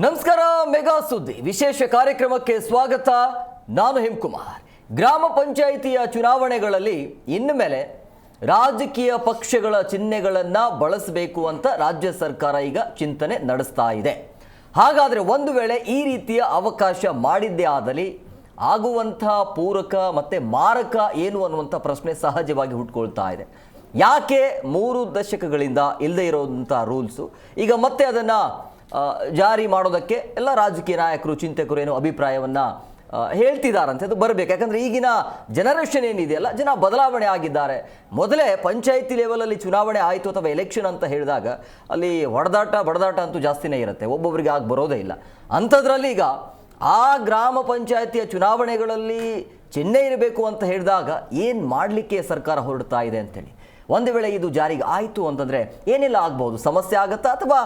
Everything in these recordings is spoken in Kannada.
ನಮಸ್ಕಾರ. ಮೆಗಾ ಸುದ್ದಿ ವಿಶೇಷ ಕಾರ್ಯಕ್ರಮಕ್ಕೆ ಸ್ವಾಗತ. ನಾನು ಹೇಮಕುಮಾರ್. ಗ್ರಾಮ ಪಂಚಾಯಿತಿಯ ಚುನಾವಣೆಗಳಲ್ಲಿ ಇನ್ಮೇಲೆ ರಾಜಕೀಯ ಪಕ್ಷಗಳ ಚಿಹ್ನೆಗಳನ್ನು ಬಳಸಬೇಕು ಅಂತ ರಾಜ್ಯ ಸರ್ಕಾರ ಈಗ ಚಿಂತನೆ ನಡೆಸ್ತಾ ಇದೆ. ಹಾಗಾದರೆ ಒಂದು ವೇಳೆ ಈ ರೀತಿಯ ಅವಕಾಶ ಮಾಡಿದ್ದೇ ಆದಲ್ಲಿ ಆಗುವಂಥ ಪೂರಕ ಮತ್ತು ಮಾರಕ ಏನು ಅನ್ನುವಂಥ ಪ್ರಶ್ನೆ ಸಹಜವಾಗಿ ಹುಟ್ಕೊಳ್ತಾ ಇದೆ. ಯಾಕೆ 3 ದಶಕಗಳಿಂದ ಇಲ್ಲದೆ ಇರೋಂಥ ರೂಲ್ಸು ಈಗ ಮತ್ತೆ ಅದನ್ನು ಜಾರಿ ಮಾಡೋದಕ್ಕೆ ಎಲ್ಲ ರಾಜಕೀಯ ನಾಯಕರು ಚಿಂತಕರು ಏನೋ ಅಭಿಪ್ರಾಯವನ್ನು ಹೇಳ್ತಿದ್ದಾರಂತೆ. ಅದು ಬರಬೇಕು. ಯಾಕಂದರೆ ಈಗಿನ ಜನರೇಷನ್ ಏನಿದೆಯಲ್ಲ, ಜನ ಬದಲಾವಣೆ ಆಗಿದ್ದಾರೆ. ಮೊದಲೇ ಪಂಚಾಯಿತಿ ಲೆವೆಲಲ್ಲಿ ಚುನಾವಣೆ ಆಯಿತು ಅಥವಾ ಎಲೆಕ್ಷನ್ ಅಂತ ಹೇಳಿದಾಗ ಅಲ್ಲಿ ಬಡದಾಟ ಅಂತೂ ಜಾಸ್ತಿನೇ ಇರುತ್ತೆ, ಒಬ್ಬೊಬ್ಬರಿಗೆ ಆಗಿ ಬರೋದೇ ಇಲ್ಲ. ಅಂಥದ್ರಲ್ಲಿ ಈಗ ಆ ಗ್ರಾಮ ಪಂಚಾಯಿತಿಯ ಚುನಾವಣೆಗಳಲ್ಲಿ ಚಿಹ್ನೆ ಇರಬೇಕು ಅಂತ ಹೇಳಿದಾಗ ಏನು ಮಾಡಲಿಕ್ಕೆ ಸರ್ಕಾರ ಹೊರಡ್ತಾ ಇದೆ ಅಂತೇಳಿ. ಒಂದು ವೇಳೆ ಇದು ಜಾರಿಗೆ ಆಯಿತು ಅಂತಂದರೆ ಏನೆಲ್ಲ ಆಗ್ಬೋದು? ಸಮಸ್ಯೆ ಆಗುತ್ತಾ ಅಥವಾ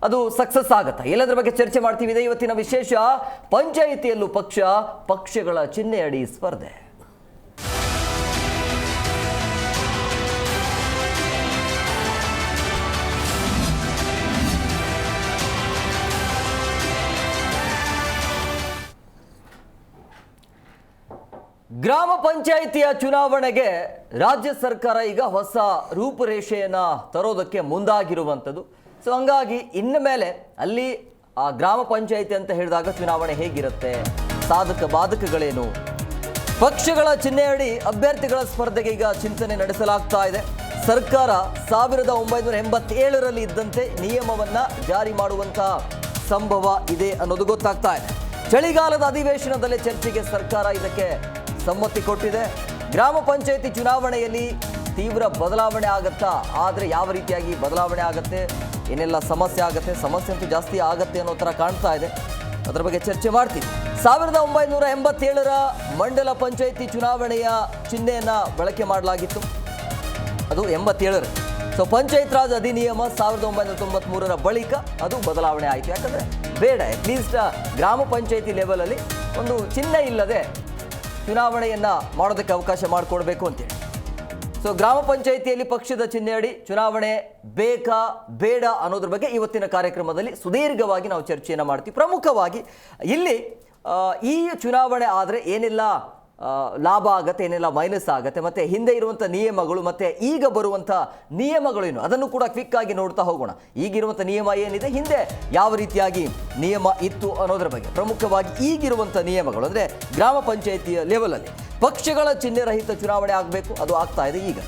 ಅದು ಸಕ್ಸಸ್ ಆಗುತ್ತಾ? ಎಲ್ಲದರ ಬಗ್ಗೆ ಚರ್ಚೆ ಮಾಡ್ತೀವಿ. ಇದೆ ಇವತ್ತಿನ ವಿಶೇಷ. ಪಂಚಾಯಿತಿಯಲ್ಲೂ ಪಕ್ಷಗಳ ಚಿಹ್ನೆಯಡಿ ಸ್ಪರ್ಧೆ. ಗ್ರಾಮ ಪಂಚಾಯಿತಿಯ ಚುನಾವಣೆಗೆ ರಾಜ್ಯ ಸರ್ಕಾರ ಈಗ ಹೊಸ ರೂಪುರೇಷೆಯನ್ನು ತರೋದಕ್ಕೆ ಮುಂದಾಗಿರುವಂಥದ್ದು. ಸೊ ಹಂಗಾಗಿ ಇನ್ನು ಮೇಲೆ ಅಲ್ಲಿ ಆ ಗ್ರಾಮ ಪಂಚಾಯಿತಿ ಅಂತ ಹೇಳಿದಾಗ ಚುನಾವಣೆ ಹೇಗಿರುತ್ತೆ, ಸಾಧಕ ಬಾಧಕಗಳೇನು, ಪಕ್ಷಗಳ ಚಿಹ್ನೆಯಡಿ ಅಭ್ಯರ್ಥಿಗಳ ಸ್ಪರ್ಧೆಗೆ ಈಗ ಚಿಂತನೆ ನಡೆಸಲಾಗ್ತಾ ಇದೆ. ಸರ್ಕಾರ 1987ರಲ್ಲಿ ಇದ್ದಂತೆ ನಿಯಮವನ್ನು ಜಾರಿ ಮಾಡುವಂತಹ ಸಂಭವ ಇದೆ ಅನ್ನೋದು ಗೊತ್ತಾಗ್ತಾ ಇದೆ. ಚಳಿಗಾಲದ ಅಧಿವೇಶನದಲ್ಲೇ ಚರ್ಚೆಗೆ ಸರ್ಕಾರ ಇದಕ್ಕೆ ಸಮ್ಮತಿ ಕೊಟ್ಟಿದೆ. ಗ್ರಾಮ ಪಂಚಾಯಿತಿ ಚುನಾವಣೆಯಲ್ಲಿ ತೀವ್ರ ಬದಲಾವಣೆ ಆಗುತ್ತಾ? ಆದರೆ ಯಾವ ರೀತಿಯಾಗಿ ಬದಲಾವಣೆ ಆಗುತ್ತೆ, ಏನೆಲ್ಲ ಸಮಸ್ಯೆ ಆಗುತ್ತೆ? ಸಮಸ್ಯೆ ಅಂತೂ ಜಾಸ್ತಿ ಆಗುತ್ತೆ ಅನ್ನೋ ಥರ ಕಾಣ್ತಾ ಇದೆ. ಅದರ ಬಗ್ಗೆ ಚರ್ಚೆ ಮಾಡ್ತೀವಿ. 1987ರ ಮಂಡಲ ಪಂಚಾಯಿತಿ ಚುನಾವಣೆಯ ಚಿಹ್ನೆಯನ್ನು ಬಳಕೆ ಮಾಡಲಾಗಿತ್ತು. ಅದು 87ರ. ಸೊ ಪಂಚಾಯತ್ ರಾಜ್ ಅಧಿನಿಯಮ 1993ರ ಬಳಿಕ ಅದು ಬದಲಾವಣೆ ಆಯಿತು. ಯಾಕಂದರೆ ಬೇಡ, ಅಟ್ಲೀಸ್ಟ್ ಗ್ರಾಮ ಪಂಚಾಯಿತಿ ಲೆವೆಲಲ್ಲಿ ಒಂದು ಚಿಹ್ನೆ ಇಲ್ಲದೆ ಚುನಾವಣೆಯನ್ನು ಮಾಡೋದಕ್ಕೆ ಅವಕಾಶ ಮಾಡಿಕೊಡ್ಬೇಕು ಅಂತೇಳಿ. ಸೊ ಗ್ರಾಮ ಪಂಚಾಯಿತಿಯಲ್ಲಿ ಪಕ್ಷದ ಚಿಹ್ನೆಯಡಿ ಚುನಾವಣೆ ಬೇಕಾ ಬೇಡ ಅನ್ನೋದ್ರ ಬಗ್ಗೆ ಇವತ್ತಿನ ಕಾರ್ಯಕ್ರಮದಲ್ಲಿ ಸುದೀರ್ಘವಾಗಿ ನಾವು ಚರ್ಚೆಯನ್ನು ಮಾಡ್ತೀವಿ. ಪ್ರಮುಖವಾಗಿ ಇಲ್ಲಿ ಈ ಚುನಾವಣೆ ಆದರೆ ಏನೆಲ್ಲ ಲಾಭ ಆಗುತ್ತೆ, ಏನೆಲ್ಲ ಮೈನಸ್ ಆಗುತ್ತೆ, ಮತ್ತು ಹಿಂದೆ ಇರುವಂಥ ನಿಯಮಗಳು ಮತ್ತು ಈಗ ಬರುವಂಥ ನಿಯಮಗಳೇನು ಅದನ್ನು ಕೂಡ ಕ್ವಿಕ್ಕಾಗಿ ನೋಡ್ತಾ ಹೋಗೋಣ. ಈಗಿರುವಂಥ ನಿಯಮ ಏನಿದೆ, ಹಿಂದೆ ಯಾವ ರೀತಿಯಾಗಿ ನಿಯಮ ಇತ್ತು ಅನ್ನೋದ್ರ ಬಗ್ಗೆ. ಪ್ರಮುಖವಾಗಿ ಈಗಿರುವಂಥ ನಿಯಮಗಳು ಅಂದರೆ ಗ್ರಾಮ ಪಂಚಾಯಿತಿಯ ಲೆವೆಲಲ್ಲಿ ಪಕ್ಷಗಳ ಚಿಹ್ನೆ ರಹಿತ ಚುನಾವಣೆ ಆಗಬೇಕು, ಅದು ಆಗ್ತಾ ಇದೆ ಈಗ.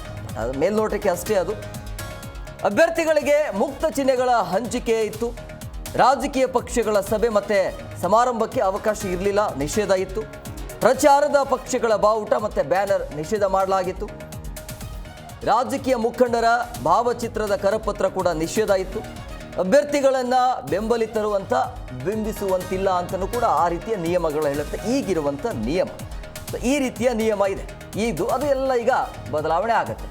ಮೇಲ್ನೋಟಕ್ಕೆ ಅಷ್ಟೇ. ಅದು ಅಭ್ಯರ್ಥಿಗಳಿಗೆ ಮುಕ್ತ ಚಿಹ್ನೆಗಳ ಹಂಚಿಕೆ ಇತ್ತು. ರಾಜಕೀಯ ಪಕ್ಷಗಳ ಸಭೆ ಮತ್ತು ಸಮಾರಂಭಕ್ಕೆ ಅವಕಾಶ ಇರಲಿಲ್ಲ, ನಿಷೇಧ ಇತ್ತು. ಪ್ರಚಾರದ ಪಕ್ಷಗಳ ಬಾವುಟ ಮತ್ತು ಬ್ಯಾನರ್ ನಿಷೇಧ ಮಾಡಲಾಗಿತ್ತು. ರಾಜಕೀಯ ಮುಖಂಡರ ಭಾವಚಿತ್ರದ ಕರಪತ್ರ ಕೂಡ ನಿಷೇಧ ಇತ್ತು. ಅಭ್ಯರ್ಥಿಗಳನ್ನು ಬೆಂಬಲಿತರು ಅಂತ ಬಿಂಬಿಸುವಂತಿಲ್ಲ ಅಂತಲೂ ಕೂಡ ಆ ರೀತಿಯ ನಿಯಮಗಳು ಹೇಳುತ್ತೆ ಈಗಿರುವಂಥ ನಿಯಮ. ಈ ರೀತಿಯ ನಿಯಮ ಇದೆ ಅದು ಎಲ್ಲ ಈಗ ಬದಲಾವಣೆ ಆಗುತ್ತೆ.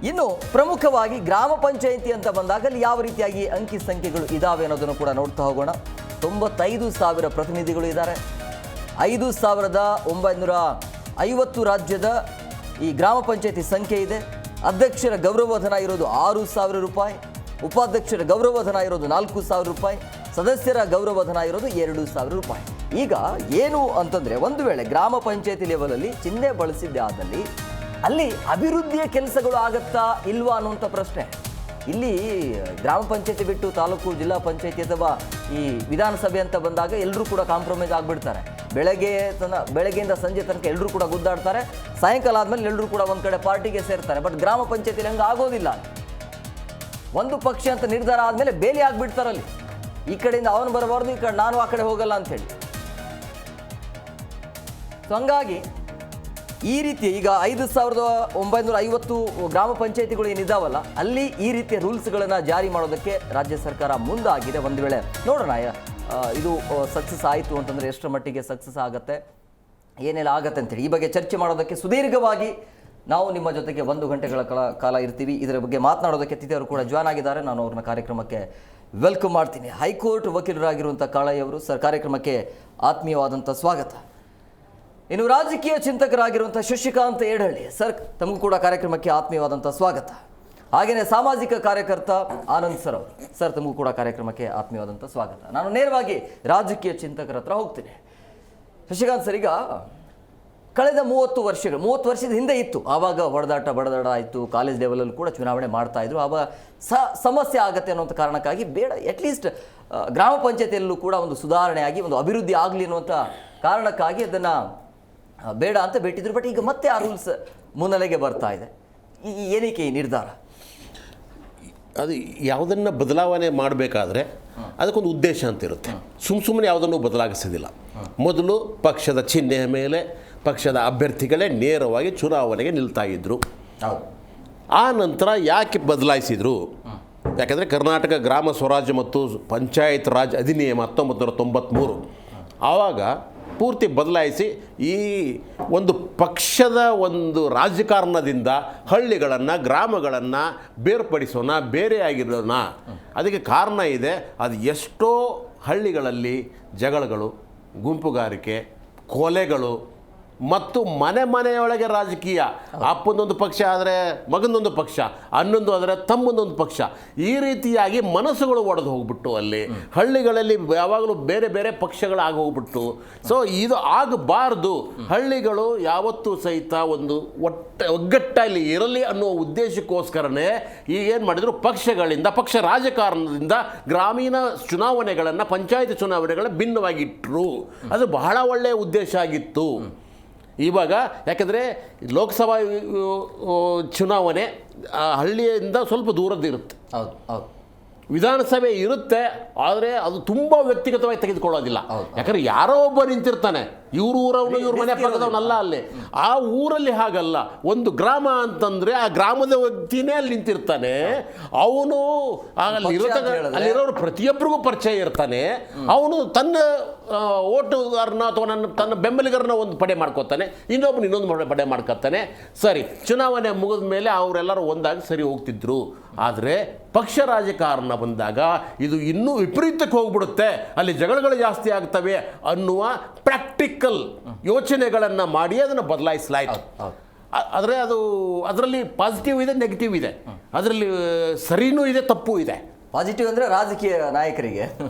ಇನ್ನು ಪ್ರಮುಖವಾಗಿ ಗ್ರಾಮ ಪಂಚಾಯಿತಿ ಅಂತ ಬಂದಾಗ ಅಲ್ಲಿ ಯಾವ ರೀತಿಯಾಗಿ ಅಂಕಿ ಸಂಖ್ಯೆಗಳು ಇದಾವೆ ಅನ್ನೋದನ್ನು ಕೂಡ ನೋಡ್ತಾ ಹೋಗೋಣ. 95,000 ಪ್ರತಿನಿಧಿಗಳು ಇದ್ದಾರೆ. 5,950 ರಾಜ್ಯದ ಈ ಗ್ರಾಮ ಪಂಚಾಯಿತಿ ಸಂಖ್ಯೆ ಇದೆ. ಅಧ್ಯಕ್ಷರ ಗೌರವಧನ ಇರೋದು 6,000 ರೂಪಾಯಿ, ಉಪಾಧ್ಯಕ್ಷರ ಗೌರವಧನ ಇರೋದು 4,000 ರೂಪಾಯಿ, ಸದಸ್ಯರ ಗೌರವಧನ ಇರೋದು 2,000 ರೂಪಾಯಿ. ಈಗ ಏನು ಅಂತಂದರೆ, ಒಂದು ವೇಳೆ ಗ್ರಾಮ ಪಂಚಾಯಿತಿ ಲೆವೆಲಲ್ಲಿ ಚಿಹ್ನೆ ಬಳಸಿದ್ದೇ ಆದಲ್ಲಿ ಅಲ್ಲಿ ಅಭಿವೃದ್ಧಿಯ ಕೆಲಸಗಳು ಆಗತ್ತಾ ಇಲ್ವಾ ಅನ್ನುವಂಥ ಪ್ರಶ್ನೆ. ಇಲ್ಲಿ ಗ್ರಾಮ ಪಂಚಾಯತಿ ಬಿಟ್ಟು ತಾಲೂಕು ಜಿಲ್ಲಾ ಪಂಚಾಯತಿ ಅಥವಾ ಈ ವಿಧಾನಸಭೆ ಅಂತ ಬಂದಾಗ ಎಲ್ಲರೂ ಕೂಡ ಕಾಂಪ್ರಮೈಸ್ ಆಗಿಬಿಡ್ತಾರೆ. ಬೆಳಗ್ಗೆಯಿಂದ ಸಂಜೆ ತನಕ ಎಲ್ಲರೂ ಕೂಡ ಗುದ್ದಾಡ್ತಾರೆ. ಸಾಯಂಕಾಲ ಆದಮೇಲೆ ಎಲ್ಲರೂ ಕೂಡ ಒಂದು ಕಡೆ ಪಾರ್ಟಿಗೆ ಸೇರ್ತಾರೆ. ಬಟ್ ಗ್ರಾಮ ಪಂಚಾಯತಿಲಿ ಹಂಗೆ ಆಗೋದಿಲ್ಲ. ಒಂದು ಪಕ್ಷ ಅಂತ ನಿರ್ಧಾರ ಆದಮೇಲೆ ಬೇಲಿ ಆಗಿಬಿಡ್ತಾರಲ್ಲಿ. ಈ ಕಡೆಯಿಂದ ಅವನು ಬರಬಾರ್ದು, ಈ ಕಡೆ ನಾನು ಆ ಕಡೆ ಹೋಗಲ್ಲ ಅಂಥೇಳಿ. ಸೊ ಹಂಗಾಗಿ ಈ ರೀತಿ ಈಗ 5,950 ಗ್ರಾಮ ಪಂಚಾಯಿತಿಗಳು ಏನಿದಾವಲ್ಲ, ಅಲ್ಲಿ ಈ ರೀತಿಯ ರೂಲ್ಸ್ಗಳನ್ನು ಜಾರಿ ಮಾಡೋದಕ್ಕೆ ರಾಜ್ಯ ಸರ್ಕಾರ ಮುಂದಾಗಿದೆ. ಒಂದು ವೇಳೆ ನೋಡೋಣ ಇದು ಸಕ್ಸಸ್ ಆಯಿತು ಅಂತಂದರೆ ಎಷ್ಟರ ಮಟ್ಟಿಗೆ ಸಕ್ಸಸ್ ಆಗುತ್ತೆ, ಏನೆಲ್ಲ ಆಗುತ್ತೆ ಅಂತೇಳಿ ಈ ಬಗ್ಗೆ ಚರ್ಚೆ ಮಾಡೋದಕ್ಕೆ ಸುದೀರ್ಘವಾಗಿ ನಾವು ನಿಮ್ಮ ಜೊತೆಗೆ 1 ಗಂಟೆಗಳ ಕಾಲ ಇರ್ತೀವಿ. ಇದರ ಬಗ್ಗೆ ಮಾತನಾಡೋದಕ್ಕೆ ಅತಿಥಿಯವರು ಕೂಡ ಜಾಯ್ನ್ ಆಗಿದ್ದಾರೆ. ನಾನು ಅವ್ರನ್ನ ಕಾರ್ಯಕ್ರಮಕ್ಕೆ ವೆಲ್ಕಮ್ ಮಾಡ್ತೀನಿ. ಹೈಕೋರ್ಟ್ ವಕೀಲರಾಗಿರುವಂಥ ಕಾಳಯ್ಯವರು ಸರ್, ಕಾರ್ಯಕ್ರಮಕ್ಕೆ ಆತ್ಮೀಯವಾದಂಥ ಸ್ವಾಗತ. ಇನ್ನು ರಾಜಕೀಯ ಚಿಂತಕರಾಗಿರುವಂಥ ಶಶಿಕಾಂತ್ ಏಡಹಳ್ಳಿ ಸರ್, ತಮಗೂ ಕೂಡ ಕಾರ್ಯಕ್ರಮಕ್ಕೆ ಆತ್ಮೀಯವಾದಂಥ ಸ್ವಾಗತ. ಹಾಗೆಯೇ ಸಾಮಾಜಿಕ ಕಾರ್ಯಕರ್ತ ಆನಂದ್ ಸರ್ ಅವರು. ಸರ್, ತಮಗೂ ಕೂಡ ಕಾರ್ಯಕ್ರಮಕ್ಕೆ ಆತ್ಮೀಯವಾದಂಥ ಸ್ವಾಗತ. ನಾನು ನೇರವಾಗಿ ರಾಜಕೀಯ ಚಿಂತಕರ ಹತ್ರ ಹೋಗ್ತೀನಿ. ಶಶಿಕಾಂತ್ ಸರ್, ಈಗ ಕಳೆದ 30 ವರ್ಷದ ಹಿಂದೆ ಇತ್ತು, ಆವಾಗ ಬಡದಾಟ ಆಯಿತು, ಕಾಲೇಜ್ ಲೆವೆಲಲ್ಲಿ ಕೂಡ ಚುನಾವಣೆ ಮಾಡ್ತಾ ಇದ್ರು. ಆವಾಗ ಸಮಸ್ಯೆ ಆಗುತ್ತೆ ಅನ್ನೋಂಥ ಕಾರಣಕ್ಕಾಗಿ ಬೇಡ, ಅಟ್ಲೀಸ್ಟ್ ಗ್ರಾಮ ಪಂಚಾಯತಿಯಲ್ಲೂ ಕೂಡ ಒಂದು ಸುಧಾರಣೆ ಆಗಿ ಒಂದು ಅಭಿವೃದ್ಧಿ ಆಗಲಿ ಅನ್ನುವಂಥ ಕಾರಣಕ್ಕಾಗಿ ಅದನ್ನು ಬೇಡ ಅಂತ ಬಿಟ್ಟಿದ್ರು. ಬಟ್ ಈಗ ಮತ್ತೆ ಆ ರೂಲ್ಸ್ ಮುನ್ನೆಲೆಗೆ ಬರ್ತಾ ಇದೆ. ಏನಕ್ಕೆ ಈ ನಿರ್ಧಾರ? ಅದು ಯಾವುದನ್ನು ಬದಲಾವಣೆ ಮಾಡಬೇಕಾದ್ರೆ ಅದಕ್ಕೊಂದು ಉದ್ದೇಶ ಅಂತ ಇರುತ್ತೆ. ಸುಮ್ಮನೆ ಯಾವುದನ್ನು ಬದಲಾಗಿಸೋದಿಲ್ಲ. ಮೊದಲು ಪಕ್ಷದ ಚಿಹ್ನೆಯ ಮೇಲೆ ಪಕ್ಷದ ಅಭ್ಯರ್ಥಿಗಳೇ ನೇರವಾಗಿ ಚುನಾವಣೆಗೆ ನಿಲ್ತಾ ಇದ್ದರು. ಆ ನಂತರ ಯಾಕೆ ಬದಲಾಯಿಸಿದರು? ಯಾಕೆಂದರೆ ಕರ್ನಾಟಕ ಗ್ರಾಮ ಸ್ವರಾಜ್ಯ ಮತ್ತು ಪಂಚಾಯತ್ ರಾಜ್ ಅಧಿನಿಯಮ 1993 ಆವಾಗ ಪೂರ್ತಿ ಬದಲಾಯಿಸಿ ಈ ಒಂದು ಪಕ್ಷದ ಒಂದು ರಾಜಕಾರಣದಿಂದ ಹಳ್ಳಿಗಳನ್ನು ಗ್ರಾಮಗಳನ್ನು ಬೇರ್ಪಡಿಸೋಣ, ಬೇರೆಯಾಗಿರೋಣ. ಅದಕ್ಕೆ ಕಾರಣ ಇದೆ. ಅದು ಎಷ್ಟೋ ಹಳ್ಳಿಗಳಲ್ಲಿ ಜಗಳಗಳು, ಗುಂಪುಗಾರಿಕೆ, ಕೊಲೆಗಳು ಮತ್ತು ಮನೆಯೊಳಗೆ ರಾಜಕೀಯ. ಅಪ್ಪಂದೊಂದು ಪಕ್ಷ ಆದರೆ ಮಗನೊಂದು ಪಕ್ಷ, ಅನ್ನೊಂದು ಆದರೆ ತಮ್ಮಂದೊಂದು ಪಕ್ಷ, ಈ ರೀತಿಯಾಗಿ ಮನಸ್ಸುಗಳು ಒಡೆದು ಹೋಗ್ಬಿಟ್ಟು ಅಲ್ಲಿ ಹಳ್ಳಿಗಳಲ್ಲಿ ಯಾವಾಗಲೂ ಬೇರೆ ಬೇರೆ ಪಕ್ಷಗಳಾಗಿ ಹೋಗ್ಬಿಟ್ಟು. ಸೊ ಇದು ಆಗಬಾರ್ದು. ಹಳ್ಳಿಗಳು ಯಾವತ್ತೂ ಸಹಿತ ಒಂದು ಒಗ್ಗಟ್ಟಲ್ಲಿ ಇರಲಿ ಅನ್ನೋ ಉದ್ದೇಶಕ್ಕೋಸ್ಕರನೇ ಈಗ ಏನು ಮಾಡಿದ್ರು, ಪಕ್ಷ ರಾಜಕಾರಣದಿಂದ ಗ್ರಾಮೀಣ ಚುನಾವಣೆಗಳನ್ನು, ಪಂಚಾಯತ್ ಚುನಾವಣೆಗಳನ್ನ ಭಿನ್ನವಾಗಿಟ್ಟರು. ಅದು ಬಹಳ ಒಳ್ಳೆಯ ಉದ್ದೇಶ ಆಗಿತ್ತು. ಇವಾಗ ಯಾಕೆಂದರೆ ಲೋಕಸಭಾ ಚುನಾವಣೆ ಹಳ್ಳಿಯಿಂದ ಸ್ವಲ್ಪ ದೂರದಿರುತ್ತೆ. ವಿಧಾನಸಭೆ ಇರುತ್ತೆ, ಆದರೆ ಅದು ತುಂಬ ವ್ಯಕ್ತಿಗತವಾಗಿ ತೆಗೆದುಕೊಳ್ಳೋದಿಲ್ಲ. ಯಾಕಂದರೆ ಯಾರೋ ಒಬ್ಬ ನಿಂತಿರ್ತಾನೆ, ಊರವನು ಇವ್ರ ಮನೆ ಪಕ್ಕದವನಲ್ಲ. ಅಲ್ಲಿ ಆ ಊರಲ್ಲಿ ಹಾಗಲ್ಲ. ಒಂದು ಗ್ರಾಮ ಅಂತಂದರೆ ಆ ಗ್ರಾಮದ ವ್ಯಕ್ತಿನೇ ಅಲ್ಲಿ ನಿಂತಿರ್ತಾನೆ. ಅವನು ಅಲ್ಲಿರೋರು ಪ್ರತಿಯೊಬ್ಬರಿಗೂ ಪರಿಚಯ ಇರ್ತಾನೆ. ಅವನು ತನ್ನ ಓಟುಗಾರನ ಅಥವಾ ತನ್ನ ಬೆಂಬಲಿಗರನ್ನ ಒಂದು ಪಡೆ ಮಾಡ್ಕೋತಾನೆ, ಇನ್ನೊಬ್ಬನು ಇನ್ನೊಂದು ಪಡೆ ಮಾಡ್ಕೊತಾನೆ. ಸರಿ, ಚುನಾವಣೆ ಮುಗಿದ ಮೇಲೆ ಅವರೆಲ್ಲರೂ ಒಂದಾಗಿ ಸರಿ ಹೋಗ್ತಿದ್ರು. ಆದರೆ ಪಕ್ಷ ರಾಜಕಾರಣ ಬಂದಾಗ ಇದು ಇನ್ನೂ ವಿಪರೀತಕ್ಕೆ ಹೋಗ್ಬಿಡುತ್ತೆ, ಅಲ್ಲಿ ಜಗಳಗಳು ಜಾಸ್ತಿ ಆಗ್ತವೆ ಅನ್ನುವ ಪ್ರಾಕ್ಟಿಕಲ್ ಯೋಚನೆಗಳನ್ನು ಮಾಡಿ ಅದನ್ನು ಬದಲಾಯಿಸಲಾಯಿತು. ಆದರೆ ಅದರಲ್ಲಿ ಪಾಸಿಟಿವ್ ಇದೆ, ನೆಗೆಟಿವ್ ಇದೆ. ಅದರಲ್ಲಿ ಸರಿನೂ ಇದೆ, ತಪ್ಪು ಇದೆ. ಪಾಸಿಟಿವ್ ಅಂದರೆ ರಾಜಕೀಯ ನಾಯಕರಿಗೆ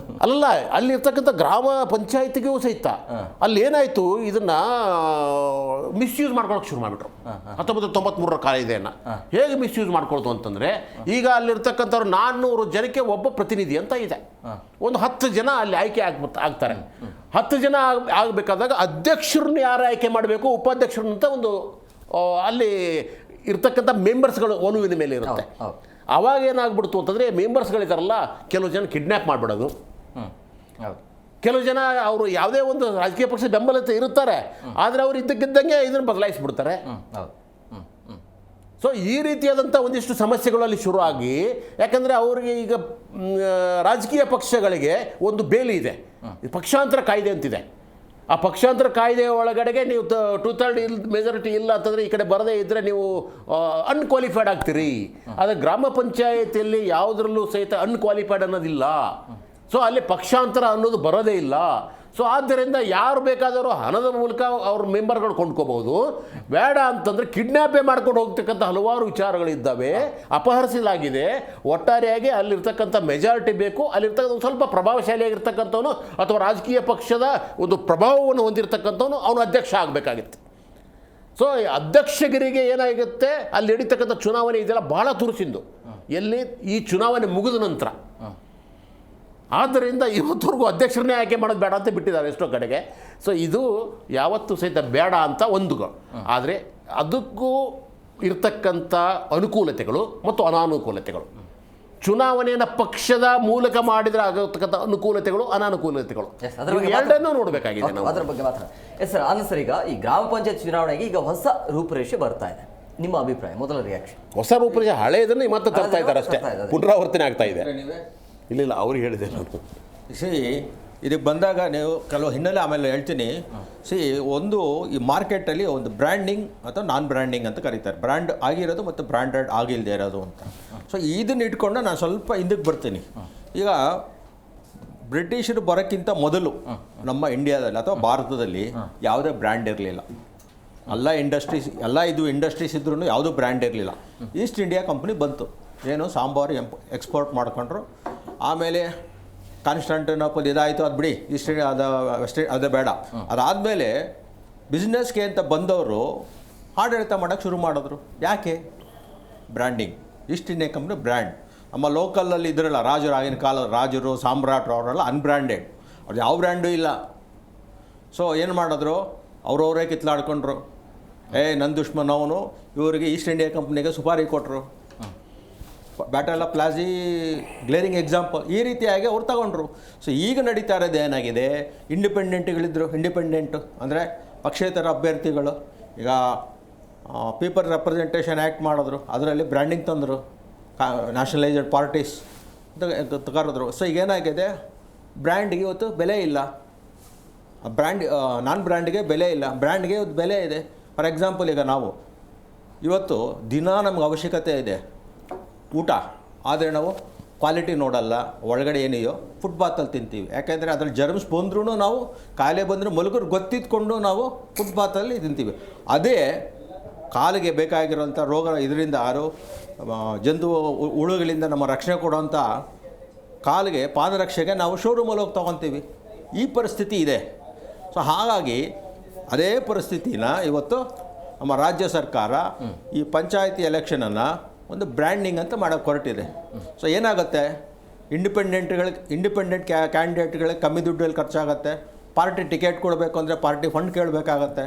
ಅಲ್ಲ, ಅಲ್ಲಿರ್ತಕ್ಕಂಥ ಗ್ರಾಮ ಪಂಚಾಯತಿಗೂ ಸಹಿತ ಅಲ್ಲಿ ಏನಾಯಿತು, ಇದನ್ನು ಮಿಸ್ಯೂಸ್ ಮಾಡ್ಕೊಳಕ್ಕೆ ಶುರು ಮಾಡಿಬಿಟ್ರು. 1993 ಕಾಯ್ದೆಯನ್ನು ಹೇಗೆ ಮಿಸ್ಯೂಸ್ ಮಾಡ್ಕೊಳ್ತು ಅಂತಂದರೆ, ಈಗ ಅಲ್ಲಿರ್ತಕ್ಕಂಥವ್ರು 400 ಜನಕ್ಕೆ ಒಬ್ಬ ಪ್ರತಿನಿಧಿ ಅಂತ ಇದೆ. ಒಂದು 10 ಜನ ಅಲ್ಲಿ ಆಯ್ಕೆ ಆಗ್ತಾರೆ. 10 ಜನ ಆಗಬೇಕಾದಾಗ ಅಧ್ಯಕ್ಷರನ್ನ ಯಾರು ಆಯ್ಕೆ ಮಾಡಬೇಕು, ಉಪಾಧ್ಯಕ್ಷರನ್ನ ಒಂದು ಅಲ್ಲಿ ಇರ್ತಕ್ಕಂಥ ಮೆಂಬರ್ಸ್ಗಳು ಒಲುವಿನ ಮೇಲೆ ಇರುತ್ತೆ. ಅವಾಗ ಏನಾಗ್ಬಿಡ್ತು ಅಂತಂದರೆ, ಮೆಂಬರ್ಸ್ಗಳಿದಾರಲ್ಲ, ಕೆಲವು ಜನ ಕಿಡ್ನ್ಯಾಪ್ ಮಾಡಿಬಿಡೋದು, ಕೆಲವು ಜನ ಅವರು ಯಾವುದೇ ಒಂದು ರಾಜಕೀಯ ಪಕ್ಷದ ಬೆಂಬಲತೆ ಇರುತ್ತಾರೆ, ಆದರೆ ಅವರು ಇದ್ದಕ್ಕಿದ್ದಂಗೆ ಇದನ್ನು ಬದಲಾಯಿಸಿಬಿಡ್ತಾರೆ. ಸೊ ಈ ರೀತಿಯಾದಂಥ ಒಂದಿಷ್ಟು ಸಮಸ್ಯೆಗಳು ಅಲ್ಲಿ ಶುರು ಆಗಿ, ಯಾಕಂದರೆ ಅವರಿಗೆ ಈಗ ರಾಜಕೀಯ ಪಕ್ಷಗಳಿಗೆ ಒಂದು ಬೇಲಿ ಇದೆ, ಪಕ್ಷಾಂತರ ಕಾಯ್ದೆ ಅಂತಿದೆ. ಆ ಪಕ್ಷಾಂತರ ಕಾಯ್ದೆ ಒಳಗಡೆಗೆ ನೀವು 2/3 ಮೆಜಾರಿಟಿ ಇಲ್ಲ ಅಂತಂದರೆ, ಈ ಕಡೆ ಬರದೇ ಇದ್ದರೆ ನೀವು ಅನ್ಕ್ವಾಲಿಫೈಡ್ ಆಗ್ತೀರಿ. ಆದರೆ ಗ್ರಾಮ ಪಂಚಾಯತಿಯಲ್ಲಿ ಯಾವುದರಲ್ಲೂ ಸಹಿತ ಅನ್ಕ್ವಾಲಿಫೈಡ್ ಅನ್ನೋದಿಲ್ಲ. ಸೊ ಅಲ್ಲಿ ಪಕ್ಷಾಂತರ ಅನ್ನೋದು ಬರೋದೇ ಇಲ್ಲ. ಸೊ ಆದ್ದರಿಂದ ಯಾರು ಬೇಕಾದರೂ ಹಣದ ಮೂಲಕ ಅವ್ರ ಮೆಂಬರ್ಗಳು ಕೊಂಡ್ಕೋಬಹುದು. ಬೇಡ ಅಂತಂದರೆ ಕಿಡ್ನ್ಯಾಪೇ ಮಾಡ್ಕೊಂಡು ಹೋಗ್ತಕ್ಕಂಥ ಹಲವಾರು ವಿಚಾರಗಳಿದ್ದಾವೆ. ಅಪಹರಿಸಲಾಗಿದೆ. ಒಟ್ಟಾರೆಯಾಗಿ ಅಲ್ಲಿರ್ತಕ್ಕಂಥ ಮೆಜಾರಿಟಿ ಬೇಕು, ಅಲ್ಲಿರ್ತಕ್ಕಂಥ ಸ್ವಲ್ಪ ಪ್ರಭಾವಶಾಲಿಯಾಗಿರ್ತಕ್ಕಂಥವನು ಅಥವಾ ರಾಜಕೀಯ ಪಕ್ಷದ ಒಂದು ಪ್ರಭಾವವನ್ನು ಹೊಂದಿರತಕ್ಕಂಥವನು ಅವನು ಅಧ್ಯಕ್ಷ ಆಗಬೇಕಾಗಿತ್ತು. ಸೊ ಅಧ್ಯಕ್ಷಗಿರಿಗೆ ಏನಾಗುತ್ತೆ, ಅಲ್ಲಿ ನಡೀತಕ್ಕಂಥ ಚುನಾವಣೆ ಇದೆಲ್ಲ ಬಹಳ ತುರುಸಿಂದು. ಎಲ್ಲಿ ಈ ಚುನಾವಣೆ ಮುಗಿದ ನಂತರ. ಆದ್ದರಿಂದ ಇವತ್ತವರೆಗೂ ಅಧ್ಯಕ್ಷರನ್ನೇ ಆಯ್ಕೆ ಮಾಡೋದು ಬೇಡ ಅಂತ ಬಿಟ್ಟಿದ್ದಾರೆ ಎಷ್ಟೋ ಕಡೆಗೆ. ಸೊ ಇದು ಯಾವತ್ತೂ ಸಹಿತ ಬೇಡ ಅಂತ ಒಂದುಗಳು. ಆದರೆ ಅದಕ್ಕೂ ಇರ್ತಕ್ಕಂಥ ಅನುಕೂಲತೆಗಳು ಮತ್ತು ಅನಾನುಕೂಲತೆಗಳು, ಚುನಾವಣೆಯನ್ನು ಪಕ್ಷದ ಮೂಲಕ ಮಾಡಿದರೆ ಆಗತಕ್ಕಂಥ ಅನುಕೂಲತೆಗಳು, ಅನಾನುಕೂಲತೆಗಳು ಎರಡನ್ನೂ ನೋಡಬೇಕಾಗಿದೆ ನಾವು. ಅದರ ಬಗ್ಗೆ ಮಾತ್ರ ಸರ್. ಸರ್, ಈಗ ಈ ಗ್ರಾಮ ಪಂಚಾಯತ್ ಚುನಾವಣೆಗೆ ಈಗ ಹೊಸ ರೂಪುರೇಷೆ ಬರ್ತಾ ಇದೆ. ನಿಮ್ಮ ಅಭಿಪ್ರಾಯ, ಮೊದಲ ರಿಯಾಕ್ಷನ್? ಹೊಸ ರೂಪುರೇಷೆ ಹಳೆಯದನ್ನು ಮತ್ತೆ ತರ್ತಾ ಇದ್ದಾರೆ ಅಷ್ಟೇ, ಪುನರಾವರ್ತನೆ ಆಗ್ತಾ ಇದೆ. ಇಲ್ಲ ಅವ್ರಿಗೆ ಹೇಳಿದೆ ನಾನು. ಇದಕ್ಕೆ ಬಂದಾಗ ನೀವು ಕೆಲವು ಹಿನ್ನೆಲೆ ಆಮೇಲೆ ಹೇಳ್ತೀನಿ. ಒಂದು ಈ ಮಾರ್ಕೆಟಲ್ಲಿ ಒಂದು ಬ್ರ್ಯಾಂಡಿಂಗ್ ಅಥವಾ ನಾನ್ ಬ್ರ್ಯಾಂಡಿಂಗ್ ಅಂತ ಕರೀತಾರೆ. ಬ್ರ್ಯಾಂಡ್ ಆಗಿರೋದು ಮತ್ತು ಬ್ರ್ಯಾಂಡೆಡ್ ಆಗಿಲ್ಲದೆ ಇರೋದು ಅಂತ. ಸೊ ಇದನ್ನ ಇಟ್ಕೊಂಡು ನಾನು ಸ್ವಲ್ಪ ಹಿಂದಕ್ಕೆ ಬರ್ತೀನಿ. ಈಗ ಬ್ರಿಟಿಷರು ಬರೋಕ್ಕಿಂತ ಮೊದಲು ನಮ್ಮ ಇಂಡಿಯಾದಲ್ಲಿ ಅಥವಾ ಭಾರತದಲ್ಲಿ ಯಾವುದೇ ಬ್ರ್ಯಾಂಡ್ ಇರಲಿಲ್ಲ. ಎಲ್ಲ ಇದು ಇಂಡಸ್ಟ್ರೀಸ್ ಇದ್ರೂ ಯಾವುದೂ ಬ್ರ್ಯಾಂಡ್ ಇರಲಿಲ್ಲ. ಈಸ್ಟ್ ಇಂಡಿಯಾ ಕಂಪ್ನಿ ಬಂತು. ಏನು ಸಾಂಬಾರು ಎಕ್ಸ್ಪೋರ್ಟ್ ಮಾಡ್ಕೊಂಡ್ರು. ಆಮೇಲೆ ಕಾನ್ಸ್ಟಾಂಟಿನೋಪಲ್ ಇದಾಯಿತು, ಅದು ಬಿಡಿ, ಅದು ಬೇಡ. ಅದಾದಮೇಲೆ ಬಿಸ್ನೆಸ್ಗೆ ಅಂತ ಬಂದವರು ಆಡಳಿತ ಮಾಡೋಕ್ಕೆ ಶುರು ಮಾಡಿದ್ರು. ಯಾಕೆ? Branding. East India company brand. ನಮ್ಮ ಲೋಕಲಲ್ಲಿ ಇದ್ರಲ್ಲ ರಾಜರು, ಆಗಿನ ಕಾಲದ ರಾಜರು, ಸಾಮ್ರಾಟರು, ಅವರೆಲ್ಲ ಅನ್ಬ್ರ್ಯಾಂಡೆಡ್, ಅವ್ರು ಯಾವ ಬ್ರ್ಯಾಂಡು ಇಲ್ಲ. ಸೊ ಏನು ಮಾಡಿದ್ರು, ಅವರವರೇ ಕಿತ್ಲಾಡ್ಕೊಂಡ್ರು. ನನ್ನ ದುಶ್ಮನ್ ಅವನು, ಇವರಿಗೆ ಈಸ್ಟ್ ಇಂಡಿಯಾ ಕಂಪ್ನಿಗೆ ಸುಪಾರಿ ಕೊಟ್ಟರು. Battle of Plassey glaring example. ಈ ರೀತಿಯಾಗಿ ಅವ್ರು ತಗೊಂಡ್ರು. ಸೊ ಈಗ ನಡೀತಾ ಇರೋದು ಏನಾಗಿದೆ, ಇಂಡಿಪೆಂಡೆಂಟು ಅಂದರೆ ಪಕ್ಷೇತರ ಅಭ್ಯರ್ಥಿಗಳು ಈಗ ಪೀಪಲ್ ರೆಪ್ರೆಸೆಂಟೇಷನ್ ಆ್ಯಕ್ಟ್ ಮಾಡಿದ್ರು, ಅದರಲ್ಲಿ ಬ್ರ್ಯಾಂಡಿಂಗ್ ತಂದರು, ನ್ಯಾಷನಲೈಸ್ಡ್ ಪಾರ್ಟೀಸ್ ಅಂತ ಕರೆದ್ರು. ಸೊ ಈಗ ಏನಾಗಿದೆ, ಬ್ರ್ಯಾಂಡ್ಗೆ ಇವತ್ತು ಬೆಲೆ ಇಲ್ಲ, ನಾನ್ ಬ್ರ್ಯಾಂಡ್ಗೆ ಬೆಲೆ ಇಲ್ಲ, ಬ್ರ್ಯಾಂಡ್ಗೆ ಇವತ್ತು ಬೆಲೆ ಇದೆ. ಫಾರ್ ಎಕ್ಸಾಂಪಲ್, ಈಗ ನಾವು ಇವತ್ತು ದಿನ ನಮ್ಗೆ ಅವಶ್ಯಕತೆ ಇದೆ ಊಟ, ಆದರೆ ನಾವು ಕ್ವಾಲಿಟಿ ನೋಡಲ್ಲ, ಒಳಗಡೆ ಏನಿದೆಯೋ ಫುಟ್ಪಾತಲ್ಲಿ ತಿಂತೀವಿ. ಯಾಕೆಂದರೆ ಅದ್ರಲ್ಲಿ ಜರ್ಮ್ಸ್ ಬಂದ್ರೂ ನಾವು ಕಾಯಿಲೆ ಬಂದರೂ ಮಲಗರು ಗೊತ್ತಿದ್ಕೊಂಡು ನಾವು ಫುಟ್ಪಾತಲ್ಲಿ ತಿಂತೀವಿ. ಅದೇ ಕಾಲಿಗೆ ಬೇಕಾಗಿರೋಂಥ ರೋಗ ಇದರಿಂದ ಜಂತು ಹುಳುಗಳಿಂದ ನಮ್ಮ ರಕ್ಷಣೆ ಕೊಡೋಂಥ ಕಾಲಿಗೆ ಪಾದರಕ್ಷೆಗೆ ನಾವು ಶೋರೂಮಲ್ಲಿ ಹೋಗಿ ತೊಗೊತೀವಿ. ಈ ಪರಿಸ್ಥಿತಿ ಇದೆ. ಸೊ ಹಾಗಾಗಿ ಅದೇ ಪರಿಸ್ಥಿತಿನ ಇವತ್ತು ನಮ್ಮ ರಾಜ್ಯ ಸರ್ಕಾರ ಈ ಪಂಚಾಯತಿ ಎಲೆಕ್ಷನನ್ನು ಒಂದು ಬ್ರ್ಯಾಂಡಿಂಗ್ ಅಂತ ಮಾಡೋಕ್ಕೆ ಹೊರಟಿದೆ. ಸೊ ಏನಾಗುತ್ತೆ, ಇಂಡಿಪೆಂಡೆಂಟ್ ಕ್ಯಾಂಡಿಡೇಟ್ಗಳಿಗೆ ಕಮ್ಮಿ ದುಡ್ಡಲ್ಲಿ ಖರ್ಚಾಗುತ್ತೆ. ಪಾರ್ಟಿ ಟಿಕೆಟ್ ಕೊಡಬೇಕು ಅಂದರೆ ಪಾರ್ಟಿ ಫಂಡ್ ಕೇಳಬೇಕಾಗತ್ತೆ.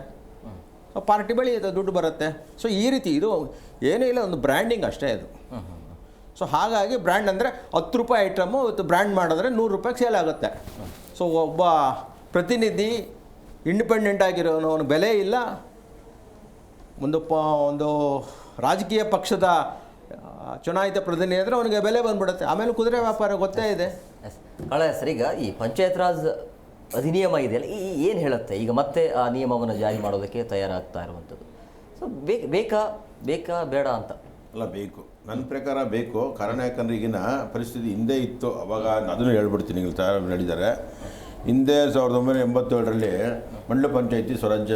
ಸೊ ಪಾರ್ಟಿ ಬೆಳೆಯುತ್ತೆ, ದುಡ್ಡು ಬರುತ್ತೆ. ಸೊ ಈ ರೀತಿ ಇದು ಏನೂ ಇಲ್ಲ, ಒಂದು ಬ್ರ್ಯಾಂಡಿಂಗ್ ಅಷ್ಟೇ ಇದು. ಸೊ ಹಾಗಾಗಿ ಬ್ರ್ಯಾಂಡ್ ಅಂದರೆ 10 ರೂಪಾಯಿ ಐಟಮು ಇವತ್ತು ಬ್ರ್ಯಾಂಡ್ ಮಾಡಿದ್ರೆ 100 ರೂಪಾಯಿಗೆ ಸೇಲ್ ಆಗುತ್ತೆ. ಸೊ ಒಬ್ಬ ಪ್ರತಿನಿಧಿ ಇಂಡಿಪೆಂಡೆಂಟ್ ಆಗಿರೋನು, ಅವನು ಬೆಲೆ ಇಲ್ಲ. ಒಂದು ರಾಜಕೀಯ ಪಕ್ಷದ ಚುನಾಯಿತ ಪ್ರತಿನಿಧಿ ಅಂದರೆ ಅವನಿಗೆ ಬೆಲೆ ಬಂದ್ಬಿಡುತ್ತೆ. ಆಮೇಲೆ ಕುದುರೆ ವ್ಯಾಪಾರ ಗೊತ್ತೇ ಇದೆ. ಕಳೆ ಸರ್, ಈಗ ಈ ಪಂಚಾಯತ್ ರಾಜ್ ಅಧಿನಿಯಮ ಇದೆಯಲ್ಲ, ಏನು ಹೇಳುತ್ತೆ? ಈಗ ಮತ್ತೆ ಆ ನಿಯಮವನ್ನು ಜಾರಿ ಮಾಡೋದಕ್ಕೆ ತಯಾರಾಗ್ತಾ ಇರುವಂಥದ್ದು. ಸೊ ಬೇಕಾ ಬೇಡ ಅಂತ? ಅಲ್ಲ, ಬೇಕು. ನನ್ನ ಪ್ರಕಾರ ಬೇಕು. ಕಾರಣ ಯಾಕಂದರೆ ಈಗಿನ ಪರಿಸ್ಥಿತಿ ಹಿಂದೆ ಇತ್ತು, ಅವಾಗ ಅದನ್ನು ಹೇಳ್ಬಿಡ್ತೀನಿ. ಈಗ ನಡೆದಿದ್ದಾರೆ ಹಿಂದೆ 1987ರಲ್ಲಿ ಮಂಡಲ ಪಂಚಾಯತಿ ಸ್ವರಾಜ್ಯ,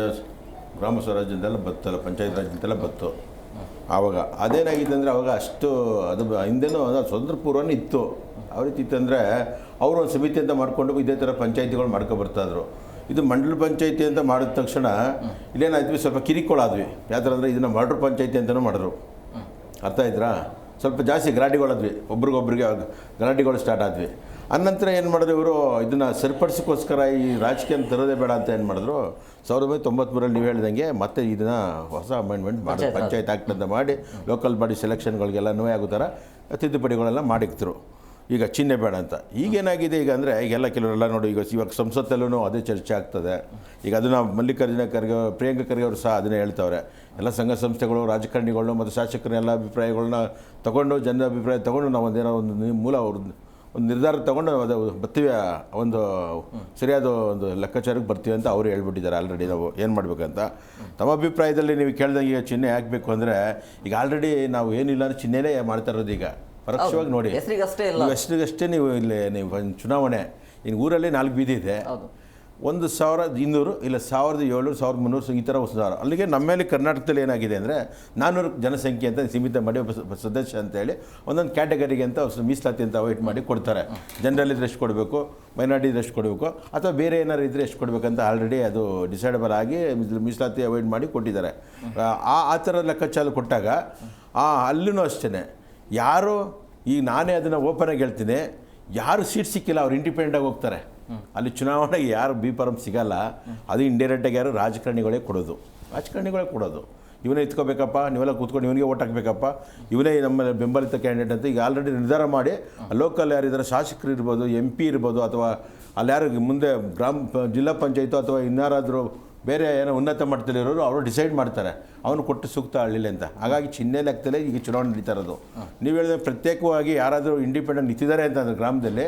ಗ್ರಾಮ ಸ್ವರಾಜ್ಯ ಅಂತೆಲ್ಲ ಬತ್ತಲ್ಲ, ಪಂಚಾಯತ್ ರಾಜ್ ಅಂತೆಲ್ಲ ಬತ್ತು. ಆವಾಗ ಅದೇನಾಗಿದೆ ಅಂದರೆ ಅವಾಗ ಅಷ್ಟು ಅದು ಹಿಂದೆನೂ ಸ್ವತಂತ್ರ ಪೂರ್ವನೇ ಇತ್ತು. ಯಾವ ರೀತಿ ಇತ್ತಂದರೆ ಅವರು ಒಂದು ಸಮಿತಿ ಅಂತ ಮಾಡಿಕೊಂಡು ಇದೇ ಥರ ಪಂಚಾಯತಿಗಳು ಮಾಡ್ಕೊಬರ್ತಾಯಿದ್ರು. ಇದು ಮಂಡಲ ಪಂಚಾಯತಿ ಅಂತ ಮಾಡಿದ ತಕ್ಷಣ ಇಲ್ಲೇನಾಯ್ತು, ಸ್ವಲ್ಪ ಕಿರಿಕೊಳ್ಳಾದ್ವಿ. ಯಾವ ಥರ ಅಂದರೆ ಇದನ್ನು ಮರ್ಡ್ರ್ ಪಂಚಾಯತಿ ಅಂತಲೂ ಮಾಡಿದ್ರು. ಅರ್ಥ ಆಯ್ತಾ? ಸ್ವಲ್ಪ ಜಾಸ್ತಿ ಗಲಾಟೆಗಳಾದ್ವಿ, ಒಬ್ರಿಗೊಬ್ರಿಗೆ ಗಲಾಟೆಗಳು ಸ್ಟಾರ್ಟ್ ಆದ್ವಿ. ಅನಂತರ ಏನು ಮಾಡಿದ್ರು, ಇವರು ಇದನ್ನು ಸರಿಪಡಿಸೋಕ್ಕೋಸ್ಕರ ಈ ರಾಜಕೀಯ ತರೋದೇ ಬೇಡ ಅಂತ ಏನು ಮಾಡಿದ್ರು, 1993ರಲ್ಲಿ ನೀವು ಹೇಳ್ದಂಗೆ ಮತ್ತೆ ಇದನ್ನು ಹೊಸ ಅಮೆಂಡ್ಮೆಂಟ್ ಮಾಡಿ ಪಂಚಾಯತ್ ಆ್ಯಕ್ಟ್ ಅಂತ ಮಾಡಿ ಲೋಕಲ್ ಬಾಡಿ ಸೆಲೆಕ್ಷನ್ಗಳಿಗೆಲ್ಲ ನೋವು ಆಗೋ ಥರ ತಿದ್ದುಪಡಿಗಳೆಲ್ಲ ಮಾಡಿಕ್ತರು. ಈಗ ಚಿಹ್ನೆ ಬೇಡ ಅಂತ. ಈಗೇನಾಗಿದೆ ಈಗ ಅಂದರೆ ಈಗೆಲ್ಲ ಕೆಲವರೆಲ್ಲ ನೋಡಿ, ಇವಾಗ ಸಂಸತ್ತಲ್ಲೂ ಅದೇ ಚರ್ಚೆ ಆಗ್ತದೆ. ಈಗ ಅದನ್ನು ಮಲ್ಲಿಕಾರ್ಜುನ ಖರ್ಗೆ, ಪ್ರಿಯಾಂಕ ಖರ್ಗೆ ಅವರು ಸಹ ಅದನ್ನೇ ಹೇಳ್ತವ್ರೆ. ಎಲ್ಲ ಸಂಘ ಸಂಸ್ಥೆಗಳು, ರಾಜಕಾರಣಿಗಳು ಮತ್ತು ಶಾಸಕರ ಅಭಿಪ್ರಾಯಗಳನ್ನ ತೊಗೊಂಡು, ಜನರ ಅಭಿಪ್ರಾಯ ತೊಗೊಂಡು ನಾವು ಒಂದೇನೋ ಒಂದು ನಿರ್ಧಾರ ತೊಗೊಂಡು ಅದು ಬರ್ತೀವಿ, ಒಂದು ಸರಿಯಾದ ಒಂದು ಲೆಕ್ಕಾಚಾರಕ್ಕೆ ಬರ್ತೀವಿ ಅಂತ ಅವರು ಹೇಳ್ಬಿಟ್ಟಿದ್ದಾರೆ ಆಲ್ರೆಡಿ. ನಾವು ಏನು ಮಾಡಬೇಕಂತ ತಮ್ಮ ಅಭಿಪ್ರಾಯದಲ್ಲಿ ನೀವು ಕೇಳ್ದಂಗೆ ಈಗ ಚಿಹ್ನೆ ಹಾಕಬೇಕು ಅಂದರೆ ಈಗ ಆಲ್ರೆಡಿ ನಾವು ಏನಿಲ್ಲ ಅಂದರೆ ಚಿಹ್ನೆನೇ ಮಾಡ್ತಾ ಇರೋದು. ಈಗ ಪರೋಕ್ಷವಾಗಿ ನೋಡಿ, ಹೆಸರಿಗಷ್ಟೇ ನೀವು ಇಲ್ಲಿ ನೀವು ಚುನಾವಣೆ ಇನ್ನು ಊರಲ್ಲಿ 4 ಬೀದಿ ಇದೆ, 1200 ಇಲ್ಲ 1700, 1300 ಈ ಥರ ಹೊಸ ಅಲ್ಲಿಗೆ. ನಮ್ಮ ಮೇಲೆ ಕರ್ನಾಟಕದಲ್ಲಿ ಏನಾಗಿದೆ ಅಂದರೆ 400 ಜನಸಂಖ್ಯೆ ಅಂತ ಸೀಮಿತ ಮಾಡಿ ಸದಸ್ಯ ಅಂತೇಳಿ ಒಂದೊಂದು ಕ್ಯಾಟಗರಿಗೆ ಅಂತ ಮೀಸಲಾತಿ ಅಂತ ಅವಾಯ್ಡ್ ಮಾಡಿ ಕೊಡ್ತಾರೆ. ಜನರಲ್ ಇದ್ರೆ ಎಷ್ಟು ಕೊಡಬೇಕು, ಮೈನಾರಿಟಿ ಇದ್ರೆ ಎಷ್ಟು ಕೊಡಬೇಕು, ಅಥವಾ ಬೇರೆ ಏನಾರು ಇದ್ದರೆ ಎಷ್ಟು ಕೊಡಬೇಕಂತ ಆಲ್ರೆಡಿ ಅದು ಡಿಸೈಡಬಲ್ ಆಗಿ ಮೀಸಲಾತಿ ಅವಾಯ್ಡ್ ಮಾಡಿ ಕೊಟ್ಟಿದ್ದಾರೆ. ಆ ಥರ ಲೆಕ್ಕಾಚಾರ ಕೊಟ್ಟಾಗ ಅಲ್ಲೂ ಅಷ್ಟೇ ಯಾರು, ಈಗ ನಾನೇ ಅದನ್ನು ಓಪನಾಗಿ ಹೇಳ್ತೀನಿ, ಯಾರು ಸೀಟ್ ಸಿಕ್ಕಿಲ್ಲ ಅವ್ರು ಇಂಡಿಪೆಂಡೆಂಟಾಗಿ ಹೋಗ್ತಾರೆ. ಅಲ್ಲಿ ಚುನಾವಣೆಗೆ ಯಾರು ಬಿ ಫಾರಮ್ ಸಿಗಲ್ಲ, ಅದು ಇಂಡೈರೆಕ್ಟಾಗಿ ಯಾರು ರಾಜಕಾರಣಿಗಳೇ ಕೊಡೋದು. ಇವನೇ ಇತ್ಕೋಬೇಕಪ್ಪ, ನೀವೆಲ್ಲ ಕೂತ್ಕೊಂಡು ಇವನಿಗೆ ಓಟ್ ಹಾಕಬೇಕಪ್ಪ, ಇವನೇ ನಮ್ಮ ಬೆಂಬಲಿತ ಕ್ಯಾಂಡಿಡೇಟ್ ಅಂತ ಈಗ ಆಲ್ರೆಡಿ ನಿರ್ಧಾರ ಮಾಡಿ ಲೋಕಲ್ ಯಾರಿದ್ದಾರೆ, ಶಾಸಕರು ಇರ್ಬೋದು, MP ಇರ್ಬೋದು, ಅಥವಾ ಅಲ್ಲಿ ಯಾರು ಮುಂದೆ ಜಿಲ್ಲಾ ಪಂಚಾಯತು ಅಥವಾ ಇನ್ಯಾರಾದರೂ ಬೇರೆ ಏನೋ ಉನ್ನತ ಮಟ್ಟದಲ್ಲಿರೋರು ಅವರು ಡಿಸೈಡ್ ಮಾಡ್ತಾರೆ ಅವನು ಕೊಟ್ಟು ಸೂಕ್ತ ಹಳ್ಳಿಲಿ ಅಂತ. ಹಾಗಾಗಿ ಚಿಹ್ನೆ ಲೆಕ್ಕದಲ್ಲೇ ಈಗ ಚುನಾವಣೆ ನಡೀತಾ ಇರೋದು. ನೀವು ಹೇಳಿದ್ರೆ ಪ್ರತ್ಯೇಕವಾಗಿ ಯಾರಾದರೂ ಇಂಡಿಪೆಂಡೆಂಟ್ ನಿಂತಿದ್ದಾರೆ ಅಂತಂದರೆ ಗ್ರಾಮದಲ್ಲಿ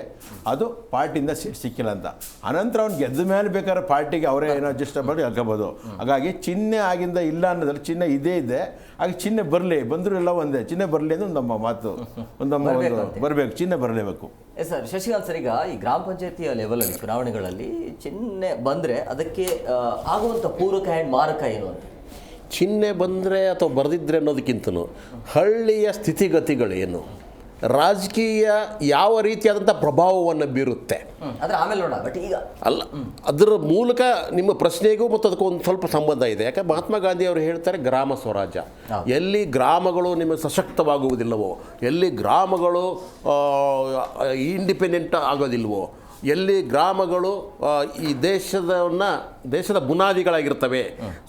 ಅದು ಪಾರ್ಟಿಯಿಂದ ಸೀಟ್ ಸಿಕ್ಕಿಲ್ಲ ಅಂತ, ಅನಂತರ ಅವ್ನು ಗೆದ್ದ ಮೇಲೆ ಬೇಕಾದ್ರೆ ಪಾರ್ಟಿಗೆ ಅವರೇ ಏನೋ ಅಡ್ಜಸ್ಟ್ ಮಾಡಿ ಹಾಕೋಬೋದು. ಹಾಗಾಗಿ ಚಿಹ್ನೆ ಆಗಿಂದ ಇಲ್ಲ ಅನ್ನೋದ್ರಲ್ಲಿ ಚಿಹ್ನೆ ಇದೇ ಇದೆ. ಹಾಗೆ ಚಿಹ್ನೆ ಬಂದರೂ ಎಲ್ಲ ಒಂದೇ, ಚಿಹ್ನೆ ಬರಲಿ ಅನ್ನೋದು ನಮ್ಮ ಮಾತು, ಬರಬೇಕು, ಚಿಹ್ನೆ ಬರಲೇಬೇಕು. ಸರ್ ಶಶಿಕಾಂತ್ ಸರ್, ಈಗ ಈ ಗ್ರಾಮ ಪಂಚಾಯತಿಯ ಲೆವೆಲಲ್ಲಿ ಚುನಾವಣೆಗಳಲ್ಲಿ ಚಿಹ್ನೆ ಬಂದರೆ ಅದಕ್ಕೆ ಆಗುವಂಥ ಪೂರಕ ಆ್ಯಂಡ್ ಮಾರಕ ಏನು ಅಂತ? ಚಿಹ್ನೆ ಬಂದರೆ ಅಥವಾ ಬರೆದಿದ್ರೆ ಅನ್ನೋದಕ್ಕಿಂತಲೂ ಹಳ್ಳಿಯ ಸ್ಥಿತಿಗತಿಗಳೇನು, ರಾಜಕೀಯ ಯಾವ ರೀತಿಯಾದಂಥ ಪ್ರಭಾವವನ್ನು ಬೀರುತ್ತೆ ಆದರೆ ಆಮೇಲೆ ನೋಡ, ಬಟ್ ಈಗ ಅಲ್ಲ, ಅದರ ಮೂಲಕ ನಿಮ್ಮ ಪ್ರಶ್ನೆಗೂ ಮತ್ತು ಅದಕ್ಕೂ ಒಂದು ಸ್ವಲ್ಪ ಸಂಬಂಧ ಇದೆ. ಯಾಕೆ ಮಹಾತ್ಮ ಗಾಂಧಿ ಅವರು ಹೇಳ್ತಾರೆ ಗ್ರಾಮ ಸ್ವರಾಜ್ಯ. ಎಲ್ಲಿ ಗ್ರಾಮಗಳು ನಿಮಗೆ ಸಶಕ್ತವಾಗುವುದಿಲ್ಲವೋ, ಎಲ್ಲಿ ಗ್ರಾಮಗಳು ಇಂಡಿಪೆಂಡೆಂಟ್ ಆಗೋದಿಲ್ವೋ, ಎಲ್ಲಿ ಗ್ರಾಮಗಳು ಈ ದೇಶದ ಬುನಾದಿಗಳಾಗಿರ್ತವೆ.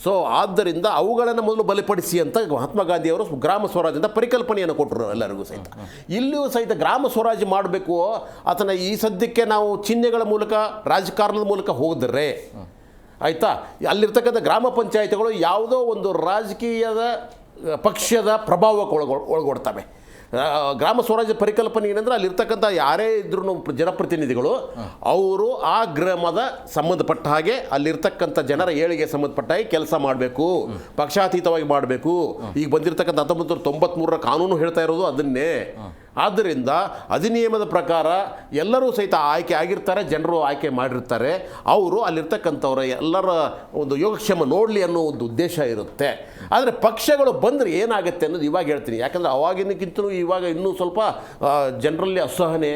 ಸೊ ಆದ್ದರಿಂದ ಅವುಗಳನ್ನು ಮೊದಲು ಬಲಪಡಿಸಿ ಅಂತ ಮಹಾತ್ಮ ಗಾಂಧಿಯವರು ಗ್ರಾಮ ಸ್ವರಾಜ್ಯದ ಪರಿಕಲ್ಪನೆಯನ್ನು ಕೊಟ್ಟರು ಎಲ್ಲರಿಗೂ ಸಹಿತ. ಇಲ್ಲಿಯೂ ಸಹಿತ ಗ್ರಾಮ ಸ್ವರಾಜ್ಯ ಮಾಡಬೇಕು ಅದನ್ನು ಈ ಸದ್ಯಕ್ಕೆ ನಾವು ಚಿಹ್ನೆಗಳ ಮೂಲಕ ರಾಜಕಾರಣದ ಮೂಲಕ ಹೋದರೆ ಆಯಿತಾ, ಅಲ್ಲಿರ್ತಕ್ಕಂಥ ಗ್ರಾಮ ಪಂಚಾಯಿತಿಗಳು ಯಾವುದೋ ಒಂದು ರಾಜಕೀಯದ ಪಕ್ಷದ ಪ್ರಭಾವಕ್ಕೆ ಒಳಗೊಡ್ತವೆ. ಗ್ರಾಮ ಸ್ವರಾಜ್ಯ ಪರಿಕಲ್ಪನೆ ಏನಂದರೆ ಅಲ್ಲಿರ್ತಕ್ಕಂಥ ಯಾರೇ ಇದ್ರೂ ಜನಪ್ರತಿನಿಧಿಗಳು ಅವರು ಆ ಗ್ರಾಮದ ಸಂಬಂಧಪಟ್ಟ ಹಾಗೆ ಅಲ್ಲಿರ್ತಕ್ಕಂಥ ಜನರ ಏಳಿಗೆ ಸಂಬಂಧಪಟ್ಟ ಹಾಗೆ ಕೆಲಸ ಮಾಡಬೇಕು, ಪಕ್ಷಾತೀತವಾಗಿ ಮಾಡಬೇಕು. ಈಗ ಬಂದಿರತಕ್ಕಂಥ 1993 ಕಾನೂನು ಹೇಳ್ತಾ ಇರೋದು ಅದನ್ನೇ. ಆದ್ದರಿಂದ ಅಧಿನಿಯಮದ ಪ್ರಕಾರ ಎಲ್ಲರೂ ಸಹಿತ ಆಯ್ಕೆ ಆಗಿರ್ತಾರೆ, ಜನರು ಆಯ್ಕೆ ಮಾಡಿರ್ತಾರೆ. ಅವರು ಅಲ್ಲಿರ್ತಕ್ಕಂಥವ್ರ ಎಲ್ಲರ ಒಂದು ಯೋಗಕ್ಷೇಮ ನೋಡಲಿ ಅನ್ನೋ ಒಂದು ಉದ್ದೇಶ ಇರುತ್ತೆ. ಆದರೆ ಪಕ್ಷಗಳು ಬಂದರೆ ಏನಾಗುತ್ತೆ ಅನ್ನೋದು ಇವಾಗ ಹೇಳ್ತೀನಿ. ಯಾಕಂದರೆ ಅವಾಗಿನಕ್ಕಿಂತಲೂ ಇವಾಗ ಇನ್ನೂ ಸ್ವಲ್ಪ ಜನರಲ್ಲಿ ಅಸಹನೆ,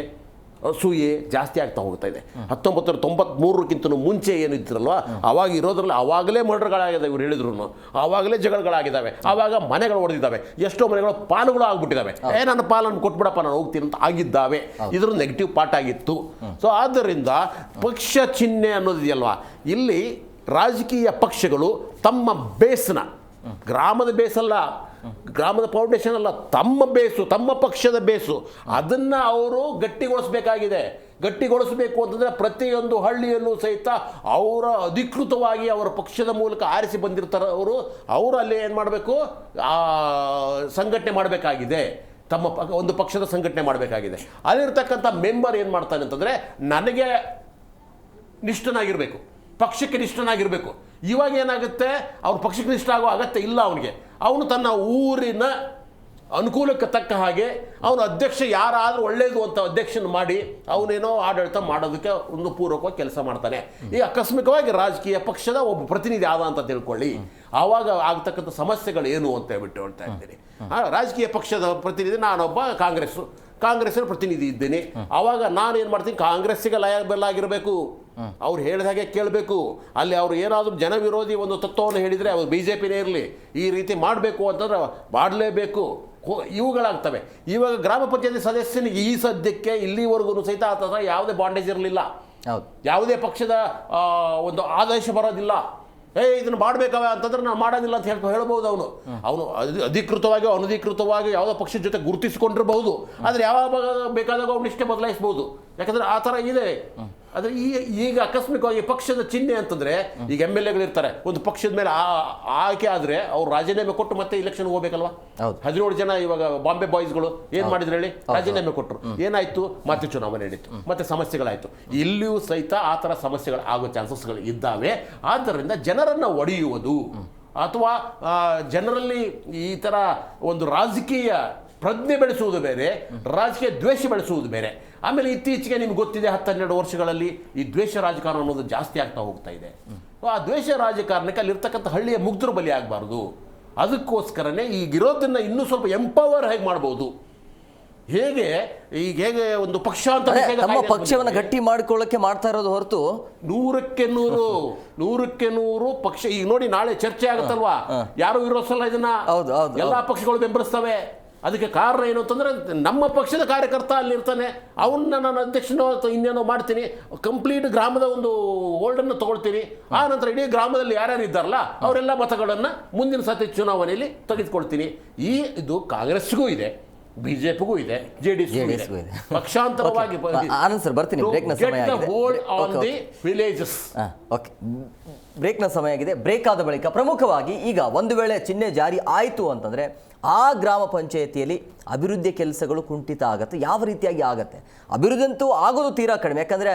ಅಸೂಯೆ ಜಾಸ್ತಿ ಆಗ್ತಾ ಹೋಗ್ತಾ ಇದೆ. 1993ಕ್ಕಿಂತಲೂ ಮುಂಚೆ ಏನಿದ್ರಲ್ವ ಅವಾಗ ಇರೋದ್ರಲ್ಲಿ ಆವಾಗಲೇ ಮರ್ಡರ್ಗಳಾಗಿದೆ, ಇವ್ರು ಹೇಳಿದ್ರು ಆವಾಗಲೇ ಜಗಳಗಳಾಗಿದ್ದಾವೆ, ಆವಾಗ ಮನೆಗಳು ಹೊಡೆದಿದ್ದಾವೆ, ಎಷ್ಟೋ ಮನೆಗಳು ಪಾಲುಗಳು ಆಗ್ಬಿಟ್ಟಿದ್ದಾವೆ. ನನ್ನ ಪಾಲನ್ನು ಕೊಟ್ಬಿಡಪ್ಪ ನಾನು ಹೋಗ್ತೀನಿ ಅಂತ ಆಗಿದ್ದಾವೆ. ಇದ್ರ ನೆಗೆಟಿವ್ ಪಾರ್ಟ್ ಆಗಿತ್ತು. ಸೊ ಆದ್ದರಿಂದ ಪಕ್ಷ ಚಿಹ್ನೆ ಅನ್ನೋದಿದೆಯಲ್ವಾ, ಇಲ್ಲಿ ರಾಜಕೀಯ ಪಕ್ಷಗಳು ತಮ್ಮ ಬೇಸ್ನ, ಗ್ರಾಮದ ಬೇಸಲ್ಲ, ಗ್ರಾಮದ ಫೌಂಡೇಶನ್ ಅಲ್ಲ, ತಮ್ಮ ಬೇಸು, ತಮ್ಮ ಪಕ್ಷದ ಬೇಸು, ಅದನ್ನು ಅವರು ಗಟ್ಟಿಗೊಳಿಸಬೇಕಾಗಿದೆ. ಗಟ್ಟಿಗೊಳಿಸಬೇಕು ಅಂತಂದರೆ ಪ್ರತಿಯೊಂದು ಹಳ್ಳಿಯಲ್ಲೂ ಸಹಿತ ಅವರ ಅಧಿಕೃತವಾಗಿ ಅವರ ಪಕ್ಷದ ಮೂಲಕ ಆರಿಸಿ ಬಂದಿರ್ತಾರೆ ಅವರು ಅಲ್ಲಿ ಏನು ಮಾಡಬೇಕು, ಸಂಘಟನೆ ಮಾಡಬೇಕಾಗಿದೆ. ತಮ್ಮ ಒಂದು ಪಕ್ಷದ ಸಂಘಟನೆ ಮಾಡಬೇಕಾಗಿದೆ. ಅಲ್ಲಿರ್ತಕ್ಕಂಥ ಮೆಂಬರ್ ಏನು ಮಾಡ್ತಾನೆ ಅಂತಂದರೆ ನನಗೆ ನಿಷ್ಠನಾಗಿರಬೇಕು, ಪಕ್ಷಕ್ಕೆ ನಿಷ್ಠನಾಗಿರಬೇಕು. ಇವಾಗ ಏನಾಗುತ್ತೆ, ಅವ್ರ ಪಕ್ಷಕ್ಕೆ ನಿಷ್ಠ ಆಗೋ ಅಗತ್ಯ ಇಲ್ಲ ಅವನಿಗೆ. ಅವನು ತನ್ನ ಊರಿನ ಅನುಕೂಲಕ್ಕೆ ತಕ್ಕ ಹಾಗೆ ಅವನು ಅಧ್ಯಕ್ಷ ಯಾರಾದರೂ ಒಳ್ಳೆಯದು ಅಂತ ಅಧ್ಯಕ್ಷನ ಮಾಡಿ ಅವನೇನೋ ಆಡಳಿತ ಮಾಡೋದಕ್ಕೆ ಒಂದು ಪೂರ್ವಕವಾಗಿ ಕೆಲಸ ಮಾಡ್ತಾನೆ. ಈ ಆಕಸ್ಮಿಕವಾಗಿ ರಾಜಕೀಯ ಪಕ್ಷದ ಒಬ್ಬ ಪ್ರತಿನಿಧಿ ಆದ ಅಂತ ತಿಳ್ಕೊಳ್ಳಿ, ಆವಾಗ ಆಗ್ತಕ್ಕಂಥ ಸಮಸ್ಯೆಗಳು ಏನು ಅಂತ ಹೇಳ್ಬಿಟ್ಟು ಹೇಳ್ತಾ ಇದ್ದೀನಿ. ರಾಜಕೀಯ ಪಕ್ಷದ ಪ್ರತಿನಿಧಿ, ನಾನೊಬ್ಬ ಕಾಂಗ್ರೆಸ್ಸಿನ ಪ್ರತಿನಿಧಿ ಇದ್ದೇನೆ. ಆವಾಗ ನಾನು ಏನು ಮಾಡ್ತೀನಿ, ಕಾಂಗ್ರೆಸ್ಸಿಗೆ ಲಯಬಲ್ ಆಗಿರಬೇಕು, ಅವ್ರು ಹೇಳಿದ ಹಾಗೆ ಕೇಳಬೇಕು. ಅಲ್ಲಿ ಅವರು ಏನಾದರೂ ಜನ ವಿರೋಧಿ ಒಂದು ತತ್ವವನ್ನು ಹೇಳಿದರೆ ಅವ್ರು BJPನೇ ಇರಲಿ, ಈ ರೀತಿ ಮಾಡಬೇಕು ಅಂತಂದ್ರೆ ಮಾಡಲೇಬೇಕು. ಇವುಗಳಾಗ್ತವೆ. ಇವಾಗ ಗ್ರಾಮ ಪಂಚಾಯತಿ ಸದಸ್ಯನಿಗೆ ಈ ಸದ್ಯಕ್ಕೆ ಇಲ್ಲಿವರೆಗೂ ಸಹಿತ ಆ ಥರ ಯಾವುದೇ ಬಾಂಡೇಜ್ ಇರಲಿಲ್ಲ, ಯಾವುದೇ ಪಕ್ಷದ ಒಂದು ಆದೇಶ ಬರೋದಿಲ್ಲ. ಇದನ್ನು ಮಾಡಬೇಕಾವ ಅಂತಂದ್ರೆ ನಾನು ಮಾಡೋದಿಲ್ಲ ಅಂತ ಹೇಳ್ಬೋದು. ಅವನು ಅಧಿಕೃತವಾಗಿ ಅನಧಿಕೃತವಾಗಿ ಯಾವುದೋ ಪಕ್ಷದ ಜೊತೆ ಗುರುತಿಸಿಕೊಂಡಿರಬಹುದು. ಆದರೆ ಯಾವಾಗ ಬೇಕಾದಾಗ ಅವ್ನು ಇಷ್ಟೇ ಬದಲಾಯಿಸ್ಬೋದು. ಯಾಕಂದರೆ ಆ ಥರ ಇದೆ. ಆದರೆ ಈಗ ಆಕಸ್ಮಿಕವಾಗಿ ಪಕ್ಷದ ಚಿಹ್ನೆ ಅಂತಂದರೆ ಈಗ MLA ಗಳಿರ್ತಾರೆ, ಒಂದು ಪಕ್ಷದ ಮೇಲೆ ಆಯ್ಕೆ ಆದರೆ ಅವ್ರು ರಾಜೀನಾಮೆ ಕೊಟ್ಟು ಮತ್ತೆ ಇಲೆಕ್ಷನ್ ಹೋಗ್ಬೇಕಲ್ವಾ. 17 ಜನ ಇವಾಗ ಬಾಂಬೆ ಬಾಯ್ಸ್ಗಳು ಏನು ಮಾಡಿದ್ರು ಹೇಳಿ, ರಾಜೀನಾಮೆ ಕೊಟ್ಟರು. ಏನಾಯಿತು, ಮತ್ತೆ ಚುನಾವಣೆ ನಡೀತು, ಮತ್ತೆ ಸಮಸ್ಯೆಗಳಾಯಿತು. ಇಲ್ಲಿಯೂ ಸಹಿತ ಆ ಥರ ಸಮಸ್ಯೆಗಳು ಆಗೋ ಚಾನ್ಸಸ್ಗಳು ಇದ್ದಾವೆ. ಆದ್ದರಿಂದ ಜನರನ್ನು ಒಡೆಯುವುದು ಅಥವಾ ಜನರಲ್ಲಿ ಈ ಥರ ಒಂದು ರಾಜಕೀಯ ಪ್ರಜ್ಞೆ ಬೆಳೆಸುವುದು ಬೇರೆ, ರಾಜಕೀಯ ದ್ವೇಷ ಬೆಳೆಸುವುದು ಬೇರೆ. ಆಮೇಲೆ ಇತ್ತೀಚೆಗೆ ನಿಮ್ಗೆ ಗೊತ್ತಿದೆ 10-12 ವರ್ಷಗಳಲ್ಲಿ ಈ ದ್ವೇಷ ರಾಜಕಾರಣ ಅನ್ನೋದು ಜಾಸ್ತಿ ಆಗ್ತಾ ಹೋಗ್ತಾ ಇದೆ. ಆ ದ್ವೇಷ ರಾಜಕಾರಣಕ್ಕೆ ಅಲ್ಲಿರ್ತಕ್ಕಂಥ ಹಳ್ಳಿಯ ಮುಗ್ಧರು ಬಲಿ ಆಗಬಾರ್ದು. ಅದಕ್ಕೋಸ್ಕರನೇ ಈಗಿರೋದನ್ನು ಇನ್ನೂ ಸ್ವಲ್ಪ ಎಂಪವರ್ ಹೇಗೆ ಮಾಡ್ಬೋದು, ಹೇಗೆ ಒಂದು ಪಕ್ಷ ಅಂತ ನಮ್ಮ ಪಕ್ಷವನ್ನು ಗಟ್ಟಿ ಮಾಡಿಕೊಳ್ಳಕ್ಕೆ ಮಾಡ್ತಾ ಇರೋದು ಹೊರತು 100ಕ್ಕೆ 100 ಪಕ್ಷ. ಈಗ ನೋಡಿ, ನಾಳೆ ಚರ್ಚೆ ಆಗುತ್ತಲ್ವಾ, ಯಾರು ವಿರೋಧಿಸಲ್ಲ ಇದನ್ನ, ಎಲ್ಲಾ ಪಕ್ಷಗಳು ಬೆಂಬಲಿಸ್ತವೆ. ಅದಕ್ಕೆ ಕಾರಣ ಏನು ಅಂತಂದರೆ ನಮ್ಮ ಪಕ್ಷದ ಕಾರ್ಯಕರ್ತ ಅಲ್ಲಿರ್ತಾನೆ, ಅವನ್ನ ನಾನು ಅಧ್ಯಕ್ಷನೋ ಅಥವಾ ಇನ್ನೇನೋ ಮಾಡ್ತೀನಿ, ಕಂಪ್ಲೀಟ್ ಗ್ರಾಮದ ಒಂದು ಹೋಲ್ಡನ್ನು ತೊಗೊಳ್ತೀನಿ. ಆ ನಂತರ ಇಡೀ ಗ್ರಾಮದಲ್ಲಿ ಯಾರ್ಯಾರು ಇದ್ದಾರಲ್ಲ ಅವರೆಲ್ಲ ಮತಗಳನ್ನು ಮುಂದಿನ ಸತಿ ಚುನಾವಣೆಯಲ್ಲಿ ತೆಗೆದುಕೊಳ್ತೀನಿ. ಇದು ಕಾಂಗ್ರೆಸ್ಗೂ ಇದೆ, BJPಗೂ ಇದೆ, JDS ಇದೆ. ಪಕ್ಷಾಂತರವಾಗಿ ಆನಂದ್ ಸರ್ ಬರ್ತೀನಿ, ಬ್ರೇಕ್ನ ಸಮಯ ಆಗಿದೆ. ಬ್ರೇಕ್ನ ಸಮಯ ಆಗಿದೆ. ಬ್ರೇಕ್ ಆದ ಬಳಿಕ ಪ್ರಮುಖವಾಗಿ ಈಗ ಒಂದು ವೇಳೆ ಚಿಹ್ನೆ ಜಾರಿ ಆಯಿತು ಅಂತಂದರೆ ಆ ಗ್ರಾಮ ಪಂಚಾಯಿತಿಯಲ್ಲಿ ಅಭಿವೃದ್ಧಿ ಕೆಲಸಗಳು ಕುಂಠಿತ ಆಗುತ್ತೆ. ಯಾವ ರೀತಿಯಾಗಿ ಆಗುತ್ತೆ? ಅಭಿವೃದ್ಧಿ ಅಂತೂ ಆಗೋದು ತೀರಾ ಕಡಿಮೆ. ಯಾಕಂದರೆ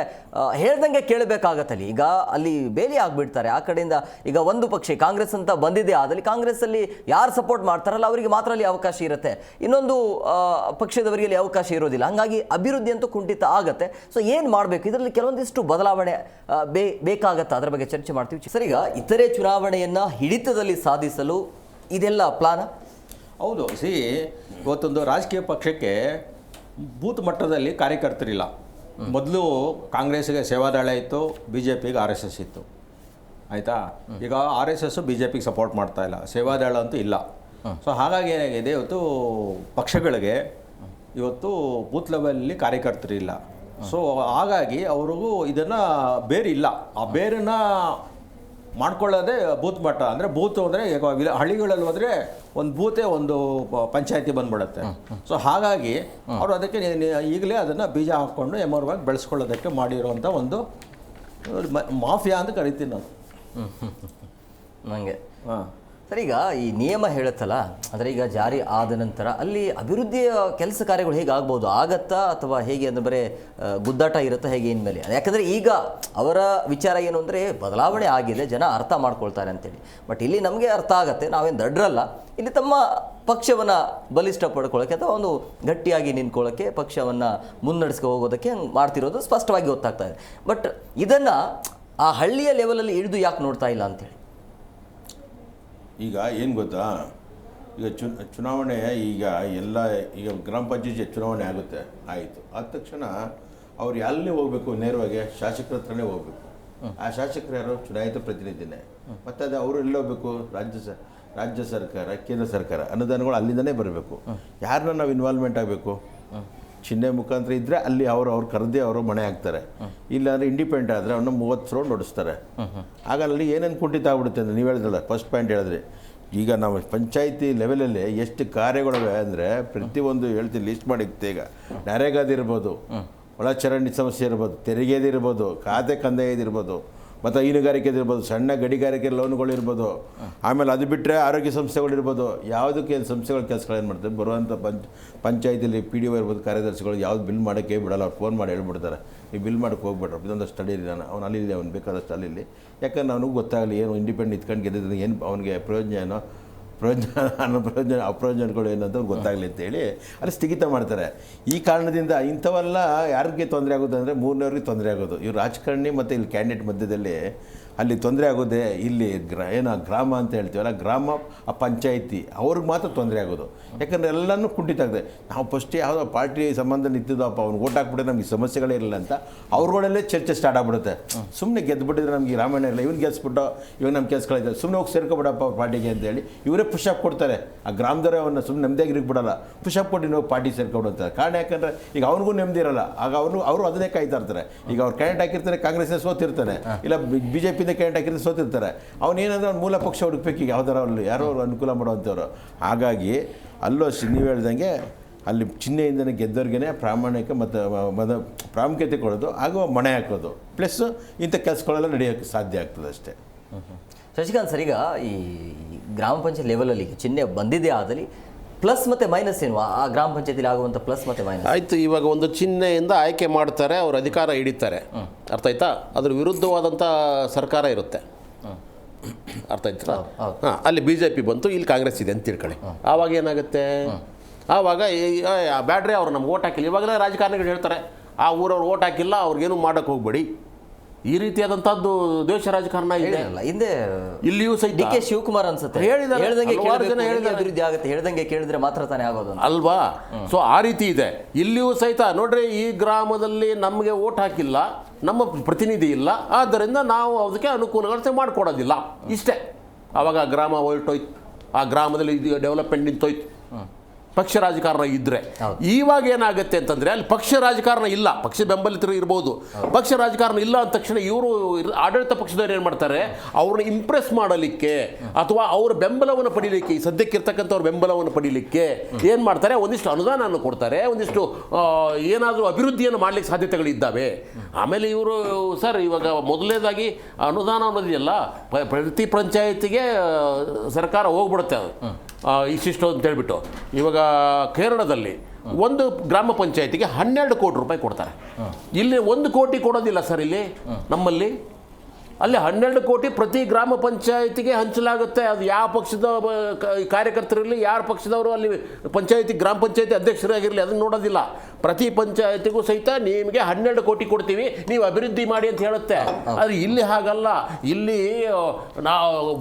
ಹೇಳ್ದಂಗೆ ಕೇಳಬೇಕಾಗತ್ತಲ್ಲಿ. ಈಗ ಅಲ್ಲಿ ಬೇಲಿ ಆಗಿಬಿಡ್ತಾರೆ ಆ ಕಡೆಯಿಂದ. ಈಗ ಒಂದು ಪಕ್ಷ ಕಾಂಗ್ರೆಸ್ ಅಂತ ಬಂದಿದೆ, ಆದಲ್ಲಿ ಕಾಂಗ್ರೆಸ್ಸಲ್ಲಿ ಯಾರು ಸಪೋರ್ಟ್ ಮಾಡ್ತಾರಲ್ಲ ಅವರಿಗೆ ಮಾತ್ರ ಅಲ್ಲಿ ಅವಕಾಶ ಇರುತ್ತೆ, ಇನ್ನೊಂದು ಪಕ್ಷದವರಿಗೆ ಅಲ್ಲಿ ಅವಕಾಶ ಇರೋದಿಲ್ಲ. ಹಾಗಾಗಿ ಅಭಿವೃದ್ಧಿ ಅಂತೂ ಕುಂಠಿತ ಆಗುತ್ತೆ. ಸೊ ಏನು ಮಾಡಬೇಕು? ಇದರಲ್ಲಿ ಕೆಲವೊಂದಿಷ್ಟು ಬದಲಾವಣೆ ಬೇಕಾಗತ್ತೆ, ಅದರ ಬಗ್ಗೆ ಚರ್ಚೆ ಮಾಡ್ತೀವಿ. ಸರ್, ಈಗ ಇತರೆ ಚುನಾವಣೆಯನ್ನು ಹಿಡಿತದಲ್ಲಿ ಸಾಧಿಸಲು ಇದೆಲ್ಲ ಪ್ಲಾನ್? ಹೌದು. ಇವತ್ತೊಂದು ರಾಜಕೀಯ ಪಕ್ಷಕ್ಕೆ ಬೂತ್ ಮಟ್ಟದಲ್ಲಿ ಕಾರ್ಯಕರ್ತರಿಲ್ಲ. ಮೊದಲು ಕಾಂಗ್ರೆಸ್ಗೆ ಸೇವಾದಳ ಇತ್ತು, ಬಿ ಜೆ ಪಿಗೆ RSS ಇತ್ತು, ಆಯಿತಾ. ಈಗ RSS ಬಿ ಜೆ ಪಿಗೆ ಸಪೋರ್ಟ್ ಮಾಡ್ತಾ ಇಲ್ಲ, ಸೇವಾದಳ ಅಂತೂ ಇಲ್ಲ. ಸೊ ಹಾಗಾಗಿ ಏನಾಗಿದೆ, ಇವತ್ತು ಪಕ್ಷಗಳಿಗೆ ಇವತ್ತು ಬೂತ್ ಲೆವೆಲಲ್ಲಿ ಕಾರ್ಯಕರ್ತರಿಲ್ಲ. ಸೊ ಹಾಗಾಗಿ ಅವ್ರಿಗೂ ಇದನ್ನು ಬೇರೆ ಇಲ್ಲ. ಆ ಬೇರನ್ನು ಮಾಡ್ಕೊಳ್ಳೋದೇ ಬೂತ್ ಮಟ್ಟ. ಅಂದರೆ ಬೂತು ಅಂದರೆ ಈಗ ಹಳ್ಳಿಗಳಲ್ಲಿ ಹೋದರೆ ಒಂದು ಬೂತೇ ಒಂದು ಪಂಚಾಯತಿ ಬಂದ್ಬಿಡುತ್ತೆ. ಸೊ ಹಾಗಾಗಿ ಅವರು ಅದಕ್ಕೆ ಈಗಲೇ ಅದನ್ನು ಬೀಜ ಹಾಕ್ಕೊಂಡು ಎಮ್ಮರವಾಗಿ ಬೆಳೆಸ್ಕೊಳ್ಳೋದಕ್ಕೆ ಮಾಡಿರೋವಂಥ ಒಂದು ಮಾಫಿಯಾ ಅಂತ ಕರಿತೀನಿ ನಾನು. ನನಗೆ ಹಾಂ ಸರ್, ಈಗ ಈ ನಿಯಮ ಹೇಳುತ್ತಲ್ಲ, ಅಂದರೆ ಈಗ ಜಾರಿ ಆದ ನಂತರ ಅಲ್ಲಿ ಅಭಿವೃದ್ಧಿಯ ಕೆಲಸ ಕಾರ್ಯಗಳು ಹೇಗೆ ಆಗ್ಬೋದು, ಆಗತ್ತಾ ಅಥವಾ ಹೇಗೆ ಅಂದರೆ ಬರೀ ಗುದ್ದಾಟ ಇರುತ್ತಾ ಹೇಗೆ ಇನ್ಮೇಲೆ? ಯಾಕಂದರೆ ಈಗ ಅವರ ವಿಚಾರ ಏನು ಅಂದರೆ ಬದಲಾವಣೆ ಆಗಿದೆ, ಜನ ಅರ್ಥ ಮಾಡ್ಕೊಳ್ತಾರೆ ಅಂತೇಳಿ. ಬಟ್ ಇಲ್ಲಿ ನಮಗೆ ಅರ್ಥ ಆಗುತ್ತೆ, ನಾವೇನು ದಡ್ರಲ್ಲ. ಇಲ್ಲಿ ತಮ್ಮ ಪಕ್ಷವನ್ನು ಬಲಿಷ್ಠ ಪಡ್ಕೊಳ್ಳೋಕ್ಕೆ ಅಥವಾ ಒಂದು ಗಟ್ಟಿಯಾಗಿ ನಿಂತ್ಕೊಳ್ಳೋಕ್ಕೆ, ಪಕ್ಷವನ್ನು ಮುನ್ನಡೆಸ್ಕೊ ಹೋಗೋದಕ್ಕೆ ಹಂಗೆ ಮಾಡ್ತಿರೋದು ಸ್ಪಷ್ಟವಾಗಿ ಗೊತ್ತಾಗ್ತಾ ಇದೆ. ಬಟ್ ಇದನ್ನು ಆ ಹಳ್ಳಿಯ ಲೆವೆಲಲ್ಲಿ ಇಳಿದು ಯಾಕೆ ನೋಡ್ತಾ ಇಲ್ಲ ಅಂತೇಳಿ? ಈಗ ಏನು ಗೊತ್ತಾ, ಈಗ ಚುನಾವಣೆ ಈಗ ಗ್ರಾಮ ಪಂಚಾಯತಿ ಚುನಾವಣೆ ಆಗುತ್ತೆ, ಆಯಿತು. ಆದ ತಕ್ಷಣ ಅವ್ರು ಎಲ್ಲಿ ಹೋಗಬೇಕು, ನೇರವಾಗಿ ಶಾಸಕರ ಹತ್ರನೇ ಹೋಗಬೇಕು. ಆ ಶಾಸಕರು ಯಾರು? ಚುನಾಯಿತ ಪ್ರತಿನಿಧಿನೇ. ಮತ್ತು ಅದು ಅವರು ಎಲ್ಲಿ ಹೋಗಬೇಕು? ರಾಜ್ಯ ಸರ್ಕಾರ, ಕೇಂದ್ರ ಸರ್ಕಾರ ಅನುದಾನಗಳು ಅಲ್ಲಿಂದನೇ ಬರಬೇಕು. ಯಾರನ್ನ ನಾವು ಇನ್ವಾಲ್ವ್ಮೆಂಟ್ ಆಗಬೇಕು? ಚಿಹ್ನೆ ಮುಖಾಂತರ ಇದ್ದರೆ ಅಲ್ಲಿ ಅವ್ರು ಕರೆದೇ ಅವರು ಮನೆ ಹಾಕ್ತಾರೆ. ಇಲ್ಲಾಂದರೆ ಇಂಡಿಪೆಂಡೆಂಟ್ ಆದರೆ ಅವನ್ನ 30 ರೌಂಡ್ ಓಡಿಸ್ತಾರೆ. ಆಗ ಅಲ್ಲಿ ಏನೇನು ಕುಂಠಿತ ಆಗ್ಬಿಡುತ್ತೆ ಅಂದರೆ, ನೀವು ಹೇಳಿದ್ರಲ್ಲ ಫಸ್ಟ್ ಪಾಯಿಂಟ್ ಹೇಳಿದ್ರಿ, ಈಗ ನಾವು ಪಂಚಾಯಿತಿ ಲೆವೆಲಲ್ಲಿ ಎಷ್ಟು ಕಾರ್ಯಗಳಿವೆ ಅಂದರೆ ಪ್ರತಿಯೊಂದು ಹೇಳ್ತೀನಿ, ಲಿಸ್ಟ್ ಮಾಡಿ. ಈಗ ನರೇಗಾದಿರ್ಬೋದು, ಒಳಚರಂಡಿ ಸಮಸ್ಯೆ ಇರ್ಬೋದು, ತೆರಿಗೆದಿರ್ಬೋದು, ಖಾತೆ ಕಂದಾಯದಿರ್ಬೋದು, ಮತ್ತು ಹೈನುಗಾರಿಕೆದಿರ್ಬೋದು, ಸಣ್ಣ ಗಡಿಗಾರಿಕೆ ಲೋನ್ಗಳಿರ್ಬೋದು, ಆಮೇಲೆ ಅದು ಬಿಟ್ಟರೆ ಆರೋಗ್ಯ ಸಂಸ್ಥೆಗಳಿರ್ಬೋದು. ಯಾವುದಕ್ಕೆ ಸಂಸ್ಥೆಗಳ ಕೆಲಸಗಳೇನು ಮಾಡ್ತಾರೆ, ಬರುವಂಥ ಪಂಚಾಯತಿಲಿ PDO ಇರ್ಬೋದು, ಕಾರ್ಯದರ್ಶಿಗಳು ಯಾವ್ದು ಬಿಲ್ ಮಾಡೋಕ್ಕೆ ಬಿಡಲ್ಲ. ಅವ್ರು ಫೋನ್ ಮಾಡಿ ಹೇಳ್ಬಿಡ್ತಾರೆ, ನೀವು ಬಿಲ್ ಮಾಡೋಕ್ಕೆ ಹೋಗ್ಬಿಟ್ರೆ ಇದೊಂದು ಸ್ಟಡಿ ಇಲ್ಲ, ಅವ್ನು ಅಲ್ಲಿ ಅವ್ನು ಬೇಕಾದಷ್ಟು ಅಲ್ಲಿ. ಯಾಕಂದ್ರೆ ಅವನಿಗೆ ಗೊತ್ತಾಗಲಿ ಏನು ಇಂಡಿಪೆಂಡೆಂಟ್ ಇತ್ಕೊಂಡು ಗೆದ್ದಿದ್ರೆ ಏನು ಅವನಿಗೆ ಅಪ್ರಯೋಜನಗಳು ಏನಂತ ಗೊತ್ತಾಗಲಿ ಅಂತೇಳಿ ಅಲ್ಲಿ ಸ್ಥಗಿತ ಮಾಡ್ತಾರೆ. ಈ ಕಾರಣದಿಂದ ಇಂಥವೆಲ್ಲ ಯಾರಿಗೆ ತೊಂದರೆ ಆಗೋದು ಅಂದರೆ ಮೂರನೇವ್ರಿಗೆ ತೊಂದರೆ ಆಗೋದು. ಇವ್ರು ರಾಜಕಾರಣಿ ಮತ್ತು ಇಲ್ಲಿ ಕ್ಯಾಂಡಿಡೇಟ್ ಮಧ್ಯದಲ್ಲಿ ಅಲ್ಲಿ ತೊಂದರೆ ಆಗೋದೇ. ಇಲ್ಲಿ ಗ್ರಾಮ ಅಂತ ಹೇಳ್ತೀವಲ್ಲ, ಗ್ರಾಮ ಆ ಪಂಚಾಯಿತಿ ಅವ್ರಿಗೆ ಮಾತ್ರ ತೊಂದರೆ ಆಗೋದು. ಯಾಕಂದರೆ ಎಲ್ಲನೂ ಕುಂಠಿತ ಆಗಿದೆ. ನಾವು ಫಸ್ಟ್ ಯಾವುದೋ ಪಾರ್ಟಿ ಸಂಬಂಧ ನಿಂತಿದ್ದಪ್ಪ, ಅವ್ನು ಓಟ್ ಹಾಕ್ಬಿಟ್ರೆ ನಮಗೆ ಸಮಸ್ಯೆಗಳೇ ಇರಲಿಲ್ಲ ಅಂತ ಅವ್ರುಗಳಲ್ಲೇ ಚರ್ಚೆ ಸ್ಟಾರ್ಟ್ ಆಗ್ಬಿಡುತ್ತೆ. ಸುಮ್ಮನೆ ಗೆದ್ದುಬಿಟ್ಟಿದ್ರೆ ನಮಗೆ ರಾಮಾಯಣ ಇಲ್ಲ, ಇವ್ನು ಗೆಲ್ಸ್ಬಿಟ್ಟು ಇವಾಗ ನಮ್ಮ ಕೆಲಸಗಳಿದೆ, ಸುಮ್ಮನೆ ಹೋಗಿ ಸೇರ್ಕೊಬಿಡಪ್ಪ ಅವ್ರ ಪಾರ್ಟಿಗೆ ಅಂತೇಳಿ ಇವರೇ ಪುಷಪ್ ಕೊಡ್ತಾರೆ. ಆ ಗ್ರಾಮದವರೇ ಅವನ್ನ ಸುಮ್ಮನೆ ನೆಮ್ಮದಿಯಾಗಿ ಬಿಡಲ್ಲ, ಪುಷಪ್ ಕೊಟ್ಟು ನಾವು ಪಾರ್ಟಿ ಸೇರ್ಕೊಬಿಡುತ್ತಾರೆ. ಕಾರಣ ಯಾಕಂದರೆ ಈಗ ಅವ್ನಿಗೂ ನೆಮ್ಮದಿ ಇರಲ್ಲ. ಆಗ ಅವರು ಅದನ್ನೇ ಕಾಯ್ತಾ ಇರ್ತಾರೆ. ಈಗ ಅವ್ರು ಕ್ಯಾಂಡಿಡೇಟ್ ಹಾಕಿರ್ತಾರೆ, ಕಾಂಗ್ರೆಸ್ನೇ ಸೋತಿರ್ತಾನೆ, ಇಲ್ಲ BJP ಕ್ಯಾಂಡಿಡೇಟ್ ಹಾಕಿದ್ರೆ ಸೋತಿರ್ತಾರೆ. ಅವನೇನಂದ್ರೆ ಅವ್ನು ಮೂಲ ಪಕ್ಷ ಹುಡುಕ್ಬೇಕು, ಈಗ ಯಾವ್ದಾರ ಅಲ್ಲಿ ಯಾರೋ ಅನುಕೂಲ ಮಾಡುವಂಥವ್ರು. ಹಾಗಾಗಿ ಅಲ್ಲೂ ನೀವು ಹೇಳ್ದಂಗೆ ಅಲ್ಲಿ ಚಿಹ್ನೆಯಿಂದನೇ ಗೆದ್ದವ್ರಿಗೇ ಪ್ರಾಮಾಣಿಕ ಮತ್ತು ಪ್ರಾಮುಖ್ಯತೆ ಕೊಡೋದು, ಆಗ ಮಣೆ ಹಾಕೋದು, ಪ್ಲಸ್ ಇಂಥ ಕೆಲಸಗಳೆಲ್ಲ ನಡೆಯೋಕ್ಕೆ ಸಾಧ್ಯ ಆಗ್ತದೆ ಅಷ್ಟೇ. ಶಶಿಕಾಂತ್ ಸರ್, ಈಗ ಈ ಗ್ರಾಮ ಪಂಚಾಯತ್ ಲೆವೆಲಲ್ಲಿ ಚಿಹ್ನೆ ಬಂದಿದೆ ಆದಲ್ಲಿ ಪ್ಲಸ್ ಮತ್ತು ಮೈನಸ್ ಏನು ಆ ಗ್ರಾಮ ಪಂಚಾಯತಿಲಿ ಆಗುವಂಥ ಪ್ಲಸ್ ಮತ್ತು ಮೈನಸ್? ಆಯಿತು, ಇವಾಗ ಒಂದು ಚಿಹ್ನೆಯಿಂದ ಆಯ್ಕೆ ಮಾಡ್ತಾರೆ, ಅವ್ರ ಅಧಿಕಾರ ಹಿಡಿತಾರೆ, ಅರ್ಥ ಆಯ್ತಾ? ಅದ್ರ ವಿರುದ್ಧವಾದಂಥ ಸರ್ಕಾರ ಇರುತ್ತೆ, ಅರ್ಥ ಆಯ್ತಾ? ಹಾಂ, ಅಲ್ಲಿ BJP ಬಂತು, ಇಲ್ಲಿ ಕಾಂಗ್ರೆಸ್ ಇದೆ ಅಂತ ತಿಳ್ಕೊಳ್ಳಿ. ಆವಾಗ ಏನಾಗುತ್ತೆ? ಆವಾಗ ಬ್ಯಾಡ್ರಿ ಅವ್ರು ನಮ್ಗೆ ಓಟ್ ಹಾಕಿಲ್ಲ. ಇವಾಗಲೇ ರಾಜಕಾರಣಿಗಳು ಹೇಳ್ತಾರೆ, ಆ ಊರವ್ರು ಓಟ್ ಹಾಕಿಲ್ಲ, ಅವ್ರಿಗೇನು ಮಾಡೋಕ್ಕೆ ಹೋಗ್ಬೇಡಿ. ಈ ರೀತಿಯಾದಂಥದ್ದು ದ್ವೇಷ ರಾಜಕಾರಣ ಇದೆ. ಹಿಂದೆ ಇಲ್ಲಿಯೂ ಸಹಿತ DK ಶಿವಕುಮಾರ್ ಅನ್ಸುತ್ತೆ ಅಭಿವೃದ್ಧಿ ಆಗುತ್ತೆ, ಹೇಳ್ದಂಗೆ ಕೇಳಿದ್ರೆ ಮಾತ್ರ ತಾನೇ ಆಗೋದು ಅಲ್ವಾ? ಸೊ ಆ ರೀತಿ ಇದೆ. ಇಲ್ಲಿಯೂ ಸಹಿತ ನೋಡ್ರಿ, ಈ ಗ್ರಾಮದಲ್ಲಿ ನಮಗೆ ಓಟ್ ಹಾಕಿಲ್ಲ, ನಮ್ಮ ಪ್ರತಿನಿಧಿ ಇಲ್ಲ, ಆದ್ದರಿಂದ ನಾವು ಅದಕ್ಕೆ ಅನುಕೂಲಗಳನ್ನ ಮಾಡಿಕೊಡೋದಿಲ್ಲ, ಇಷ್ಟೇ. ಆವಾಗ ಗ್ರಾಮ ಹೊರಟೋಯ್ತು, ಆ ಗ್ರಾಮದಲ್ಲಿ ಡೆವಲಪ್ಮೆಂಟ್ ನಿಂತೋಯ್ತು. ಪಕ್ಷ ರಾಜಕಾರಣ ಇದ್ದರೆ. ಇವಾಗ ಏನಾಗುತ್ತೆ ಅಂತಂದರೆ ಅಲ್ಲಿ ಪಕ್ಷ ರಾಜಕಾರಣ ಇಲ್ಲ, ಪಕ್ಷ ಬೆಂಬಲಿತರು ಇರ್ಬೋದು, ಪಕ್ಷ ರಾಜಕಾರಣ ಇಲ್ಲ ಅಂದ ತಕ್ಷಣ ಇವರು ಆಡಳಿತ ಪಕ್ಷದವ್ರು ಏನು ಮಾಡ್ತಾರೆ, ಅವ್ರನ್ನ ಇಂಪ್ರೆಸ್ ಮಾಡಲಿಕ್ಕೆ ಅಥವಾ ಅವ್ರ ಬೆಂಬಲವನ್ನು ಪಡೀಲಿಕ್ಕೆ, ಈ ಸದ್ಯಕ್ಕಿರ್ತಕ್ಕಂಥವ್ರ ಬೆಂಬಲವನ್ನು ಪಡೀಲಿಕ್ಕೆ ಏನು ಮಾಡ್ತಾರೆ, ಒಂದಿಷ್ಟು ಅನುದಾನವನ್ನು ಕೊಡ್ತಾರೆ, ಒಂದಿಷ್ಟು ಏನಾದರೂ ಅಭಿವೃದ್ಧಿಯನ್ನು ಮಾಡಲಿಕ್ಕೆ ಸಾಧ್ಯತೆಗಳಿದ್ದಾವೆ. ಆಮೇಲೆ ಇವರು ಸರ್ ಇವಾಗ ಮೊದಲನೇದಾಗಿ ಅನುದಾನ ಅನ್ನೋದಿದೆಯಲ್ಲ, ಪ್ರತಿ ಪಂಚಾಯತಿಗೆ ಸರ್ಕಾರ ಹೋಗ್ಬಿಡುತ್ತೆ, ಅದು ಇಷ್ಟಿಷ್ಟು ಅಂತ ಹೇಳ್ಬಿಟ್ಟು. ಇವಾಗ ಕೇರಳದಲ್ಲಿ ಒಂದು ಗ್ರಾಮ ಪಂಚಾಯತಿಗೆ 12 ಕೋಟಿ ರೂಪಾಯಿ ಕೊಡ್ತಾರೆ. ಇಲ್ಲಿ 1 ಕೋಟಿ ಕೊಡೋದಿಲ್ಲ ಸರ್ ಇಲ್ಲಿ ನಮ್ಮಲ್ಲಿ. ಅಲ್ಲಿ 12 ಕೋಟಿ ಪ್ರತಿ ಗ್ರಾಮ ಪಂಚಾಯತಿಗೆ ಹಂಚಲಾಗುತ್ತೆ. ಅದು ಯಾವ ಪಕ್ಷದ ಕಾರ್ಯಕರ್ತರಿರಲಿ, ಯಾರ ಪಕ್ಷದವರು ಅಲ್ಲಿ ಪಂಚಾಯತಿ ಗ್ರಾಮ ಪಂಚಾಯತಿ ಅಧ್ಯಕ್ಷರಾಗಿರಲಿ, ಅದನ್ನು ನೋಡೋದಿಲ್ಲ. ಪ್ರತಿ ಪಂಚಾಯತಿಗೂ ಸಹಿತ ನಿಮಗೆ 12 ಕೋಟಿ ಕೊಡ್ತೀವಿ, ನೀವು ಅಭಿವೃದ್ಧಿ ಮಾಡಿ ಅಂತ ಹೇಳುತ್ತೆ. ಆದರೆ ಇಲ್ಲಿ ಹಾಗಲ್ಲ. ಇಲ್ಲಿ ನಾವು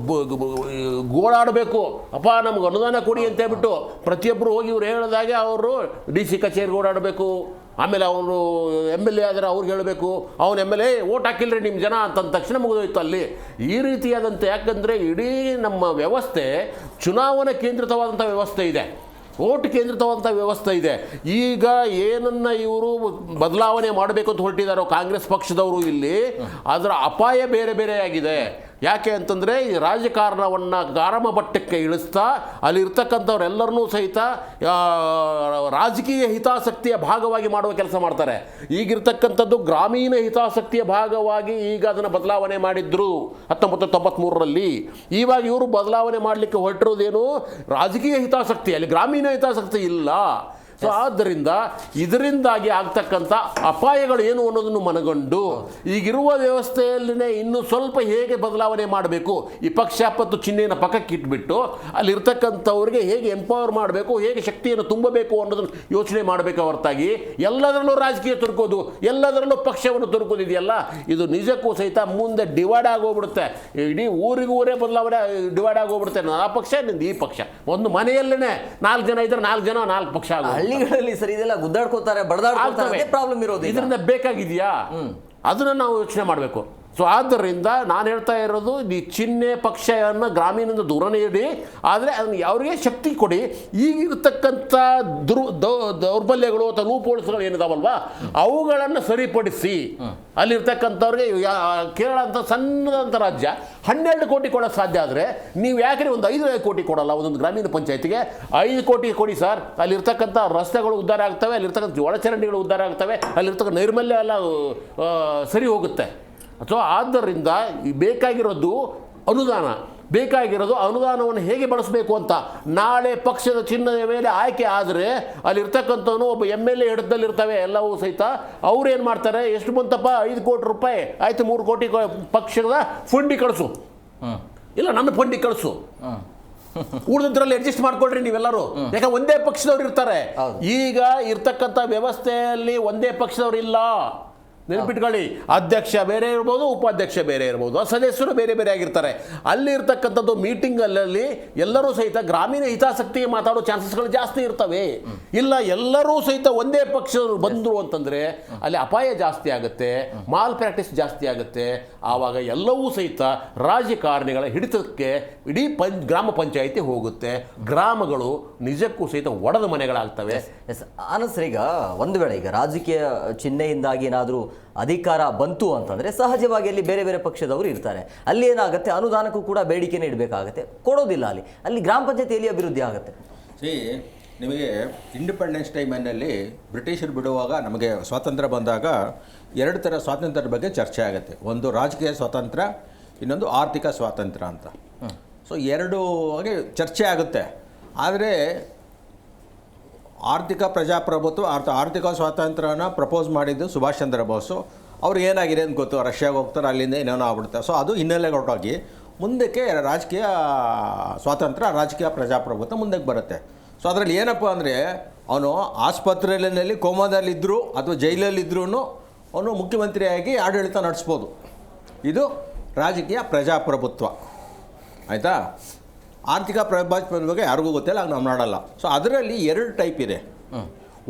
ಗೋಳಾಡಬೇಕು, ಅಪ್ಪ ನಮ್ಗೆ ಅನುದಾನ ಕೊಡಿ ಅಂತ ಹೇಳ್ಬಿಟ್ಟು ಪ್ರತಿಯೊಬ್ಬರು ಹೋಗಿ ಇವ್ರು ಹೇಳಿದಾಗೆ ಅವರು DC ಕಚೇರಿಗೆ ಓಡಾಡಬೇಕು. ಆಮೇಲೆ ಅವನು MLA ಆದರೆ ಅವ್ರಿಗೆ ಹೇಳಬೇಕು, ಅವನು MLA ಓಟ್ ಹಾಕಿಲ್ರಿ ನಿಮ್ಮ ಜನ ಅಂತಂದ ತಕ್ಷಣ ಮುಗಿದೋಯ್ತು ಅಲ್ಲಿ. ಈ ರೀತಿಯಾದಂಥ, ಯಾಕಂದರೆ ಇಡೀ ನಮ್ಮ ವ್ಯವಸ್ಥೆ ಚುನಾವಣಾ ಕೇಂದ್ರಿತವಾದಂಥ ವ್ಯವಸ್ಥೆ ಇದೆ, ಓಟ್ ಕೇಂದ್ರಿತವಾದಂಥ ವ್ಯವಸ್ಥೆ ಇದೆ. ಈಗ ಏನನ್ನು ಇವರು ಬದಲಾವಣೆ ಮಾಡಬೇಕು ಅಂತ ಹೊರಟಿದ್ದಾರೋ ಕಾಂಗ್ರೆಸ್ ಪಕ್ಷದವರು, ಇಲ್ಲಿ ಅದರ ಅಪಾಯ ಬೇರೆ ಬೇರೆಯಾಗಿದೆ. ಯಾಕೆ ಅಂತಂದರೆ ಈ ರಾಜಕಾರಣವನ್ನು ಗಾರಮ ಮಟ್ಟಕ್ಕೆ ಇಳಿಸ್ತಾ ಅಲ್ಲಿರ್ತಕ್ಕಂಥವ್ರೆಲ್ಲರನ್ನೂ ಸಹಿತ ರಾಜಕೀಯ ಹಿತಾಸಕ್ತಿಯ ಭಾಗವಾಗಿ ಮಾಡುವ ಕೆಲಸ ಮಾಡ್ತಾರೆ. ಈಗಿರ್ತಕ್ಕಂಥದ್ದು ಗ್ರಾಮೀಣ ಹಿತಾಸಕ್ತಿಯ ಭಾಗವಾಗಿ ಈಗ ಅದನ್ನು ಬದಲಾವಣೆ ಮಾಡಿದ್ರು 1993ರಲ್ಲಿ. ಇವಾಗ ಇವರು ಬದಲಾವಣೆ ಮಾಡಲಿಕ್ಕೆ ಹೊರಟಿರೋದೇನು ರಾಜಕೀಯ ಹಿತಾಸಕ್ತಿ, ಅಲ್ಲಿ ಗ್ರಾಮೀಣ ಹಿತಾಸಕ್ತಿ ಇಲ್ಲ. ಸೊ ಆದ್ದರಿಂದ ಇದರಿಂದಾಗಿ ಆಗ್ತಕ್ಕಂಥ ಅಪಾಯಗಳು ಏನು ಅನ್ನೋದನ್ನು ಮನಗಂಡು ಈಗಿರುವ ವ್ಯವಸ್ಥೆಯಲ್ಲಿನೇ ಇನ್ನು ಸ್ವಲ್ಪ ಹೇಗೆ ಬದಲಾವಣೆ ಮಾಡಬೇಕು, ಈ ಪಕ್ಷಾಪತ್ತು ಚಿಹ್ನೆಯನ್ನು ಪಕ್ಕಕ್ಕೆ ಇಟ್ಬಿಟ್ಟು ಅಲ್ಲಿರ್ತಕ್ಕಂಥವ್ರಿಗೆ ಹೇಗೆ ಎಂಪವರ್ ಮಾಡಬೇಕು, ಹೇಗೆ ಶಕ್ತಿಯನ್ನು ತುಂಬಬೇಕು ಅನ್ನೋದನ್ನು ಯೋಚನೆ ಮಾಡಬೇಕು ಹೊರತಾಗಿ ಎಲ್ಲದರಲ್ಲೂ ರಾಜಕೀಯ ತುರುಕೋದು, ಎಲ್ಲದರಲ್ಲೂ ಪಕ್ಷವನ್ನು ತುರುಕೋದಿದೆಯಲ್ಲ, ಇದು ನಿಜಕ್ಕೂ ಸಹಿತ ಮುಂದೆ ಡಿವೈಡ್ ಆಗೋಗ್ಬಿಡುತ್ತೆ. ಇಡೀ ಊರೇ ಬದಲಾವಣೆ ಡಿವೈಡ್ ಆಗೋಗ್ಬಿಡುತ್ತೆ. ಆ ಪಕ್ಷ ಈ ಪಕ್ಷ, ಒಂದು ಮನೆಯಲ್ಲೇ 4 ಜನ ಇದ್ರೆ 4 ಜನ 4 ಪಕ್ಷ ಆಗೋದು. ಹಳ್ಳಿಗಳಲ್ಲಿ ಸರಿ ಇದೆಲ್ಲ ಗುದ್ದಾಡ್ಕೋತಾರೆ, ಬಡದಾಡ್ಕೋತಾರೆ, ಪ್ರಾಬ್ಲಮ್ ಇರೋದು. ಇದರಿಂದ ಬೇಕಾಗಿದೆಯಾ ಅದನ್ನ ನಾವು ಯೋಚನೆ ಮಾಡಬೇಕು. ಸೊ ಆದ್ದರಿಂದ ನಾನು ಹೇಳ್ತಾ ಇರೋದು, ಈ ಚಿಹ್ನೆ ಪಕ್ಷವನ್ನು ಗ್ರಾಮೀಣದಿಂದ ದೂರನೇ ಇಡಿ, ಆದರೆ ಅದನ್ನು ಅವರಿಗೆ ಶಕ್ತಿ ಕೊಡಿ. ಈಗಿರ್ತಕ್ಕಂಥ ದೌರ್ಬಲ್ಯಗಳು ಅಥವಾ ಲೂಪೋಲ್ಸ್ಗಳು ಏನಿದಾವಲ್ವಾ ಅವುಗಳನ್ನು ಸರಿಪಡಿಸಿ ಅಲ್ಲಿರ್ತಕ್ಕಂಥವ್ರಿಗೆ. ಕೇರಳ ಅಂತ ಸಣ್ಣದಂಥ ರಾಜ್ಯ 12 ಕೋಟಿ ಕೊಡೋಕ್ಕೆ ಸಾಧ್ಯ ಆದರೆ ನೀವು ಯಾಕೆ ಒಂದು 5 ಕೋಟಿ ಕೊಡಲ್ಲ ಒಂದೊಂದು ಗ್ರಾಮೀಣ ಪಂಚಾಯತಿಗೆ? 5 ಕೋಟಿ ಕೊಡಿ ಸರ್. ಅಲ್ಲಿರ್ತಕ್ಕಂಥ ರಸ್ತೆಗಳು ಉದ್ಧಾರ ಆಗ್ತವೆ, ಅಲ್ಲಿರ್ತಕ್ಕಂಥ ಒಳಚರಂಡಿಗಳು ಉದ್ಧಾರ ಆಗ್ತವೆ, ಅಲ್ಲಿರ್ತಕ್ಕಂಥ ನೈರ್ಮಲ್ಯ ಎಲ್ಲ ಸರಿ ಹೋಗುತ್ತೆ. ಅಥವಾ ಆದ್ದರಿಂದ ಬೇಕಾಗಿರೋದು ಅನುದಾನವನ್ನು ಹೇಗೆ ಬಳಸಬೇಕು ಅಂತ. ನಾಳೆ ಪಕ್ಷದ ಚಿಹ್ನೆಯ ಮೇಲೆ ಆಯ್ಕೆ ಆದರೆ ಅಲ್ಲಿರ್ತಕ್ಕಂಥವನು ಒಬ್ಬ MLA ಹಿಡಿದಲ್ಲಿರ್ತವೆ ಎಲ್ಲವೂ ಸಹಿತ. ಅವ್ರೇನು ಮಾಡ್ತಾರೆ, ಎಷ್ಟು ಬಂತಪ್ಪ 5 ಕೋಟಿ ರೂಪಾಯಿ ಆಯಿತು, 3 ಕೋಟಿ ಪಕ್ಷದ ಫಂಡಿಗೆ ಕಳಿಸು, ಇಲ್ಲ ನನ್ನ ಫಂಡಿಗೆ ಕಳಿಸು, ಉಳಿದ್ರಲ್ಲಿ ಅಡ್ಜಸ್ಟ್ ಮಾಡ್ಕೊಳ್ರಿ ನೀವೆಲ್ಲರೂ. ಯಾಕಂದ್ರೆ ಒಂದೇ ಪಕ್ಷದವ್ರು ಇರ್ತಾರೆ. ಈಗ ಇರ್ತಕ್ಕಂಥ ವ್ಯವಸ್ಥೆಯಲ್ಲಿ ಒಂದೇ ಪಕ್ಷದವ್ರು ಇಲ್ಲ, ನೆನಪಿಟ್ಕೊಳ್ಳಿ. ಅಧ್ಯಕ್ಷ ಬೇರೆ ಇರ್ಬೋದು, ಉಪಾಧ್ಯಕ್ಷ ಬೇರೆ ಇರ್ಬೋದು, ಸದಸ್ಯರು ಬೇರೆ ಬೇರೆ ಆಗಿರ್ತಾರೆ. ಅಲ್ಲಿ ಇರ್ತಕ್ಕಂಥದ್ದು ಮೀಟಿಂಗಲ್ಲಿ ಎಲ್ಲರೂ ಸಹಿತ ಗ್ರಾಮೀಣ ಹಿತಾಸಕ್ತಿಗೆ ಮಾತಾಡೋ ಚಾನ್ಸಸ್ಗಳು ಜಾಸ್ತಿ ಇರ್ತವೆ. ಇಲ್ಲ ಎಲ್ಲರೂ ಸಹಿತ ಒಂದೇ ಪಕ್ಷದವರು ಬಂದರು ಅಂತಂದರೆ ಅಲ್ಲಿ ಅಪಾಯ ಜಾಸ್ತಿ ಆಗುತ್ತೆ, ಮಾಲ್ ಪ್ರಾಕ್ಟೀಸ್ ಜಾಸ್ತಿ ಆಗುತ್ತೆ. ಆವಾಗ ಎಲ್ಲವೂ ಸಹಿತ ರಾಜಕಾರಣಿಗಳ ಹಿಡಿತಕ್ಕೆ ಇಡೀ ಗ್ರಾಮ ಪಂಚಾಯಿತಿ ಹೋಗುತ್ತೆ. ಗ್ರಾಮಗಳು ನಿಜಕ್ಕೂ ಸಹಿತ ಒಡೆದ ಮನೆಗಳಾಗ್ತವೆ. ಆನಂದ್, ಈಗ ಒಂದು ವೇಳೆ ಈಗ ರಾಜಕೀಯ ಚಿಹ್ನೆಯಿಂದಾಗಿ ಏನಾದರೂ ಅಧಿಕಾರ ಬಂತು ಅಂತಂದರೆ ಸಹಜವಾಗಿ ಅಲ್ಲಿ ಬೇರೆ ಬೇರೆ ಪಕ್ಷದವರು ಇರ್ತಾರೆ. ಅಲ್ಲಿ ಏನಾಗುತ್ತೆ, ಅನುದಾನಕ್ಕೂ ಕೂಡ ಬೇಡಿಕೆನೇ ಇಡಬೇಕಾಗತ್ತೆ, ಕೊಡೋದಿಲ್ಲ. ಅಲ್ಲಿ ಗ್ರಾಮ ಪಂಚಾಯತಿಯಲ್ಲಿ ಅಭಿವೃದ್ಧಿ ಆಗುತ್ತೆ. ನಿಮಗೆ ಇಂಡಿಪೆಂಡೆನ್ಸ್ ಟೈಮಲ್ಲಿ ಬ್ರಿಟಿಷರು ಬಿಡುವಾಗ ನಮಗೆ ಸ್ವಾತಂತ್ರ್ಯ ಬಂದಾಗ 2 ಥರ ಸ್ವಾತಂತ್ರ್ಯದ ಬಗ್ಗೆ ಚರ್ಚೆ ಆಗುತ್ತೆ. ಒಂದು ರಾಜಕೀಯ ಸ್ವಾತಂತ್ರ್ಯ, ಇನ್ನೊಂದು ಆರ್ಥಿಕ ಸ್ವಾತಂತ್ರ್ಯ ಅಂತ. ಸೊ 2 ಹಾಗೆ ಚರ್ಚೆ ಆಗುತ್ತೆ. ಆದರೆ ಆರ್ಥಿಕ ಪ್ರಜಾಪ್ರಭುತ್ವ ಆರ್ಥಿಕ ಸ್ವಾತಂತ್ರ್ಯನ ಪ್ರಪೋಸ್ ಮಾಡಿದ್ದು ಸುಭಾಷ್ ಚಂದ್ರ ಬೋಸು. ಅವ್ರು ಏನಾಗಿದೆ ಅಂತ ಗೊತ್ತು, ರಷ್ಯಾಗೆ ಹೋಗ್ತಾರೆ, ಅಲ್ಲಿಂದ ಏನೇನೋ ಆಗ್ಬಿಡುತ್ತೆ. ಸೊ ಅದು ಹಿನ್ನೆಲೆ ಹೊರಟೋಗಿ ಮುಂದಕ್ಕೆ ರಾಜಕೀಯ ಸ್ವಾತಂತ್ರ್ಯ, ರಾಜಕೀಯ ಪ್ರಜಾಪ್ರಭುತ್ವ ಮುಂದಕ್ಕೆ ಬರುತ್ತೆ. ಸೊ ಅದರಲ್ಲಿ ಏನಪ್ಪ ಅಂದರೆ, ಅವನು ಆಸ್ಪತ್ರೆಯಲ್ಲಿ ಕೋಮಾದಲ್ಲಿದ್ದರೂ ಅಥವಾ ಜೈಲಲ್ಲಿದ್ರೂ ಅವನು ಮುಖ್ಯಮಂತ್ರಿಯಾಗಿ ಆಡಳಿತ ನಡೆಸ್ಬೋದು. ಇದು ರಾಜಕೀಯ ಪ್ರಜಾಪ್ರಭುತ್ವ, ಆಯಿತಾ? ಆರ್ಥಿಕ ಪ್ರಜಾಪ್ರಭುತ್ವದ ಬಗ್ಗೆ ಯಾರಿಗೂ ಗೊತ್ತಿಲ್ಲ, ನಾವು ಮಾಡಲ್ಲ. ಸೊ ಅದರಲ್ಲಿ 2 ಟೈಪ್ ಇದೆ.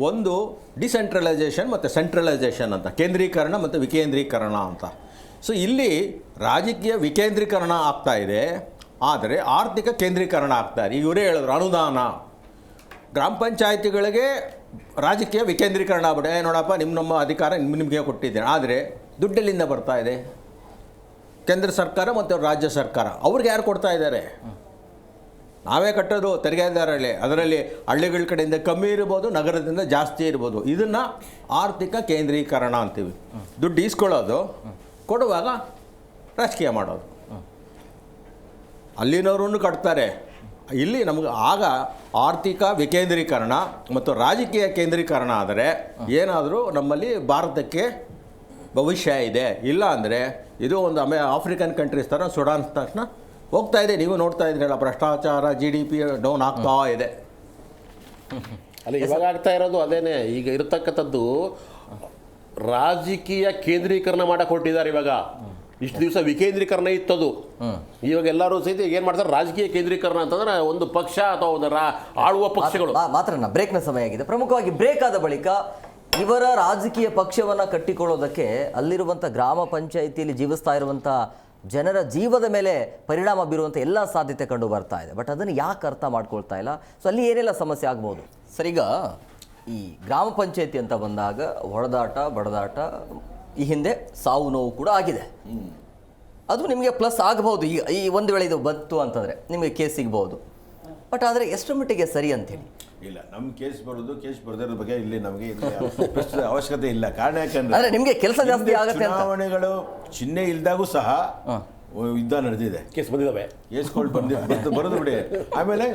ಒಂದು ಡಿಸೆಂಟ್ರಲೈಸೇಷನ್ ಮತ್ತು ಸೆಂಟ್ರಲೈಸೇಷನ್ ಅಂತ, ಕೇಂದ್ರೀಕರಣ ಮತ್ತು ವಿಕೇಂದ್ರೀಕರಣ ಅಂತ. ಸೊ ಇಲ್ಲಿ ರಾಜಕೀಯ ವಿಕೇಂದ್ರೀಕರಣ ಆಗ್ತಾ ಇದೆ, ಆದರೆ ಆರ್ಥಿಕ ಕೇಂದ್ರೀಕರಣ ಆಗ್ತಾ ಇದೆ. ಇವರೇ ಹೇಳಿದ್ರು, ಅನುದಾನ ಗ್ರಾಮ ಪಂಚಾಯಿತಿಗಳಿಗೆ ರಾಜಕೀಯ ವಿಕೇಂದ್ರೀಕರಣ ಆಗ್ಬಿಟ್ಟೆ. ನೋಡಪ್ಪ ನಮ್ಮ ಅಧಿಕಾರ ನಿಮಗೆ ಕೊಟ್ಟಿದ್ದೇನೆ, ಆದರೆ ದುಡ್ಡೆಲ್ಲಿಂದ ಬರ್ತಾ ಇದೆ? ಕೇಂದ್ರ ಸರ್ಕಾರ ಮತ್ತು ರಾಜ್ಯ ಸರ್ಕಾರ. ಅವ್ರಿಗೆ ಯಾರು ಕೊಡ್ತಾ ಇದ್ದಾರೆ? ನಾವೇ ಕಟ್ಟೋದು ತೆರಿಗೆದಾರರಲ್ಲಿ. ಅದರಲ್ಲಿ ಹಳ್ಳಿಗಳ ಕಡೆಯಿಂದ ಕಮ್ಮಿ ಇರ್ಬೋದು, ನಗರದಿಂದ ಜಾಸ್ತಿ ಇರ್ಬೋದು. ಇದನ್ನು ಆರ್ಥಿಕ ಕೇಂದ್ರೀಕರಣ ಅಂತೀವಿ. ದುಡ್ಡು ಈಸ್ಕೊಳ್ಳೋದು, ಕೊಡುವಾಗ ರಾಜಕೀಯ ಮಾಡೋದು. ಅಲ್ಲಿನವರನ್ನು ಕಟ್ತಾರೆ, ಇಲ್ಲಿ ನಮಗೆ ಆಗ ಆರ್ಥಿಕ ವಿಕೇಂದ್ರೀಕರಣ ಮತ್ತು ರಾಜಕೀಯ ಕೇಂದ್ರೀಕರಣ ಆದರೆ ಏನಾದರೂ ನಮ್ಮಲ್ಲಿ ಭಾರತಕ್ಕೆ ಭವಿಷ್ಯ ಇದೆ. ಇಲ್ಲ ಅಂದರೆ ಇದು ಒಂದು ಆಫ್ರಿಕನ್ ಕಂಟ್ರೀಸ್ ಥರ ಸುಡಾನ್ ತಕ್ಷಣ ಹೋಗ್ತಾ ಇದೆ. ನೀವು ನೋಡ್ತಾ ಇದ್ರಲ್ಲ, ಭ್ರಷ್ಟಾಚಾರ, GDP ಡೌನ್ ಆಗ್ತಾ ಇದೆ. ಅಲ್ಲ, ಇವಾಗ ಆಗ್ತಾ ಇರೋದು ಅದೇನೆ. ಈಗ ಇರತಕ್ಕಂಥದ್ದು ರಾಜಕೀಯ ಕೇಂದ್ರೀಕರಣ ಮಾಡಕ್ಕೆ ಹೊರಟಿದ್ದಾರೆ. ಇವಾಗ ಇಷ್ಟು ದಿವಸ ವಿಕೇಂದ್ರೀಕರಣ ಇತ್ತದು. ಇವಾಗ ಎಲ್ಲರೂ ಸಹಿತ ಏನು ಮಾಡ್ತಾರೆ, ರಾಜಕೀಯ ಕೇಂದ್ರೀಕರಣ ಅಂತಂದ್ರೆ ಒಂದು ಪಕ್ಷ ಅಥವಾ ಒಂದು ಆಳುವ ಪಕ್ಷಗಳು ಮಾತ್ರ. ಬ್ರೇಕ್ನ ಸಮಯ ಆಗಿದೆ. ಪ್ರಮುಖವಾಗಿ ಬ್ರೇಕ್ ಆದ ಬಳಿಕ ಇವರ ರಾಜಕೀಯ ಪಕ್ಷವನ್ನು ಕಟ್ಟಿಕೊಳ್ಳೋದಕ್ಕೆ ಅಲ್ಲಿರುವಂಥ ಗ್ರಾಮ ಪಂಚಾಯಿತಿಯಲ್ಲಿ ಜೀವಿಸ್ತಾ ಇರುವಂಥ ಜನರ ಜೀವದ ಮೇಲೆ ಪರಿಣಾಮ ಬೀರುವಂಥ ಎಲ್ಲ ಸಾಧ್ಯತೆ ಕಂಡು ಬರ್ತಾ ಇದೆ. ಬಟ್ ಅದನ್ನು ಯಾಕೆ ಅರ್ಥ ಮಾಡ್ಕೊಳ್ತಾ ಇಲ್ಲ? ಸೊ ಅಲ್ಲಿ ಏನೆಲ್ಲ ಸಮಸ್ಯೆ ಆಗ್ಬೋದು ಸರ್? ಈಗ ಈ ಗ್ರಾಮ ಪಂಚಾಯಿತಿ ಅಂತ ಬಂದಾಗ ಹೊಡೆದಾಟ ಬಡದಾಟ, ಈ ಹಿಂದೆ ಸಾವು ನೋವು ಕೂಡ ಆಗಿದೆ. ಅದು ನಿಮಗೆ ಪ್ಲಸ್ ಆಗಬಹುದು. ಈ ಒಂದು ವೇಳೆ ಇದು ಬಂತು ಅಂತಂದರೆ ನಿಮಗೆ ಕೇಸ್ ಸಿಗ್ಬೋದು. ಬಟ್ ಆದರೆ ಎಷ್ಟರ ಮಟ್ಟಿಗೆ ಸರಿ ಅಂತೇಳಿ ಇಲ್ಲ, ನಮ್ಮ ಕೇಸ್ ಬರೋದ್ರ ಬಗ್ಗೆ ಇಲ್ಲಿ ನಮಗೆ ಪ್ರಸ್ತುತ ಅವಶ್ಯಕತೆ ಇಲ್ಲ. ಕಾರಣ ಯಾಕಂದ್ರೆ ಅಂದರೆ ನಿಮಗೆ ಕೆಲಸ ಜಾಸ್ತಿ ಆಗುತ್ತೆ ಅಂತ. ಚುನಾವಣೆಗಳು ಚಿಹ್ನೆ ಇಲ್ದಾಗೂ ಸಹ ಯುದ್ಧ ನಡೆದಿದೆ. ಕೇಸ್ ಬಂದಿದ್ದಾವೆ, ಕೇಸ್ಗಳು ಬರೋದು ಬಿಡಿ. ಆಮೇಲೆ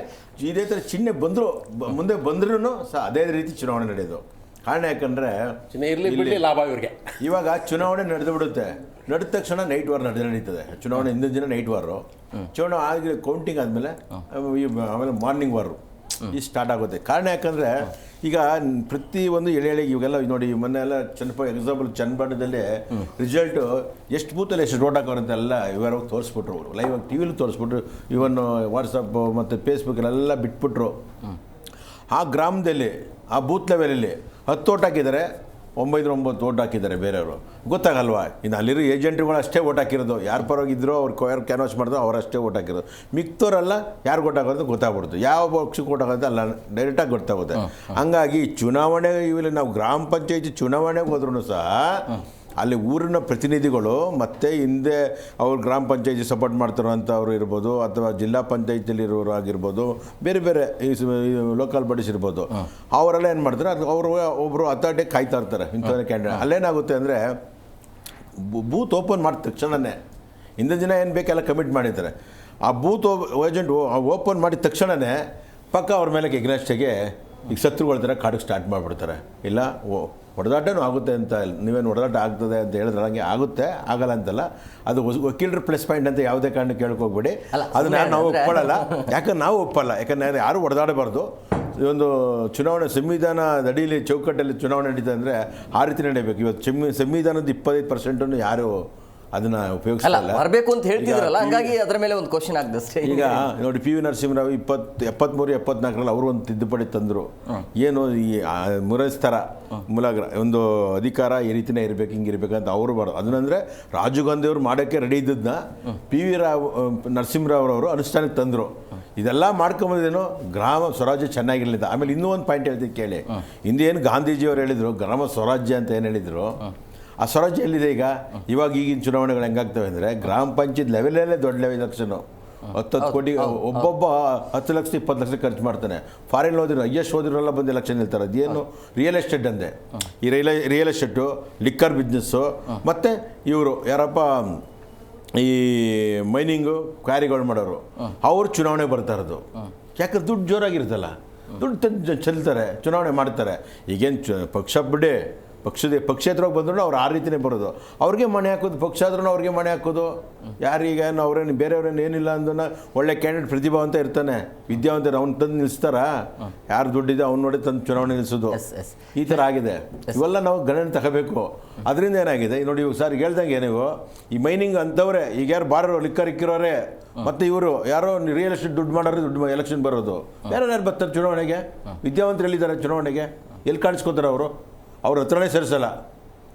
ಇದೇ ಥರ ಚಿಹ್ನೆ ಮುಂದೆ ಬಂದ್ರೂ ಸಹ ಅದೇ ರೀತಿ ಚುನಾವಣೆ ನಡೆಯೋದು. ಕಾರಣ ಯಾಕಂದ್ರೆ ಲಾಭ ಇವರಿಗೆ. ಇವಾಗ ಚುನಾವಣೆ ನಡೆದು ಬಿಡುತ್ತೆ, ನಡೆದ ತಕ್ಷಣ ನೈಟ್ ವಾರ್ ನಡೀತದೆ. ಚುನಾವಣೆ ಹಿಂದಿನ ದಿನ ನೈಟ್ ವಾರು, ಚುನಾವಣೆ ಆಗಿ ಕೌಂಟಿಂಗ್ ಆದಮೇಲೆ ಆಮೇಲೆ ಮಾರ್ನಿಂಗ್ ವಾರು ಈ ಸ್ಟಾರ್ಟ್ ಆಗುತ್ತೆ. ಕಾರಣ ಯಾಕಂದರೆ ಈಗ ಪ್ರತಿ ಒಂದು ಎಳೆ ಇವಾಗೆಲ್ಲ ನೋಡಿ, ಮೊನ್ನೆ ಎಲ್ಲ ಎಕ್ಸಾಂಪಲ್ ಚನ್ನಪಟ್ಟಣದಲ್ಲಿ ರಿಸಲ್ಟು ಎಷ್ಟು ಬೂತಲ್ಲಿ ಎಷ್ಟು ರೋಡ್ ಹಾಕೋರಂತೆಲ್ಲ ಇವಾಗ ತೋರಿಸ್ಬಿಟ್ರು. ಅವರು ಲೈವ್ ಆಗಿ ಟಿವಿಲಿ ತೋರಿಸ್ಬಿಟ್ರು. ಇವನ್ ವಾಟ್ಸಪ್ ಮತ್ತು ಫೇಸ್ಬುಕ್ಕಲ್ಲೆಲ್ಲ ಬಿಟ್ಬಿಟ್ರು. ಆ ಗ್ರಾಮದಲ್ಲಿ ಆ ಬೂತ್ ಲೆವೆಲಲ್ಲಿ 10 ಓಟ್ ಹಾಕಿದ್ದಾರೆ, 9 ಓಟ್ ಹಾಕಿದ್ದಾರೆ ಬೇರೆಯವರು. ಗೊತ್ತಾಗಲ್ವಾ? ಇನ್ನು ಅಲ್ಲಿರೋ ಏಜೆಂಟ್ಗಳು ಅಷ್ಟೇ ಓಟ್ ಹಾಕಿರೋದು. ಯಾರು ಪರವಾಗಿದ್ರೋ ಅವ್ರು ಯಾರು ಕ್ಯಾನ್ವಾಸ್ ಮಾಡಿದ್ರು ಅವರಷ್ಟೇ ಓಟ್ ಹಾಕಿರೋದು. ಮಿಕ್ತೋರೆಲ್ಲ ಯಾರು ಓಟ್ ಹಾಕೋದು ಗೊತ್ತಾಗ್ಬಿಡ್ತು. ಯಾವ ಪಕ್ಷಕ್ಕೆ ಓಟ್ ಹಾಕೋದು ಅಲ್ಲ ಡೈರೆಕ್ಟಾಗಿ ಗೊತ್ತಾಗುತ್ತೆ. ಹಂಗಾಗಿ ಚುನಾವಣೆ ಇವೆಲ್ಲ ನಾವು ಗ್ರಾಮ ಪಂಚಾಯತಿ ಚುನಾವಣೆಗೆ ಹೋದ್ರೂ ಸಹ ಅಲ್ಲಿ ಊರಿನ ಪ್ರತಿನಿಧಿಗಳು ಮತ್ತು ಹಿಂದೆ ಅವ್ರು ಗ್ರಾಮ ಪಂಚಾಯತಿ ಸಪೋರ್ಟ್ ಮಾಡ್ತಾರಂಥವ್ರು ಇರ್ಬೋದು, ಅಥವಾ ಜಿಲ್ಲಾ ಪಂಚಾಯತಿಯಲ್ಲಿರೋರು ಆಗಿರ್ಬೋದು, ಬೇರೆ ಬೇರೆ ಈ ಲೋಕಲ್ ಬಾಡೀಸ್ ಇರ್ಬೋದು, ಅವರೆಲ್ಲ ಏನು ಮಾಡ್ತಾರೆ, ಅದು ಅವರು ಒಬ್ಬರು ಅಥಾರಿಟಿ ಕಾಯ್ತಾ ಇರ್ತಾರೆ ಇಂಥವ್ರ ಕ್ಯಾಂಡಿಡೇಟ್. ಅಲ್ಲೇನಾಗುತ್ತೆ ಅಂದರೆ ಬೂತ್ ಓಪನ್ ಮಾಡಿದ ತಕ್ಷಣವೇ ಹಿಂದಿನ ದಿನ ಏನು ಬೇಕೆಲ್ಲ ಕಮಿಟ್ ಮಾಡಿರ್ತಾರೆ. ಆ ಬೂತ್ ಏಜೆಂಟ್ ಓಪನ್ ಮಾಡಿದ ತಕ್ಷಣವೇ ಪಕ್ಕ ಅವ್ರ ಮೇಲೆ ಎಗ್ನೆಸ್ಟಿಗೆ ಈಗ ಶತ್ರುಗಳ ಥರ ಕಾಡಕ್ಕೆ ಸ್ಟಾರ್ಟ್ ಮಾಡಿಬಿಡ್ತಾರೆ. ಇಲ್ಲ ಹೊಡೆದಾಟನೂ ಆಗುತ್ತೆ ಅಂತ ನೀವೇನು ಹೊಡೆದಾಟ ಆಗ್ತದೆ ಅಂತ ಹೇಳಿದ್ರೆ ಹಂಗೆ ಆಗುತ್ತೆ, ಆಗಲ್ಲ ಅಂತಲ್ಲ. ಅದು ವಕೀಲರ ಪ್ಲಸ್ ಪಾಯಿಂಟ್ ಅಂತ ಯಾವುದೇ ಕಾರಣಕ್ಕೆ ಕೇಳ್ಕೋಗ್ಬೇಡಿ. ಅದನ್ನ ನಾವು ಒಪ್ಪಲ್ಲ. ಯಾಕಂದ್ರೆ ನಾವು ಒಪ್ಪಲ್ಲ. ಯಾಕಂದರೆ ಯಾರು ಹೊಡೆದಾಡಬಾರ್ದು. ಒಂದು ಚುನಾವಣೆ ಸಂವಿಧಾನದ ಅಡಿಯಲ್ಲಿ ಚೌಕಟ್ಟಲ್ಲಿ ಚುನಾವಣೆ ನಡೀತದೆ ಅಂದರೆ ಆ ರೀತಿ ನಡೀಬೇಕು. ಇವತ್ತು ಸಂವಿಧಾನದ 25% ಯಾರು ಅದನ್ನ ಉಪಯೋಗಿಸಲ್ಲ, ಬರಬೇಕು ಅಂತ ಹೇಳ್ತಿದ್ರಲ್ಲ, ಹಂಗಾಗಿ ಅದರ ಮೇಲೆ ಒಂದು ಕ್ವಶನ್ ಆಗಿದೆ ಅಷ್ಟೇ. ಈಗ ನೋಡಿ, PV ನರಸಿಂಹರಾವ್ 73-74 ಅವರು ಒಂದು ತಿದ್ದುಪಡಿ ತಂದರು. ಏನು ಈ ಮುರಸ್ತರ ಮೂಲಗ್ರ ಒಂದು ಅಧಿಕಾರ ಈ ರೀತಿನೇ ಇರಬೇಕು, ಹಿಂಗಿರ್ಬೇಕಂತ ಅವರು ಬರೋದು. ಅದನ್ನಂದರೆ ರಾಜೀವ್ ಗಾಂಧಿ ಅವರು ಮಾಡೋಕ್ಕೆ ರೆಡಿ ಇದ್ದದನ್ನ PV ನರಸಿಂಹರಾವ್ ಅವರು ಅನುಷ್ಠಾನಕ್ಕೆ ತಂದರು. ಇದೆಲ್ಲ ಮಾಡ್ಕೊಂಬಂದೇನು ಗ್ರಾಮ ಸ್ವರಾಜ್ಯ ಚೆನ್ನಾಗಿರಲಿಲ್ಲ. ಆಮೇಲೆ ಇನ್ನೂ ಒಂದು ಪಾಯಿಂಟ್ ಹೇಳ್ತೀನಿ ಕೇಳಿ. ಹಿಂದೆ ಏನು ಗಾಂಧೀಜಿಯವರು ಹೇಳಿದರು ಗ್ರಾಮ ಸ್ವರಾಜ್ಯ ಅಂತ ಏನು ಹೇಳಿದರು, ಆ ಸ್ವರಾಜ್ಯ ಎಲ್ಲಿದೆ ಈಗ? ಇವಾಗ ಈಗಿನ ಚುನಾವಣೆಗಳು ಹೆಂಗಾಗ್ತವೆ ಅಂದರೆ ಗ್ರಾಮ ಪಂಚಾಯತ್ ಲೆವೆಲಲ್ಲೇ ದೊಡ್ಡ ಲೆವೆಲ್ ಎಲೆಕ್ಷನು. 10 ಕೋಟಿ ಒಬ್ಬೊಬ್ಬ 10 ಲಕ್ಷ 20 ಲಕ್ಷ ಖರ್ಚು ಮಾಡ್ತಾನೆ. ಫಾರಿನ್ ಹೋದಿರೋ ಓದಿರೋಲ್ಲ ಬಂದು ಎಲೆಕ್ಷನ್ ಹೇಳ್ತಾರೆ. ಅದೇನು ರಿಯಲ್ ಎಸ್ಟೇಟ್ ಅಂದೆ. ಈ ರಿಯಲ್ ಎಸ್ಟೇಟು, ಲಿಕ್ಕರ್ ಬಿಸ್ನೆಸ್ಸು, ಮತ್ತು ಇವರು ಯಾರಪ್ಪ ಈ ಮೈನಿಂಗು ಕ್ವಾರಿಗಳು ಮಾಡೋರು, ಅವ್ರು ಚುನಾವಣೆ ಬರ್ತಾ ಇರೋದು. ಯಾಕಂದ್ರೆ ದುಡ್ಡು ಜೋರಾಗಿರುತ್ತಲ್ಲ, ದುಡ್ಡು ತಂದು ಚೆಲ್ತಾರೆ, ಚುನಾವಣೆ ಮಾಡ್ತಾರೆ. ಈಗೇನು ಪಕ್ಷ ಬಿಡಿ, ಪಕ್ಷೇತರವಾಗಿ ಬಂದ್ರು ಅವ್ರು ಆ ರೀತಿಯೇ ಬರೋದು. ಅವ್ರಿಗೆ ಮಣೆ ಹಾಕೋದು, ಪಕ್ಷ ಆದ್ರೂ ಅವ್ರಿಗೆ ಮಣೆ ಹಾಕೋದು. ಯಾರೀಗ ಅವ್ರೇನು ಬೇರೆಯವ್ರೇನು ಏನಿಲ್ಲ ಅಂದನ್ನ ಒಳ್ಳೆ ಕ್ಯಾಂಡಿಡೇಟ್ ಪ್ರತಿಭಾವಂತ ಇರ್ತಾನೆ, ವಿದ್ಯಾವಂತ, ಅವ್ನು ತಂದು ನಿಲ್ಲಿಸ್ತಾರ? ಯಾರು ದುಡ್ಡಿದೆ ಅವ್ನು ನೋಡಿ ತಂದು ಚುನಾವಣೆ ನಿಲ್ಲಿಸೋದು. ಈ ಥರ ಆಗಿದೆ. ಇವೆಲ್ಲ ನಾವು ಗಣನೆ ತಗೋಬೇಕು. ಅದರಿಂದ ಏನಾಗಿದೆ ನೋಡಿ, ಸರ್ ಹೇಳ್ದಂಗೆ ನೀವು ಈ ಮೈನಿಂಗ್ ಅಂತವ್ರೆ, ಈಗ ಯಾರು ಬಾರೋ ಲಿಕ್ಕರ್ ಇಕ್ಕಿರೋರೆ, ಮತ್ತು ಇವರು ಯಾರೋ ರಿಯಲ್ ಎಸ್ಟೇಟ್ ದುಡ್ಡು ಮಾಡೋರು ದುಡ್ಡು ಎಲೆಕ್ಷನ್ ಬರೋದು. ಯಾರು ಬರ್ತಾರೆ ಚುನಾವಣೆಗೆ? ವಿದ್ಯಾವಂತರು ಎಲ್ಲಿದ್ದಾರೆ ಚುನಾವಣೆಗೆ? ಎಲ್ಲಿ ಕಾಣಿಸ್ಕೋತಾರೆ ಅವರು? ಅವ್ರ ಹತ್ರನೇ ಸೇರಿಸಲ್ಲ.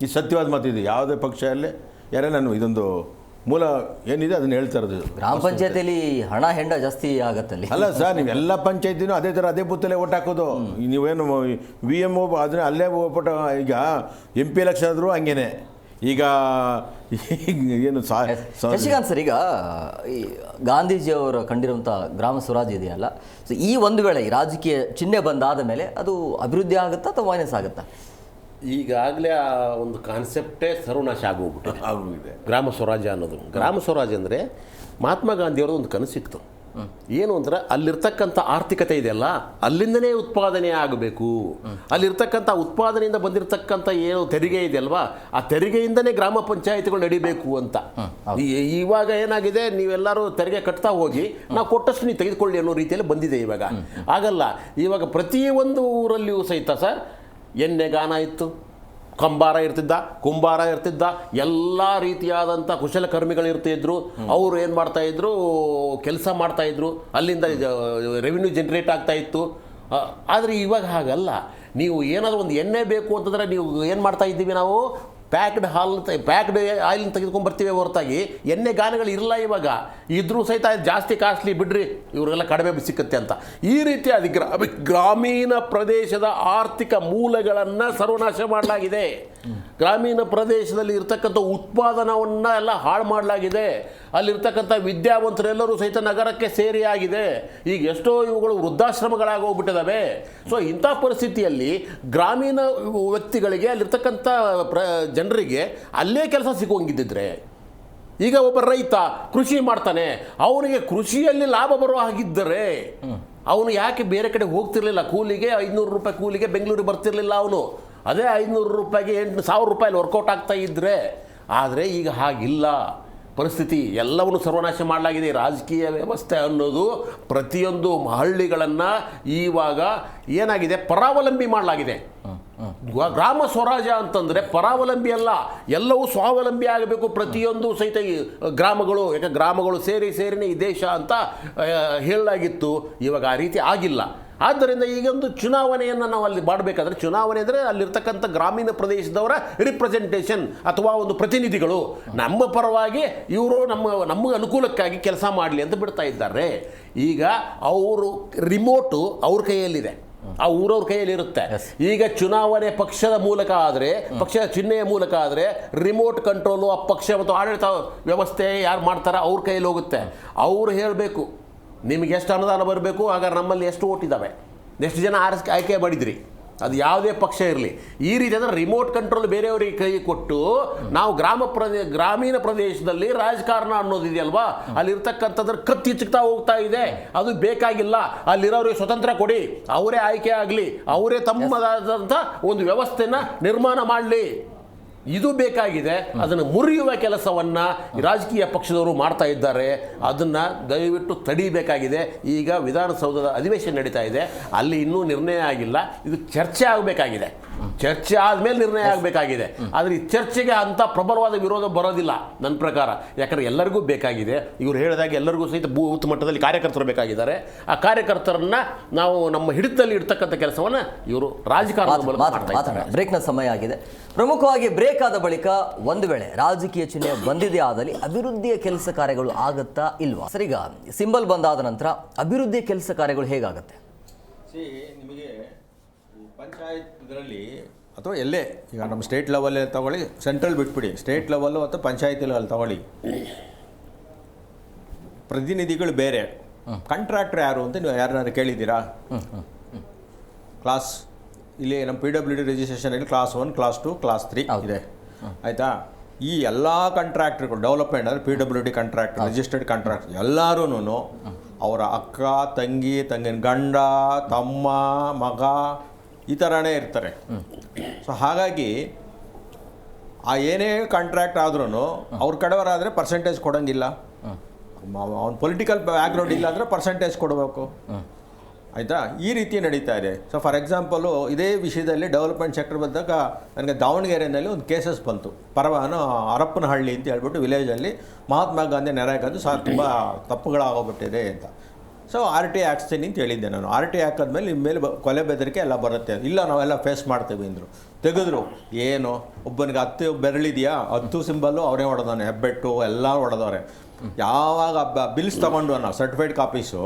ಈ ಸತ್ಯವಾದ ಮಾತಿದೆ. ಯಾವುದೇ ಪಕ್ಷ ಅಲ್ಲಿ ಯಾರೇ ನಾನು ಇದೊಂದು ಮೂಲ ಏನಿದೆ ಅದನ್ನು ಹೇಳ್ತಾ ಇರೋದು. ಗ್ರಾಮ ಪಂಚಾಯತಿಯಲ್ಲಿ ಹಣ ಹೆಂಡ ಜಾಸ್ತಿ ಆಗತ್ತಲ್ಲಿ ಅಲ್ಲ ಸರ್, ನೀವೆಲ್ಲ ಪಂಚಾಯತಿನೂ ಅದೇ ಥರ ಅದೇ ಬೂತಲ್ಲೇ ಓಟ್ ಹಾಕೋದು. ನೀವೇನು VMO ಅದನ್ನ ಅಲ್ಲೇ ಓಟ್. ಈಗ MP ಎಲೆಕ್ಷನ್ ಆದರೂ ಹಂಗೇನೆ. ಈಗ ಏನು ಶಶಿಕಾಂತ್ ಸರ್, ಈಗ ಈ ಗಾಂಧೀಜಿಯವರು ಕಂಡಿರುವಂಥ ಗ್ರಾಮ ಸ್ವರಾಜ್ಯ ಇದೆಯಲ್ಲ, ಸೊ ಈ ಒಂದು ವೇಳೆ ರಾಜಕೀಯ ಚಿಹ್ನೆ ಬಂದಾದ ಮೇಲೆ ಅದು ಅಭಿವೃದ್ಧಿ ಆಗುತ್ತಾ ಅಥವಾ ಮೈನಸ್ ಆಗುತ್ತಾ? ಈಗಾಗಲೇ ಆ ಒಂದು ಕಾನ್ಸೆಪ್ಟೇ ಸರ್ವನಾಶ ಆಗೋಗ್ಬಿಟ್ಟಿದೆ ಗ್ರಾಮ ಸ್ವರಾಜ್ಯ ಅನ್ನೋದು. ಗ್ರಾಮ ಸ್ವರಾಜ್ಯ ಅಂದರೆ ಮಹಾತ್ಮ ಗಾಂಧಿಯವ್ರದ್ದು ಒಂದು ಕನಸಿತ್ತು. ಏನು ಅಂದ್ರೆ ಅಲ್ಲಿರ್ತಕ್ಕಂಥ ಆರ್ಥಿಕತೆ ಇದೆಯಲ್ಲ ಅಲ್ಲಿಂದನೇ ಉತ್ಪಾದನೆ ಆಗಬೇಕು. ಅಲ್ಲಿರ್ತಕ್ಕಂಥ ಉತ್ಪಾದನೆಯಿಂದ ಬಂದಿರತಕ್ಕಂಥ ಏನು ತೆರಿಗೆ ಇದೆಯಲ್ವಾ ಆ ತೆರಿಗೆಯಿಂದನೇ ಗ್ರಾಮ ಪಂಚಾಯಿತಿಗಳು ನಡಿಬೇಕು ಅಂತ. ಇವಾಗ ಏನಾಗಿದೆ, ನೀವೆಲ್ಲರೂ ತೆರಿಗೆ ಕಟ್ತಾ ಹೋಗಿ ನಾವು ಕೊಟ್ಟಷ್ಟು ನೀವು ತೆಗೆದುಕೊಳ್ಳಿ ಅನ್ನೋ ರೀತಿಯಲ್ಲಿ ಬಂದಿದೆ. ಇವಾಗ ಆಗಲ್ಲ. ಇವಾಗ ಪ್ರತಿಯೊಂದು ಊರಲ್ಲಿಯೂ ಸಹಿತ ಸರ್ ಎಣ್ಣೆಗಾನ ಇತ್ತು, ಕಂಬಾರ ಇರ್ತಿದ್ದ, ಕುಂಬಾರ ಇರ್ತಿದ್ದ, ಎಲ್ಲ ರೀತಿಯಾದಂಥ ಕುಶಲಕರ್ಮಿಗಳು ಇರ್ತಿದ್ರು. ಅವರು ಏನು ಮಾಡ್ತಾಯಿದ್ರು, ಕೆಲಸ ಮಾಡ್ತಾಯಿದ್ರು, ಅಲ್ಲಿಂದ ರೆವಿನ್ಯೂ ಜನ್ರೇಟ್ ಆಗ್ತಾ ಇತ್ತು. ಆದರೆ ಇವಾಗ ಹಾಗಲ್ಲ. ನೀವು ಏನಾದರೂ ಒಂದು ಎಣ್ಣೆ ಬೇಕು ಅಂತಂದರೆ ನೀವು ಏನು ಮಾಡ್ತಾ ಇದ್ದೀವಿ, ನಾವು ಪ್ಯಾಕ್ಡ್ ಆಯಿಲ್ ತೆಗೆದುಕೊಂಡ್ಬರ್ತೀವಿ ಹೊರತಾಗಿ ಎಣ್ಣೆ ಗಾನಗಳು ಇರಲ್ಲ. ಇವಾಗ ಇದ್ರೂ ಸಹಿತ ಜಾಸ್ತಿ ಕಾಸ್ಟ್ಲಿ ಬಿಡ್ರಿ, ಇವರೆಲ್ಲ ಕಡಿಮೆ ಸಿಕ್ಕತ್ತೆ ಅಂತ. ಈ ರೀತಿ ಗ್ರಾಮೀಣ ಪ್ರದೇಶದ ಆರ್ಥಿಕ ಮೂಲಗಳನ್ನು ಸರ್ವನಾಶ ಮಾಡಲಾಗಿದೆ. ಗ್ರಾಮೀಣ ಪ್ರದೇಶದಲ್ಲಿ ಇರ್ತಕ್ಕಂಥ ಉತ್ಪಾದನವನ್ನು ಎಲ್ಲ ಹಾಳು ಮಾಡಲಾಗಿದೆ. ಅಲ್ಲಿರ್ತಕ್ಕಂಥ ವಿದ್ಯಾವಂತರೆಲ್ಲರೂ ಸಹಿತ ನಗರಕ್ಕೆ ಸೇರಿ ಆಗಿದೆ. ಈಗ ಎಷ್ಟೋ ಇವುಗಳು ವೃದ್ಧಾಶ್ರಮಗಳಾಗಿ ಹೋಗ್ಬಿಟ್ಟಿದ್ದಾವೆ. ಸೊ ಇಂಥ ಪರಿಸ್ಥಿತಿಯಲ್ಲಿ ಗ್ರಾಮೀಣ ವ್ಯಕ್ತಿಗಳಿಗೆ ಅಲ್ಲಿರ್ತಕ್ಕಂಥ ಜನರಿಗೆ ಅಲ್ಲೇ ಕೆಲಸ ಸಿಗೋಂಗಿದ್ದಿದ್ರೆ, ಈಗ ಒಬ್ಬ ರೈತ ಕೃಷಿ ಮಾಡ್ತಾನೆ, ಅವನಿಗೆ ಕೃಷಿಯಲ್ಲಿ ಲಾಭ ಬರೋ ಹಾಗಿದ್ದರೆ ಅವನು ಯಾಕೆ ಬೇರೆ ಕಡೆ ಹೋಗ್ತಿರ್ಲಿಲ್ಲ? ಕೂಲಿಗೆ 500 ರೂಪಾಯಿ ಕೂಲಿಗೆ ಬೆಂಗಳೂರಿಗೆ ಬರ್ತಿರ್ಲಿಲ್ಲ ಅವನು. ಅದೇ 500 ರೂಪಾಯಿಗೆ 8,000 ರೂಪಾಯಿ ವರ್ಕೌಟ್ ಆಗ್ತಾ ಇದ್ದರೆ. ಆದರೆ ಈಗ ಹಾಗಿಲ್ಲ ಪರಿಸ್ಥಿತಿ. ಎಲ್ಲವನ್ನು ಸರ್ವನಾಶ ಮಾಡಲಾಗಿದೆ. ರಾಜಕೀಯ ವ್ಯವಸ್ಥೆ ಅನ್ನೋದು ಪ್ರತಿಯೊಂದು ಹಳ್ಳಿಗಳನ್ನು ಇವಾಗ ಏನಾಗಿದೆ, ಪರಾವಲಂಬಿ ಮಾಡಲಾಗಿದೆ. ಗ್ರಾಮ ಸ್ವರಾಜ್ಯ ಅಂತಂದರೆ ಪರಾವಲಂಬಿ ಅಲ್ಲ, ಎಲ್ಲವೂ ಸ್ವಾವಲಂಬಿ ಆಗಬೇಕು ಪ್ರತಿಯೊಂದು ಸಹಿತ ಗ್ರಾಮಗಳು. ಯಾಕೆ ಗ್ರಾಮಗಳು ಸೇರಿನೇ ಈ ದೇಶ ಅಂತ ಹೇಳಲಾಗಿತ್ತು. ಇವಾಗ ಆ ರೀತಿ ಆಗಿಲ್ಲ. ಆದ್ದರಿಂದ ಈಗೊಂದು ಚುನಾವಣೆಯನ್ನು ನಾವು ಅಲ್ಲಿ ಮಾಡಬೇಕಾದ್ರೆ, ಚುನಾವಣೆ ಅಂದರೆ ಅಲ್ಲಿರ್ತಕ್ಕಂಥ ಗ್ರಾಮೀಣ ಪ್ರದೇಶದವರ ರಿಪ್ರೆಸೆಂಟೇಷನ್ ಅಥವಾ ಒಂದು ಪ್ರತಿನಿಧಿಗಳು ನಮ್ಮ ಪರವಾಗಿ ಇವರು ನಮ್ಮ ಅನುಕೂಲಕ್ಕಾಗಿ ಕೆಲಸ ಮಾಡಲಿ ಅಂತ ಬಿಡ್ತಾ ಇದ್ದಾರೆ. ಈಗ ಅವರು ರಿಮೋಟು ಅವ್ರ ಕೈಯಲ್ಲಿದೆ, ಆ ಊರವ್ರ ಕೈಯಲ್ಲಿರುತ್ತೆ. ಈಗ ಚುನಾವಣೆ ಪಕ್ಷದ ಮೂಲಕ ಆದರೆ, ಪಕ್ಷದ ಚಿಹ್ನೆಯ ಮೂಲಕ ಆದರೆ ರಿಮೋಟ್ ಕಂಟ್ರೋಲು ಆ ಪಕ್ಷ ಮತ್ತು ಆಡಳಿತ ವ್ಯವಸ್ಥೆ ಯಾರು ಮಾಡ್ತಾರೆ ಅವ್ರ ಕೈಯಲ್ಲಿ ಹೋಗುತ್ತೆ. ಅವರು ಹೇಳಬೇಕು ನಿಮಗೆ ಎಷ್ಟು ಅನುದಾನ ಬರಬೇಕು, ಹಾಗಾದ್ರೆ ನಮ್ಮಲ್ಲಿ ಎಷ್ಟು ಓಟ್ ಇದ್ದಾವೆ, ಎಷ್ಟು ಜನ ಆಯ್ಕೆ ಮಾಡಿದ್ರಿ, ಅದು ಯಾವುದೇ ಪಕ್ಷ ಇರಲಿ. ಈ ರೀತಿ ಅಂದರೆ ರಿಮೋಟ್ ಕಂಟ್ರೋಲ್ ಬೇರೆಯವರಿಗೆ ಕೈ ಕೊಟ್ಟು ನಾವು ಗ್ರಾಮೀಣ ಪ್ರದೇಶದಲ್ಲಿ ರಾಜಕಾರಣ ಅನ್ನೋದಿದೆಯಲ್ವಾ, ಅಲ್ಲಿರ್ತಕ್ಕಂಥದ್ರ ಕತ್ತಿಚ್ಚುತ್ತಾ ಹೋಗ್ತಾ ಇದೆ. ಅದು ಬೇಕಾಗಿಲ್ಲ. ಅಲ್ಲಿರೋರಿಗೆ ಸ್ವತಂತ್ರ ಕೊಡಿ, ಅವರೇ ಆಯ್ಕೆ ಆಗಲಿ, ಅವರೇ ತಮ್ಮದಾದಂಥ ಒಂದು ವ್ಯವಸ್ಥೆನ ನಿರ್ಮಾಣ ಮಾಡಲಿ. ಇದು ಬೇಕಾಗಿದೆ. ಅದನ್ನು ಮುರಿಯುವ ಕೆಲಸವನ್ನು ರಾಜಕೀಯ ಪಕ್ಷದವರು ಮಾಡ್ತಾ ಇದ್ದಾರೆ. ಅದನ್ನು ದಯವಿಟ್ಟು ತಡಿಬೇಕಾಗಿದೆ. ಈಗ ವಿಧಾನಸೌಧದ ಅಧಿವೇಶನ ನಡೀತಾ ಇದೆ, ಅಲ್ಲಿ ಇನ್ನೂ ನಿರ್ಣಯ ಆಗಿಲ್ಲ. ಇದು ಚರ್ಚೆ ಆಗಬೇಕಾಗಿದೆ. ಚರ್ಚೆ ಆದಮೇಲೆ ನಿರ್ಣಯ ಆಗಬೇಕಾಗಿದೆ. ಆದರೆ ಈ ಚರ್ಚೆಗೆ ಅಂಥ ಪ್ರಬಲವಾದ ವಿರೋಧ ಬರೋದಿಲ್ಲ ನನ್ನ ಪ್ರಕಾರ. ಯಾಕಂದರೆ ಎಲ್ಲರಿಗೂ ಬೇಕಾಗಿದೆ. ಇವರು ಹೇಳಿದಾಗ ಎಲ್ಲರಿಗೂ ಸಹಿತ ಬೂತ್ ಮಟ್ಟದಲ್ಲಿ ಕಾರ್ಯಕರ್ತರು ಬೇಕಾಗಿದ್ದಾರೆ. ಆ ಕಾರ್ಯಕರ್ತರನ್ನ ನಾವು ನಮ್ಮ ಹಿಡಿತದಲ್ಲಿ ಇಡ್ತಕ್ಕಂಥ ಕೆಲಸವನ್ನು ಇವರು ರಾಜಕಾರಣದ ಮೂಲಕ ಮಾಡ್ತಾ ಇದ್ದಾರೆ. ಬ್ರೇಕ್ನ ಸಮಯ ಆಗಿದೆ. ಪ್ರಮುಖವಾಗಿ ಬ್ರೇಕ್ ಆದ ಬಳಿಕ ಒಂದು ವೇಳೆ ರಾಜಕೀಯ ಚಿಹ್ನೆ ಬಂದಿದೆ ಆದಲ್ಲಿ ಅಭಿವೃದ್ಧಿಯ ಕೆಲಸ ಕಾರ್ಯಗಳು ಆಗತ್ತಾ ಇಲ್ವಾ? ಸರಿಗ ಸಿಂಬಲ್ ಬಂದಾದ ನಂತರ ಅಭಿವೃದ್ಧಿಯ ಕೆಲಸ ಕಾರ್ಯಗಳು ಹೇಗಾಗುತ್ತೆ? ನಿಮಗೆ ಪಂಚಾಯತ್ ಇದರಲ್ಲಿ ಅಥವಾ ಎಲ್ಲೇ ಈಗ ನಮ್ಮ ಸ್ಟೇಟ್ ಲೆವೆಲಲ್ಲಿ ತಗೊಳ್ಳಿ, ಸೆಂಟ್ರಲ್ ಬಿಟ್ಬಿಡಿ, ಸ್ಟೇಟ್ ಲೆವೆಲ್ಲು ಅಥವಾ ಪಂಚಾಯತಿ ಲೆವೆಲ್ ತಗೊಳ್ಳಿ, ಪ್ರತಿನಿಧಿಗಳು ಬೇರೆ, ಕಾಂಟ್ರಾಕ್ಟರ್ ಯಾರು ಅಂತ ನೀವು ಯಾರನ್ನಾರು ಕೇಳಿದ್ದೀರಾ? ಕ್ಲಾಸ್ ಇಲ್ಲಿ ನಮ್ಮ PWD ರಿಜಿಸ್ಟ್ರೇಷನಲ್ಲಿ ಕ್ಲಾಸ್ 1, ಕ್ಲಾಸ್ 2, ಕ್ಲಾಸ್ 3 ಇದೆ, ಆಯಿತಾ? ಈ ಎಲ್ಲ ಕಾಂಟ್ರಾಕ್ಟರ್ಗಳು ಡೆವಲಪ್ಮೆಂಟ್ ಅಂದರೆ PWD ಕಾಂಟ್ರಾಕ್ಟರ್, ರಿಜಿಸ್ಟರ್ಡ್ ಕಾಂಟ್ರಾಕ್ಟರ್ ಎಲ್ಲರೂ ಅವರ ಅಕ್ಕ, ತಂಗಿನ ಗಂಡ, ತಮ್ಮ, ಮಗ ಈ ಥರನೇ ಇರ್ತಾರೆ. ಸೊ ಹಾಗಾಗಿ ಆ ಏನೇ ಕಾಂಟ್ರಾಕ್ಟ್ ಆದ್ರೂ ಅವ್ರ ಕಡೆಯವರಾದರೆ ಪರ್ಸೆಂಟೇಜ್ ಕೊಡೋಂಗಿಲ್ಲ. ಅವ್ನು ಪೊಲಿಟಿಕಲ್ ಬ್ಯಾಕ್ಗ್ರೌಂಡ್ ಇಲ್ಲ ಅಂದರೆ ಪರ್ಸೆಂಟೇಜ್ ಕೊಡಬೇಕು, ಆಯಿತಾ? ಈ ರೀತಿ ನಡೀತಾ ಇದೆ. ಸೊ ಫಾರ್ ಎಕ್ಸಾಂಪಲು ಇದೇ ವಿಷಯದಲ್ಲಿ ಡೆವಲಪ್ಮೆಂಟ್ ಸೆಕ್ಟರ್ ಬಂದಾಗ ನನಗೆ ದಾವಣಗೆರೆಯಲ್ಲಿ ಒಂದು ಕೇಸಸ್ ಬಂತು. ಹರಪ್ಪನಹಳ್ಳಿ ಅಂತ ಹೇಳ್ಬಿಟ್ಟು ವಿಲೇಜಲ್ಲಿ ಮಹಾತ್ಮ ಗಾಂಧಿ ನೆರೆಯಾಗೋದು ತುಂಬ ತಪ್ಪುಗಳಾಗೋಗ್ಬಿಟ್ಟಿದೆ ಅಂತ. ಸೊ RT ಹಾಕ್ಸ್ತೀನಿ ಅಂತ ಹೇಳಿದ್ದೆ ನಾನು. RT ಹಾಕಿದ್ಮೇಲೆ ನಿಮ್ಮ ಮೇಲೆ ಕೊಲೆ ಬೆದರಿಕೆ ಎಲ್ಲ ಬರುತ್ತೆ. ಇಲ್ಲ ನಾವೆಲ್ಲ ಫೇಸ್ ಮಾಡ್ತೀವಿ ಅಂದರು. ತೆಗೆದ್ರು. ಏನು ಒಬ್ಬನಿಗೆ 10 ಬೆರಳಿದೆಯಾ, 10 ಸಿಂಬಲ್ಲು ಅವರೇ ಹೊಡೆದವನೆ, ಹೆಬ್ಬೆಟ್ಟು ಎಲ್ಲ ಹೊಡೆದವ್ರೆ. ಯಾವಾಗ ಬಿಲ್ಸ್ ತೊಗೊಂಡು ನಾವು ಸರ್ಟಿಫೈಡ್ ಕಾಪೀಸು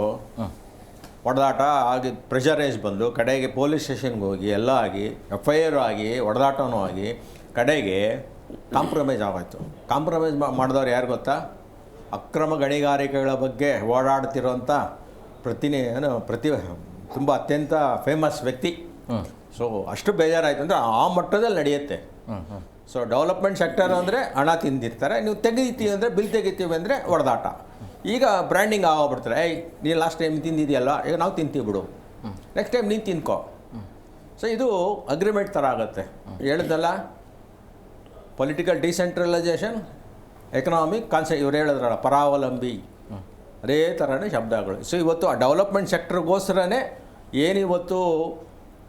ಹೊಡೆದಾಟ ಆಗಿ ಪ್ರೆಷರೈಸ್ ಬಂದು ಕಡೆಗೆ ಪೊಲೀಸ್ ಸ್ಟೇಷನ್ಗೆ ಹೋಗಿ ಎಲ್ಲ ಆಗಿ FIR ಆಗಿ ಹೊಡೆದಾಟನೂ ಆಗಿ ಕಡೆಗೆ ಕಾಂಪ್ರಮೈಸ್ ಆಗೋಯ್ತು. ಕಾಂಪ್ರಮೈಸ್ ಮಾಡಿದವ್ರು ಯಾರು ಗೊತ್ತಾ? ಅಕ್ರಮ ಗಣಿಗಾರಿಕೆಗಳ ಬಗ್ಗೆ ಓಡಾಡ್ತಿರೋಂಥ ತುಂಬ ಅತ್ಯಂತ ಫೇಮಸ್ ವ್ಯಕ್ತಿ. ಸೊ ಅಷ್ಟು ಬೇಜಾರಾಯಿತು ಅಂದರೆ ಆ ಮಟ್ಟದಲ್ಲಿ ನಡೆಯುತ್ತೆ. ಸೊ ಡೆವಲಪ್ಮೆಂಟ್ ಸೆಕ್ಟರ್ ಅಂದರೆ ಹಣ ತಿಂದಿರ್ತಾರೆ, ನೀವು ತೆಗಿತೀವಿ ಅಂದರೆ ಬಿಲ್ ತೆಗಿತೀವಿ ಅಂದರೆ ಹೊಡೆದಾಟ. ಈಗ ಬ್ರ್ಯಾಂಡಿಂಗ್ ಆಗೋಗ್ಬಿಡ್ತಾರೆ. ನೀನು ಲಾಸ್ಟ್ ಟೈಮ್ ತಿಂದಿದೆಯಲ್ಲ, ಈಗ ನಾವು ತಿಂತೀವಿ ಬಿಡು, ನೆಕ್ಸ್ಟ್ ಟೈಮ್ ನೀನು ತಿನ್ಕೋ. ಸೊ ಇದು ಅಗ್ರಿಮೆಂಟ್ ಥರ ಆಗುತ್ತೆ. ಹೇಳಿದ್ನಲ್ಲ, ಪೊಲಿಟಿಕಲ್ ಡಿಸೆಂಟ್ರಲೈಸೇಷನ್, ಎಕನಾಮಿಕ್ ಇವ್ರು ಹೇಳಿದ್ರಲ್ಲ ಪರಾವಲಂಬಿ, ಅದೇ ಥರನೇ ಶಬ್ದಗಳು. ಸೊ ಇವತ್ತು ಆ ಡೆವಲಪ್ಮೆಂಟ್ ಸೆಕ್ಟರ್ಗೋಸ್ಕರನೇ ಏನಿವತ್ತು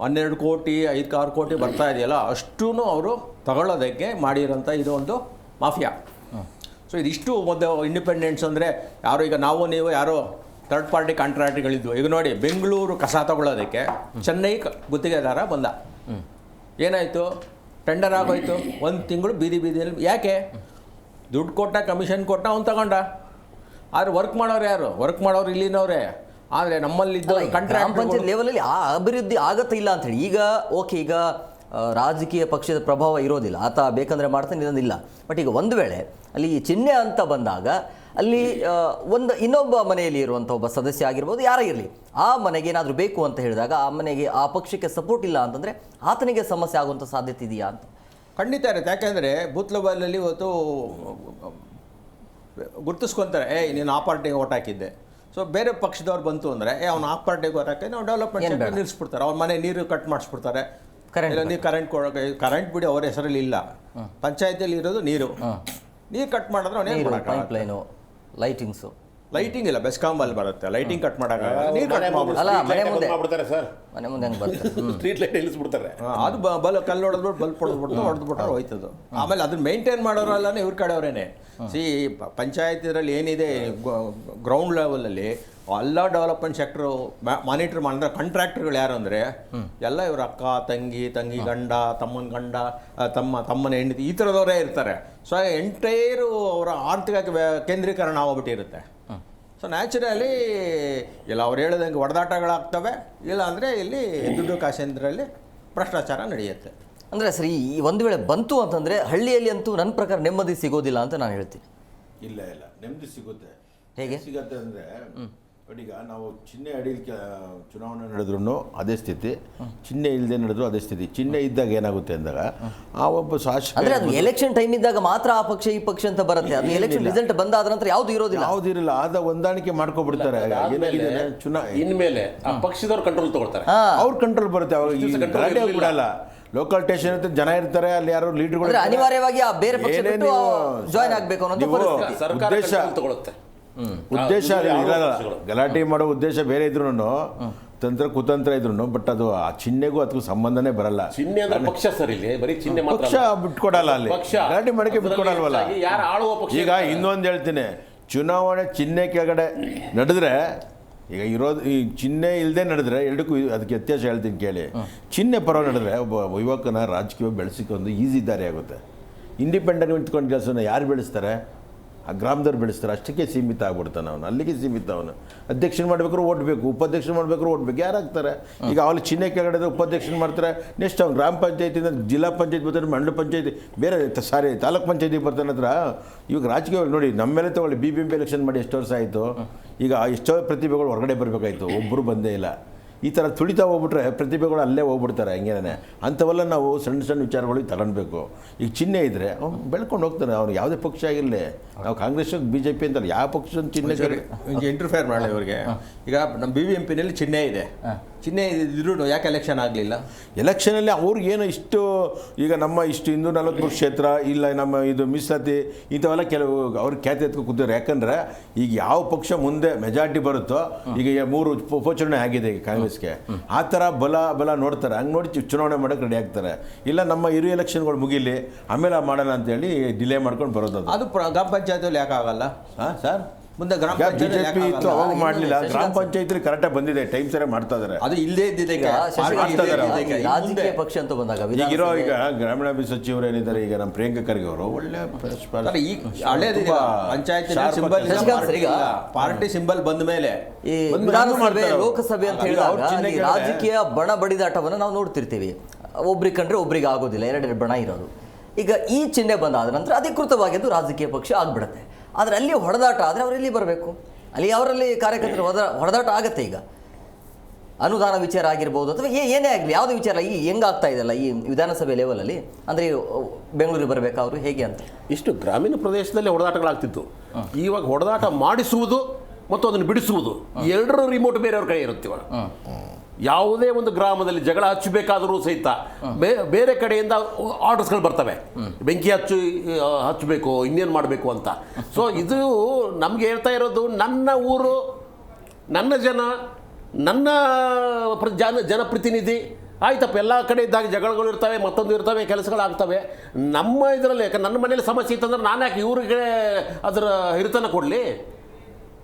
12 ಕೋಟಿ 5-6 ಕೋಟಿ ಬರ್ತಾ ಇದೆಯಲ್ಲ, ಅಷ್ಟೂ ಅವರು ತಗೊಳ್ಳೋದಕ್ಕೆ ಮಾಡಿರೋಂಥ ಇದು ಒಂದು ಮಾಫಿಯಾ. ಸೊ ಇದಿಷ್ಟು ಮೊದಲು ಇಂಡಿಪೆಂಡೆನ್ಸ್ ಅಂದರೆ ಯಾರು, ಈಗ ನಾವು ನೀವು ಯಾರೋ ಥರ್ಡ್ ಪಾರ್ಟಿ ಕಾಂಟ್ರಾಕ್ಟ್ಗಳಿದ್ವು. ಈಗ ನೋಡಿ, ಬೆಂಗಳೂರು ಕಸ ತಗೊಳ್ಳೋದಕ್ಕೆ ಚೆನ್ನೈ ಗುತ್ತಿಗೆದಾರ ಬಂದ, ಏನಾಯಿತು, ಟೆಂಡರ್ ಆಗೋಯ್ತು. 1 ತಿಂಗಳು ಬೀದಿಯಲ್ಲಿ. ಯಾಕೆ? ದುಡ್ಡು ಕೊಟ್ಟ, ಕಮಿಷನ್ ಕೊಟ್ಟ, ಅವ್ನು ತಗೊಂಡ. ಆದರೆ ವರ್ಕ್ ಮಾಡೋರು ಯಾರು? ವರ್ಕ್ ಮಾಡೋರು ಇಲ್ಲಿನವ್ರೆ. ಆದರೆ ನಮ್ಮಲ್ಲಿದ್ದ ಗ್ರಾಮ ಪಂಚಾಯತ್ ಲೆವೆಲಲ್ಲಿ ಆ ಅಭಿವೃದ್ಧಿ ಆಗತ್ತೆ ಇಲ್ಲ ಅಂಥೇಳಿ. ಈಗ ಓಕೆ, ಈಗ ರಾಜಕೀಯ ಪಕ್ಷದ ಪ್ರಭಾವ ಇರೋದಿಲ್ಲ, ಆತ ಬೇಕಂದರೆ ಮಾಡ್ತಾನೆ, ಇರೋದಿಲ್ಲ. ಬಟ್ ಈಗ ಒಂದು ವೇಳೆ ಅಲ್ಲಿ ಚಿಹ್ನೆ ಅಂತ ಬಂದಾಗ ಅಲ್ಲಿ ಇನ್ನೊಬ್ಬ ಮನೆಯಲ್ಲಿ ಇರುವಂಥ ಒಬ್ಬ ಸದಸ್ಯ ಆಗಿರ್ಬೋದು, ಯಾರೇ ಇರಲಿ, ಆ ಮನೆಗೆ ಏನಾದರೂ ಬೇಕು ಅಂತ ಹೇಳಿದಾಗ ಆ ಮನೆಗೆ ಆ ಪಕ್ಷಕ್ಕೆ ಸಪೋರ್ಟ್ ಇಲ್ಲ ಅಂತಂದರೆ ಆತನಿಗೆ ಸಮಸ್ಯೆ ಆಗುವಂಥ ಸಾಧ್ಯತೆ ಇದೆಯಾ ಅಂತ? ಖಂಡಿತ ಇರುತ್ತೆ. ಯಾಕೆಂದರೆ ಬೂತ್ ಲೆವೆಲಲ್ಲಿ ಇವತ್ತು ಗುರ್ತಿಸ್ಕೊತಾರೆ, ನೀನು ಆ ಪಾರ್ಟಿಗೆ ಓಟ್ ಹಾಕಿದ್ದೆ. ಸೊ ಬೇರೆ ಪಕ್ಷದವ್ರು ಬಂತು ಅಂದರೆ ಅವ್ನು ಆ ಪಾರ್ಟಿಗೆ ಓಟ್ ಹಾಕಿ ನಾವು ಡೆವಲಪ್ಮೆಂಟ್ ನಿಲ್ಲಿಸ್ಬಿಡ್ತಾರೆ. ಅವ್ರ ಮನೆ ನೀರು ಕಟ್ ಮಾಡಿಸ್ಬಿಡ್ತಾರೆ, ನೀರು ಕರೆಂಟ್ ಕೊಡೋಕೆ. ಕರೆಂಟ್ ಬಿಡಿ ಅವ್ರ ಹೆಸರಲ್ಲಿ ಇಲ್ಲ, ಪಂಚಾಯತಿಯಲ್ಲಿ ಇರೋದು ನೀರು ಕಟ್ ಮಾಡಿದ್ರೆ ಅವನೇನು ಪೈಪ್ಲೈನು, ಲೈಟಿಂಗ್ಸು. ಲೈಟಿಂಗ್ ಇಲ್ಲ, ಬೆಸ್ಕಾಂಬಲ್ಲಿ ಬರುತ್ತೆ. ಲೈಟಿಂಗ್ ಕಟ್ ಮಾಡೋಕ್ಕಾಗಲ್ಲ, ನೀರು ಕಟ್ ಅಲ್ಲ, ಮನೆ ಮುಂದೆ ಸರ್, ಮನೆ ಮುಂದೆ ಹೆಂಗೆ ಬರ್ತದೆ, ಸ್ಟ್ರೀಟ್ ಲೈಟ್ ನಿಲ್ಲಿಸ್ಬಿಡ್ತಾರೆ. ಅದು ಕಲ್ಲು ಹೊಡೆದ್ಬಿಟ್ಟು ಬಲ್ಪ್ ಹೊಡೆದ್ಬಿಟ್ರೆ ಹೋಯ್ತದು. ಆಮೇಲೆ ಅದನ್ನ ಮೇಂಟೈನ್ ಮಾಡೋರಲ್ಲೇ ಇವ್ರ ಕಡೆಯವರೇನೆ. ಪಂಚಾಯತ್ ಇದರಲ್ಲಿ ಏನಿದೆ ಗ್ರೌಂಡ್ ಲೆವೆಲಲ್ಲಿ ಎಲ್ಲ ಡೆವಲಪ್ಮೆಂಟ್ ಸೆಕ್ಟ್ರು ಮಾನಿಟರ್ ಮಾಡಿದ್ರೆ ಕಾಂಟ್ರಾಕ್ಟರ್ಗಳು ಯಾರು ಅಂದರೆ ಎಲ್ಲ ಇವ್ರ ಅಕ್ಕ, ತಂಗಿ ಗಂಡ, ತಮ್ಮನ ಗಂಡ, ತಮ್ಮನ ಹೆಂಡತಿ, ಈ ಥರದವರೇ ಇರ್ತಾರೆ. ಸೊ ಎಂಟೈರು ಅವರ ಆರ್ಥಿಕ ಕೇಂದ್ರೀಕರಣ ಆಗೋಗ್ಬಿಟ್ಟಿರುತ್ತೆ. ಸೊ ನ್ಯಾಚುರಲಿ ಇಲ್ಲ ಅವ್ರು ಹೇಳ್ದಂಗೆ ಹೊಡೆದಾಟಗಳಾಗ್ತವೆ, ಇಲ್ಲ ಅಂದರೆ ಇಲ್ಲಿ ದುಡ್ಡು ಕಾಸೇಂದ್ರಲ್ಲಿ ಭ್ರಷ್ಟಾಚಾರ ನಡೆಯುತ್ತೆ. ಅಂದರೆ ಸರಿ, ಈ ಒಂದು ವೇಳೆ ಬಂತು ಅಂತಂದರೆ ಹಳ್ಳಿಯಲ್ಲಿ ಅಂತೂ ನನ್ನ ಪ್ರಕಾರ ನೆಮ್ಮದಿ ಸಿಗೋದಿಲ್ಲ ಅಂತ ನಾನು ಹೇಳ್ತೀನಿ. ಇಲ್ಲ ನೆಮ್ಮದಿ ಸಿಗುತ್ತೆ. ಹೇಗೆ ಸಿಗುತ್ತೆ ಅಂದರೆ, ಈಗ ನಾವು ಚಿಹ್ನೆ ಅಡಿಲಿ ಚುನಾವಣೆ ನಡೆದ್ರೂ ಅದೇ ಸ್ಥಿತಿ, ಚಿಹ್ನೆ ಇಲ್ಲದೆ ನಡೆದ್ರು ಅದೇ ಸ್ಥಿತಿ. ಚಿಹ್ನೆ ಇದ್ದಾಗ ಏನಾಗುತ್ತೆ ಅಂದಾಗ ಆ ಒಬ್ಬ ಶಾಸಕ, ಅಂದರೆ ಅದು ಎಲೆಕ್ಷನ್ ಟೈಮ್ ಇದ್ದಾಗ ಮಾತ್ರ ಆ ಪಕ್ಷ ಈ ಪಕ್ಷ ಅಂತ ಬರುತ್ತೆ. ಅದು ಎಲೆಕ್ಷನ್ ರಿಸಲ್ಟ್ ಬಂದಾದ ನಂತರ ಯಾವುದು ಇರೋದಿಲ್ಲ, ಆದ ಹೊಂದಾಣಿಕೆ ಮಾಡ್ಕೊಬಿಡ್ತಾರೆ. ಏನಾಗಿದೆ ಇನ್ಮೇಲೆ ಆ ಪಕ್ಷದವ್ರು ಕಂಟ್ರೋಲ್ ತಗೊಳ್ತಾರೆ, ಅವ್ರ ಕಂಟ್ರೋಲ್ ಬರುತ್ತೆ. ಅವಾಗ ಬಿಡಲ್ಲ. ಲೋಕಲ್ ಸ್ಟೇಷನ್ ಇರುತ್ತೆ, ಜನ ಇರ್ತಾರೆ, ಅಲ್ಲಿ ಯಾರು ಲೀಡರ್ಗಳು ಅನಿವಾರ್ಯವಾಗಿ ಆ ಬೇರೆ ಪಕ್ಷ ಜಾಯ್ನ್ ಆಗಬೇಕು ಅನ್ನೋ ಉದ್ದೇಶ ಇರಲ್ಲ. ಗಲಾಟೆ ಮಾಡೋ ಉದ್ದೇಶ ಬೇರೆ ಇದ್ರು, ತಂತ್ರ ಕುತಂತ್ರ ಇದ್ರು, ಬಟ್ ಅದು ಆ ಚಿಹ್ನೆಗೂ ಅದಕ್ಕೂ ಸಂಬಂಧನೇ ಬರಲ್ಲ. ಚಿಹ್ನೆ ಅಂದ್ರೆ ಪಕ್ಷ ಸರ್, ಇಲ್ಲಿ ಬರೀ ಚಿಹ್ನೆ ಪಕ್ಷ ಬಿಟ್ಕೊಡಲ್ಲ, ಅಲ್ಲಿ ಗಲಾಟೆ ಮಾಡಕ್ಕೆ ಬಿಟ್ಕೊಡಲ್ವಲ್ಲ. ಈಗ ಇನ್ನೊಂದು ಹೇಳ್ತೀನಿ, ಚುನಾವಣೆ ಚಿಹ್ನೆ ಕೆಳಗಡೆ ನಡೆದ್ರೆ, ಈಗ ಇರೋದು ಈ ಚಿಹ್ನೆ ಇಲ್ಲದೆ ನಡೆದ್ರೆ ಎರಡಕ್ಕೂ ಅದಕ್ಕೆ ವ್ಯತ್ಯಾಸ ಹೇಳ್ತೀನಿ ಕೇಳಿ. ಚಿಹ್ನೆ ಪರವಾಗಿ ನಡೆದ್ರೆ ಒಬ್ಬ ಯುವಕನ ರಾಜಕೀಯ ಬೆಳೆಸಿಕೊಂಡು ಈಸಿ ದಾರಿ ಆಗುತ್ತೆ. ಇಂಡಿಪೆಂಡೆಂಟ್ ನಿಂತ್ಕೊಂಡು ಕೆಲಸನ ಯಾರು ಬೆಳೆಸ್ತಾರೆ? ಆ ಗ್ರಾಮದವ್ರು ಬೆಳೆಸ್ತಾರೆ. ಅಷ್ಟಕ್ಕೆ ಸೀಮಿತ ಆಗ್ಬಿಡ್ತಾನೆ ಅವನು, ಅಲ್ಲಿಗೆ ಸೀಮಿತ. ಅವನು ಅಧ್ಯಕ್ಷನ ಮಾಡ್ಬೇಕಾದ್ರೂ ಓಟ್ ಬೇಕು, ಉಪಾಧ್ಯಕ್ಷನ ಮಾಡ್ಬೇಕಾದ್ರೂ ಓಟ್ ಬೇಕು, ಯಾರಾಗ್ತಾರೆ? ಈಗ ಅವ್ರು ಚಿಹ್ನೆ ಕೆಳಗಡೆ ಉಪಾಧ್ಯಕ್ಷನ ಮಾಡ್ತಾರೆ, ನೆಕ್ಸ್ಟ್ ಅವ್ನು ಗ್ರಾಮ ಪಂಚಾಯತಿಂದ ಜಿಲ್ಲಾ ಪಂಚಾಯತ್ ಬರ್ತಾನೆ, ಮಂಡಲ ಪಂಚಾಯತಿ, ಬೇರೆ ತಾಲೂಕ್ ಪಂಚಾಯತಿಗೆ ಬರ್ತಾನೆ. ಹತ್ರ ಇವಾಗ ರಾಜಕೀಯ ನೋಡಿ, ನಮ್ಮ ಮೇಲೆ ತಗೊಳ್ಳಿ, BBMP ಎಲೆಕ್ಷನ್ ಮಾಡಿ ಎಷ್ಟು ವರ್ಷ ಆಯಿತು. ಈಗ ಎಷ್ಟೋ ಪ್ರತಿಭೆಗಳು ಹೊರಗಡೆ ಬರಬೇಕಾಯ್ತು, ಒಬ್ಬರು ಬಂದೇ ಇಲ್ಲ. ಈ ಥರ ತುಳಿತಾ ಹೋಗ್ಬಿಟ್ರೆ ಪ್ರತಿಭೆಗಳು ಅಲ್ಲೇ ಹೋಗ್ಬಿಡ್ತಾರೆ. ಹಂಗೇನೆ ಅಂಥವೆಲ್ಲ ನಾವು ಸಣ್ಣ ವಿಚಾರಗಳಿಗೆ ತಗೊಳ್ಬೇಕು. ಈಗ ಚಿಹ್ನೆ ಇದ್ದರೆ ಅವ್ನು ಬೆಳ್ಕೊಂಡು ಹೋಗ್ತಾನೆ, ಅವ್ನು ಯಾವುದೇ ಪಕ್ಷ ಆಗಿರಲಿ. ನಾವು ಕಾಂಗ್ರೆಸ್ BJP ಅಂತಲ್ಲ, ಯಾವ ಪಕ್ಷದ ಚಿಹ್ನೆ ಇಂಟರ್ಫೇರ್ ಮಾಡಲಿ ಇವರಿಗೆ. ಈಗ ನಮ್ಮ BBMPನಲ್ಲಿ ಚಿಹ್ನೆ ಇದೆ, ಚಿಹ್ನೆ ಇದ್ರೂ ಯಾಕೆ ಎಲೆಕ್ಷನ್ ಆಗಲಿಲ್ಲ? ಎಲೆಕ್ಷನಲ್ಲಿ ಅವ್ರಿಗೇನು ಇಷ್ಟು, ಈಗ ನಮ್ಮ ಇಷ್ಟು 243 ಕ್ಷೇತ್ರ ಇಲ್ಲ, ನಮ್ಮ ಇದು ಮೀಸಲಾತಿ, ಇಂಥವೆಲ್ಲ ಕೆಲವು ಅವ್ರಿಗೆ ಖ್ಯಾತಿ ಎತ್ಕೊ ಕೂತಾರೆ. ಯಾಕಂದರೆ ಈಗ ಯಾವ ಪಕ್ಷ ಮುಂದೆ ಮೆಜಾರಿಟಿ ಬರುತ್ತೋ, ಈಗ 3 ಉಪಚುನಾವಣೆ ಆಗಿದೆ ಈಗ ಕಾಂಗ್ರೆಸ್ಗೆ, ಆ ಥರ ಬಲ ನೋಡ್ತಾರೆ. ಹಂಗೆ ನೋಡಿ ಚುನಾವಣೆ ಮಾಡೋಕ್ಕೆ ರೆಡಿ ಆಗ್ತಾರೆ. ಇಲ್ಲ ನಮ್ಮ ಇರು ಎಲೆಕ್ಷನ್ಗಳು ಮುಗಿಲಿ ಆಮೇಲೆ ಮಾಡೋಣ ಅಂತೇಳಿ ಡಿಲೇ ಮಾಡ್ಕೊಂಡು ಬರೋದು. ಅದು ಗ್ರಾಮ ಪಂಚಾಯತಿಯಲ್ಲಿ ಯಾಕೆ ಆಗಲ್ಲ? ಹಾಂ ಸರ್, ಮುಂದೆ ಗ್ರಾಮ BJP ಇತ್ತು ಅವಾಗ ಮಾಡಲಿಲ್ಲ. ಗ್ರಾಮ ಪಂಚಾಯತಿ ಕರೆಕ್ಟಾಗಿ ಬಂದಿದೆ, ಟೈಮ್ ಸರಿ ಮಾಡ್ತಾ ಇದ್ದಾರೆ. ಅದು ಇಲ್ಲದೇ ಇದ್ದಿದೆ. ರಾಜಕೀಯ ಪಕ್ಷ ಅಂತ ಬಂದಾಗ ಈಗಿರೋ ಈಗ ಗ್ರಾಮೀಣಾಭಿವೃದ್ಧಿ ಸಚಿವರು ಏನಿದ್ದಾರೆ, ಈಗ ನಮ್ಮ ಪ್ರಿಯಾಂಕ ಖರ್ಗೆ ಅವರು ಒಳ್ಳೆ ಪಂಚಾಯತ್ ಪಾರ್ಟಿ ಸಿಂಬಲ್ ಬಂದ ಮೇಲೆ ಈ ವಿಧಾನಸಭೆ ಲೋಕಸಭೆ ಅಂತ ಹೇಳಿದಾಗ ರಾಜಕೀಯ ಬಣ ಬಡಿದಾಟವನ್ನು ನಾವು ನೋಡ್ತಿರ್ತೀವಿ. ಒಬ್ರಿಗೆ ಕಂಡ್ರೆ ಒಬ್ರಿಗೆ ಆಗೋದಿಲ್ಲ, ಎರಡೆರಡು ಬಣ ಇರೋದು. ಈಗ ಈ ಚಿಹ್ನೆ ಬಂದಾದ ನಂತರ ಅಧಿಕೃತವಾಗಿ ಅದು ರಾಜಕೀಯ ಪಕ್ಷ ಆಗ್ಬಿಡುತ್ತೆ. ಆದರೆ ಅಲ್ಲಿ ಹೊಡೆದಾಟ ಆದರೆ ಅವರು ಇಲ್ಲಿ ಬರಬೇಕು, ಅಲ್ಲಿ ಅವರಲ್ಲಿ ಕಾರ್ಯಕರ್ತರು ಹೊಡೆದಾಟ ಆಗತ್ತೆ. ಈಗ ಅನುದಾನ ವಿಚಾರ ಆಗಿರ್ಬೋದು ಅಥವಾ ಏನೇ ಆಗಲಿ ಯಾವುದೇ ವಿಚಾರ ಈ ಹೆಂಗಾಗ್ತಾ ಇದೆಯಲ್ಲ ಈ ವಿಧಾನಸಭೆ ಲೆವೆಲಲ್ಲಿ, ಅಂದರೆ ಬೆಂಗಳೂರಿಗೆ ಬರಬೇಕಾ ಅವರು ಹೇಗೆ ಅಂತ? ಇಷ್ಟು ಗ್ರಾಮೀಣ ಪ್ರದೇಶದಲ್ಲಿ ಹೊಡೆದಾಟಗಳಾಗ್ತಿತ್ತು. ಇವಾಗ ಹೊಡೆದಾಟ ಮಾಡಿಸುವುದು ಮತ್ತು ಅದನ್ನು ಬಿಡಿಸುವುದು ಎರಡರ ರಿಮೋಟ್ ಬೇರೆಯವ್ರ ಕೈ ಇರುತ್ತೆ ಇವಾಗ. ಯಾವುದೇ ಒಂದು ಗ್ರಾಮದಲ್ಲಿ ಜಗಳ ಹಚ್ಚಬೇಕಾದರೂ ಸಹಿತ ಬೇರೆ ಕಡೆಯಿಂದ ಆರ್ಡರ್ಸ್ಗಳು ಬರ್ತವೆ, ಬೆಂಕಿ ಹಚ್ಚಬೇಕು, ಇನ್ನೇನು ಮಾಡಬೇಕು ಅಂತ. ಸೊ ಇದು ನಮ್ಗೆ ಹೇಳ್ತಾ ಇರೋದು ನನ್ನ ಊರು, ನನ್ನ ಜನ, ನನ್ನ ಜನಪ್ರತಿನಿಧಿ ಆಯ್ತಪ್ಪ. ಎಲ್ಲ ಕಡೆ ಇದ್ದಾಗ ಜಗಳಗಳು ಇರ್ತವೆ, ಮತ್ತೊಂದು ಇರ್ತವೆ, ಕೆಲಸಗಳಾಗ್ತವೆ. ನಮ್ಮ ಇದರಲ್ಲಿ ಯಾಕೆ ನನ್ನ ಮನೇಲಿ ಸಮಸ್ಯೆ ಇತ್ತಂದ್ರೆ ನಾನು ಯಾಕೆ ಇವ್ರಿಗೆ ಅದರ ಹಿರಿತನ ಕೊಡಲಿ?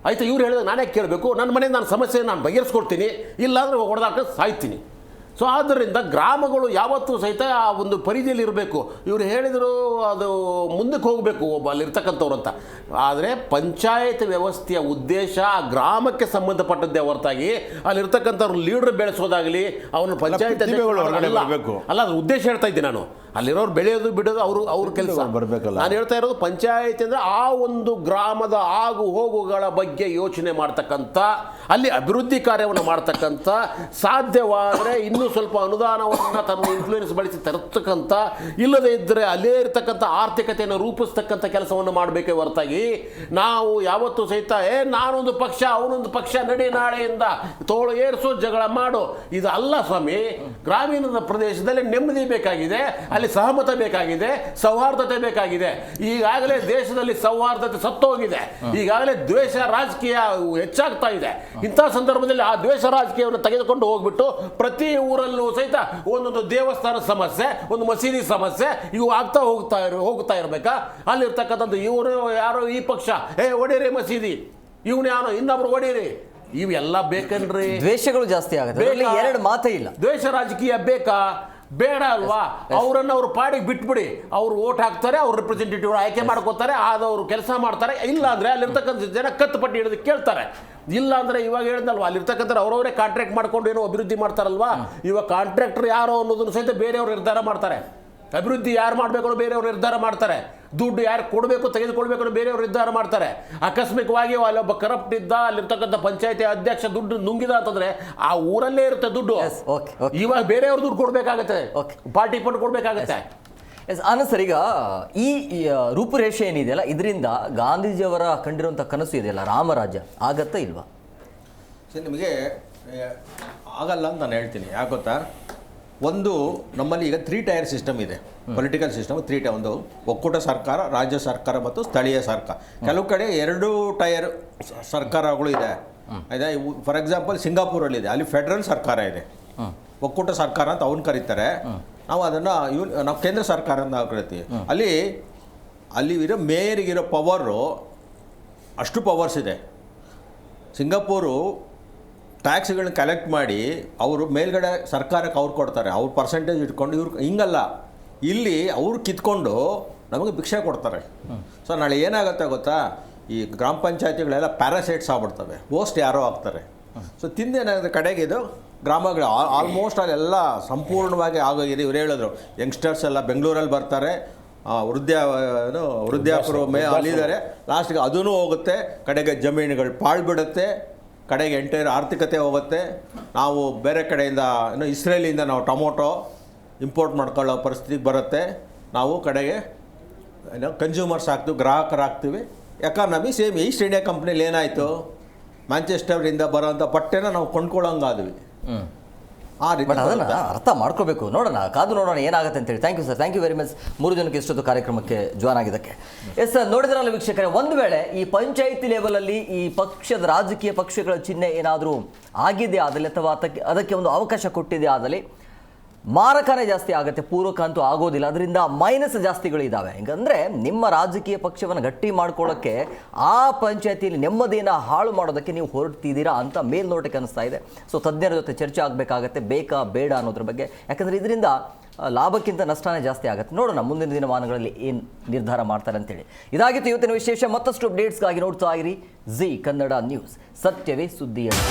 ಆಯಿತು, ಇವ್ರು ಹೇಳಿದಾಗ ನಾನು ಯಾಕೆ ಕೇಳಬೇಕು? ನನ್ನ ಮನೆಯಿಂದ ನಾನು ಸಮಸ್ಯೆ ನಾನು ಬಗೆಹರಿಸ್ಕೊಡ್ತೀನಿ, ಇಲ್ಲಾಂದರೆ ಹೊಡೆದಾಕ ಸಾಯ್ತೀನಿ. ಸೊ ಆದ್ದರಿಂದ ಗ್ರಾಮಗಳು ಯಾವತ್ತೂ ಸಹಿತ ಆ ಒಂದು ಪರಿಧಿಯಲ್ಲಿ ಇರಬೇಕು. ಇವರು ಹೇಳಿದರು ಅದು ಮುಂದಕ್ಕೆ ಹೋಗಬೇಕು ಅಲ್ಲಿರ್ತಕ್ಕಂಥವ್ರು ಅಂತ. ಆದರೆ ಪಂಚಾಯತ್ ವ್ಯವಸ್ಥೆಯ ಉದ್ದೇಶ ಗ್ರಾಮಕ್ಕೆ ಸಂಬಂಧಪಟ್ಟದ್ದೇ ಹೊರತಾಗಿ ಅಲ್ಲಿರ್ತಕ್ಕಂಥವ್ರು ಲೀಡರ್ ಬೆಳೆಸೋದಾಗಲಿ ಅವನು ಪಂಚಾಯತ್ ಅಲ್ಲ, ಅದ್ರ ಉದ್ದೇಶ ಹೇಳ್ತಾ ಇದ್ದೀನಿ ನಾನು. ಅಲ್ಲಿರೋರು ಬೆಳೆಯೋದು ಬಿಡೋದು ಅವ್ರ ಕೆಲಸ ಬರಬೇಕಲ್ಲ. ನಾನು ಹೇಳ್ತಾ ಇರೋದು ಪಂಚಾಯತ್ ಅಂದರೆ ಆ ಒಂದು ಗ್ರಾಮದ ಆಗು ಹೋಗುಗಳ ಬಗ್ಗೆ ಯೋಚನೆ ಮಾಡ್ತಕ್ಕಂಥ, ಅಲ್ಲಿ ಅಭಿವೃದ್ಧಿ ಕಾರ್ಯವನ್ನು ಮಾಡ್ತಕ್ಕಂಥ, ಸಾಧ್ಯವಾದರೆ ಇನ್ನೂ ಸ್ವಲ್ಪ ಅನುದಾನವನ್ನು ತನ್ನ ಇನ್ಫ್ಲೂಯೆನ್ಸ್ ಬಳಸಿ ತರತಕ್ಕಂಥ, ಇಲ್ಲದೇ ಇದ್ದರೆ ಅಲ್ಲೇ ಇರತಕ್ಕಂಥ ಆರ್ಥಿಕತೆಯನ್ನು ರೂಪಿಸ್ತಕ್ಕಂಥ ಕೆಲಸವನ್ನು ಮಾಡಬೇಕೇ ಹೊರತಾಗಿ ನಾವು ಯಾವತ್ತೂ ಸಹಿತ ನಾನೊಂದು ಪಕ್ಷ ಅವನೊಂದು ಪಕ್ಷ ನಡಿ ನಾಳೆಯಿಂದ ತೋಳು ಏರಿಸೋ ಜಗಳ ಮಾಡು ಇದು ಅಲ್ಲ ಸ್ವಾಮಿ. ಗ್ರಾಮೀಣದ ಪ್ರದೇಶದಲ್ಲಿ ನೆಮ್ಮದಿ ಬೇಕಾಗಿದೆ, ಅಲ್ಲಿ ಸಹಮತ ಬೇಕಾಗಿದೆ, ಸೌಹಾರ್ದತೆ ಬೇಕಾಗಿದೆ. ಈಗಾಗಲೇ ದೇಶದಲ್ಲಿ ಸೌಹಾರ್ದತೆ ಸತ್ತೋಗಿದೆ, ಈಗಾಗಲೇ ದ್ವೇಷ ರಾಜಕೀಯ ಹೆಚ್ಚಾಗ್ತಾ ಇದೆ. ಇಂಥ ಸಂದರ್ಭದಲ್ಲಿ ಆ ದ್ವೇಷ ರಾಜಕೀಯವನ್ನು ತೆಗೆದುಕೊಂಡು ಹೋಗ್ಬಿಟ್ಟು ಪ್ರತಿ ಊರಲ್ಲೂ ಸಹಿತ ಒಂದೊಂದು ದೇವಸ್ಥಾನ ಸಮಸ್ಯೆ, ಒಂದು ಮಸೀದಿ ಸಮಸ್ಯೆ ಇವು ಆಗ್ತಾ ಹೋಗ್ತಾ ಇರಬೇಕಾ? ಅಲ್ಲಿರ್ತಕ್ಕಂಥದ್ದು ಇವರು ಯಾರೋ ಈ ಪಕ್ಷ ಒಡೀರಿ ಮಸೀದಿ, ಇವನು ಯಾರೋ ಇನ್ನೊಬ್ರು ಒಡೀರಿ, ಇವೆಲ್ಲ ಬೇಕನ್ರಿ? ದ್ವೇಷಗಳು ಜಾಸ್ತಿ ಆಗುತ್ತೆ, ಎರಡು ಮಾತೇ ಇಲ್ಲ. ದ್ವೇಷ ರಾಜಕೀಯ ಬೇಕಾ? ಬೇಡ ಅಲ್ವಾ? ಅವರನ್ನು ಅವ್ರ ಪಾಡಿಗೆ ಬಿಟ್ಬಿಡಿ. ಅವ್ರು ಓಟ್ ಹಾಕ್ತಾರೆ, ಅವ್ರ ರಿಪ್ರೆಸೆಂಟೇಟಿವ್ ಆಯ್ಕೆ ಮಾಡ್ಕೋತಾರೆ, ಆದವರು ಕೆಲಸ ಮಾಡ್ತಾರೆ. ಇಲ್ಲ ಅಂದರೆ ಅಲ್ಲಿರ್ತಕ್ಕಂಥ ಜನ ಕತ್ತುಪಟ್ಟಿ ಹಿಡಿದು ಕೇಳ್ತಾರೆ. ಇಲ್ಲ ಅಂದರೆ ಇವಾಗ ಹೇಳಿದ್ನಲ್ವಾ, ಅಲ್ಲಿರ್ತಕ್ಕಂಥ ಅವರವರೇ ಕಾಂಟ್ರಾಕ್ಟ್ ಮಾಡ್ಕೊಂಡು ಏನೋ ಅಭಿವೃದ್ಧಿ ಮಾಡ್ತಾರಲ್ವಾ. ಇವಾಗ ಕಾಂಟ್ರಾಕ್ಟರ್ ಯಾರೋ ಅನ್ನೋದನ್ನು ಸಹಿತ ಬೇರೆಯವ್ರು ನಿರ್ಧಾರ ಮಾಡ್ತಾರೆ. ಅಭಿವೃದ್ಧಿ ಯಾರು ಮಾಡಬೇಕು ಅನ್ನೋ ಬೇರೆಯವ್ರು ನಿರ್ಧಾರ ಮಾಡ್ತಾರೆ. ದುಡ್ಡು ಯಾರು ಕೊಡಬೇಕು ತೆಗೆದುಕೊಳ್ಬೇಕು ಅನ್ನೋ ಬೇರೆಯವ್ರು ನಿರ್ಧಾರ ಮಾಡ್ತಾರೆ. ಆಕಸ್ಮಿಕವಾಗಿ ಅಲ್ಲೊಬ್ಬ ಕರಪ್ಟ್ ಇದ್ದ, ಅಲ್ಲಿರ್ತಕ್ಕಂಥ ಪಂಚಾಯತಿ ಅಧ್ಯಕ್ಷ ದುಡ್ಡು ನುಂಗಿದ ಅಂತಂದ್ರೆ ಆ ಊರಲ್ಲೇ ಇರುತ್ತೆ ದುಡ್ಡು. ಇವಾಗ ಬೇರೆಯವ್ರು ದುಡ್ಡು ಕೊಡಬೇಕಾಗತ್ತೆ, ಪಾರ್ಟಿ ಫಂಡ್ ಕೊಡಬೇಕಾಗತ್ತೆ. ಆನಂದ್ ಸರ್, ಈಗ ಈ ರೂಪುರೇಷೆ ಏನಿದೆಯಲ್ಲ, ಇದರಿಂದ ಗಾಂಧೀಜಿಯವರ ಕಂಡಿರುವಂಥ ಕನಸು ಇದೆಯಲ್ಲ, ರಾಮರಾಜ್ಯ ಆಗತ್ತಾ ಇಲ್ವಾ? ಸರಿ, ನಿಮಗೆ ಆಗಲ್ಲ ಅಂತ ನಾನು ಹೇಳ್ತೀನಿ. ಯಾಕೆ ಗೊತ್ತಾ, ಒಂದು ನಮ್ಮಲ್ಲಿ ಈಗ 3 ಟೈರ್ ಸಿಸ್ಟಮ್ ಇದೆ, ಪೊಲಿಟಿಕಲ್ ಸಿಸ್ಟಮ್ 3 ಟೈರ್. ಒಂದು ಒಕ್ಕೂಟ ಸರ್ಕಾರ, ರಾಜ್ಯ ಸರ್ಕಾರ ಮತ್ತು ಸ್ಥಳೀಯ ಸರ್ಕಾರ. ಕೆಲವು ಕಡೆ 2 ಟೈರ್ ಸರ್ಕಾರಗಳು ಇದೆ. ಆಯ್ತಾ? ಫಾರ್ ಎಕ್ಸಾಂಪಲ್ ಸಿಂಗಾಪುರಲ್ಲಿದೆ, ಅಲ್ಲಿ ಫೆಡರಲ್ ಸರ್ಕಾರ ಇದೆ, ಒಕ್ಕೂಟ ಸರ್ಕಾರ ಅಂತ ಅವ್ನು ಕರೀತಾರೆ. ನಾವು ಅದನ್ನು ನಾವು ಕೇಂದ್ರ ಸರ್ಕಾರ ಅಂತ ನಾವು ಕರಿತೀವಿ. ಅಲ್ಲಿ ಇರೋ ಮೇಯರಿಗಿರೋ ಪವರು ಅಷ್ಟು ಪವರ್ಸ್ ಇದೆ. ಸಿಂಗಾಪುರು ಟ್ಯಾಕ್ಸ್ಗಳನ್ನ ಕಲೆಕ್ಟ್ ಮಾಡಿ ಅವರು ಮೇಲ್ಗಡೆ ಸರ್ಕಾರಕ್ಕೆ ಅವ್ರು ಕೊಡ್ತಾರೆ, ಅವ್ರ ಪರ್ಸೆಂಟೇಜ್ ಇಟ್ಕೊಂಡು. ಇವ್ರು ಹಿಂಗಲ್ಲ, ಇಲ್ಲಿ ಅವ್ರು ಕಿತ್ಕೊಂಡು ನಮಗೆ ಭಿಕ್ಷೆ ಕೊಡ್ತಾರೆ. ಸೊ ನಾಳೆ ಏನಾಗುತ್ತೆ ಗೊತ್ತಾ, ಈ ಗ್ರಾಮ ಪಂಚಾಯತಿಗಳೆಲ್ಲ ಪ್ಯಾರಾಸೈಟ್ಸ್ ಆಗ್ಬಿಡ್ತವೆ, ಹೋಸ್ಟ್ ಯಾರೋ ಆಗ್ತಾರೆ. ಸೊ ತಿಂದೇನಾಗುತ್ತೆ ಕಡೆಗೆ ಇದು ಗ್ರಾಮಗಳು ಆಲ್ಮೋಸ್ಟ್ ಅಲ್ಲೆಲ್ಲ ಸಂಪೂರ್ಣವಾಗಿ ಆಗೋಗಿದೆ. ಇವ್ರು ಹೇಳಿದ್ರು ಯಂಗ್ಸ್ಟರ್ಸ್ ಎಲ್ಲ ಬೆಂಗಳೂರಲ್ಲಿ ಬರ್ತಾರೆ, ವೃದ್ಧಾಪುರ ಅಲ್ಲಿದ್ದಾರೆ, ಲಾಸ್ಟ್ಗೆ ಅದೂ ಹೋಗುತ್ತೆ, ಕಡೆಗೆ ಜಮೀನುಗಳು ಪಾಳ್ಬಿಡುತ್ತೆ, ಕಡೆಗೆ ಎಂಟೈರ್ ಆರ್ಥಿಕತೆ ಹೋಗುತ್ತೆ. ನಾವು ಬೇರೆ ಕಡೆಯಿಂದ ಇಸ್ರೇಲಿಂದ ನಾವು ಟೊಮೊಟೊ ಇಂಪೋರ್ಟ್ ಮಾಡ್ಕೊಳ್ಳೋ ಪರಿಸ್ಥಿತಿಗೆ ಬರುತ್ತೆ. ನಾವು ಕಡೆಗೆ ಕನ್ಸ್ಯೂಮರ್ಸ್ ಆಗ್ತೀವಿ, ಗ್ರಾಹಕರಾಗ್ತೀವಿ. ಎಕಾನಮಿ ಸೇಮ್ ಈಸ್ಟ್ ಇಂಡಿಯಾ ಕಂಪ್ನಿಲಿ ಏನಾಯಿತು, ಮ್ಯಾಂಚೆಸ್ಟರಿಂದ ಬರೋಂಥ ಬಟ್ಟೆನ ನಾವು ಕೊಂಡ್ಕೊಳ್ಳೋಂಗಾದ್ವಿ. ಬಟ್ ಅದನ್ನು ಅರ್ಥ ಮಾಡ್ಕೋಬೇಕು. ನೋಡೋಣ, ಕಾದು ನೋಡೋಣ ಏನಾಗುತ್ತೆ ಅಂತೇಳಿ. Thank you sir, thank you very much 3 ಜನಕ್ಕೆ ಇಷ್ಟೊತ್ತು ಕಾರ್ಯಕ್ರಮಕ್ಕೆ ಜಾಯ್ನ್ ಆಗಿದ್ದಕ್ಕೆ. ಎಸ್ ಸರ್, ನೋಡಿದ್ರಲ್ಲ ವೀಕ್ಷಕರೇ, ಒಂದು ವೇಳೆ ಈ ಪಂಚಾಯಿತಿ ಲೆವೆಲಲ್ಲಿ ಈ ಪಕ್ಷದ ರಾಜಕೀಯ ಪಕ್ಷಗಳ ಚಿಹ್ನೆ ಏನಾದರೂ ಆಗಿದೆ ಆದಲ್ಲಿ ಅಥವಾ ಅದಕ್ಕೆ ಒಂದು ಅವಕಾಶ ಕೊಟ್ಟಿದೆ ಆದಲ್ಲಿ ಮಾರಕನೇ ಜಾಸ್ತಿ ಆಗುತ್ತೆ, ಪೂರಕ ಅಂತೂ ಆಗೋದಿಲ್ಲ. ಅದರಿಂದ ಮೈನಸ್ ಜಾಸ್ತಿಗಳು ಇದ್ದಾವೆ. ಹಿಂಗಂದರೆ ನಿಮ್ಮ ರಾಜಕೀಯ ಪಕ್ಷವನ್ನು ಗಟ್ಟಿ ಮಾಡ್ಕೊಳ್ಳೋಕ್ಕೆ, ಆ ಪಂಚಾಯತಿಯಲ್ಲಿ ನೆಮ್ಮದಿಯನ್ನು ಹಾಳು ಮಾಡೋದಕ್ಕೆ ನೀವು ಹೊರಡ್ತಿದ್ದೀರಾ ಅಂತ ಮೇಲ್ನೋಟಕ್ಕೆ ಅನಿಸ್ತಾ ಇದೆ. ಸೊ ತಜ್ಞರ ಜೊತೆ ಚರ್ಚೆ ಆಗಬೇಕಾಗತ್ತೆ, ಬೇಕಾ ಬೇಡ ಅನ್ನೋದ್ರ ಬಗ್ಗೆ. ಯಾಕಂದರೆ ಇದರಿಂದ ಲಾಭಕ್ಕಿಂತ ನಷ್ಟನೇ ಜಾಸ್ತಿ ಆಗುತ್ತೆ. ನೋಡೋಣ ಮುಂದಿನ ದಿನಮಾನಗಳಲ್ಲಿ ಏನು ನಿರ್ಧಾರ ಮಾಡ್ತಾರೆ ಅಂತೇಳಿ. ಇದಾಗಿತ್ತು ಇವತ್ತಿನ ವಿಶೇಷ. ಮತ್ತಷ್ಟು ಅಪ್ಡೇಟ್ಸ್ಗಾಗಿ ನೋಡ್ತಾ ಇರಿ ಜಿ ಕನ್ನಡ ನ್ಯೂಸ್, ಸತ್ಯವೇ ಸುದ್ದಿಯಲ್ಲಿ.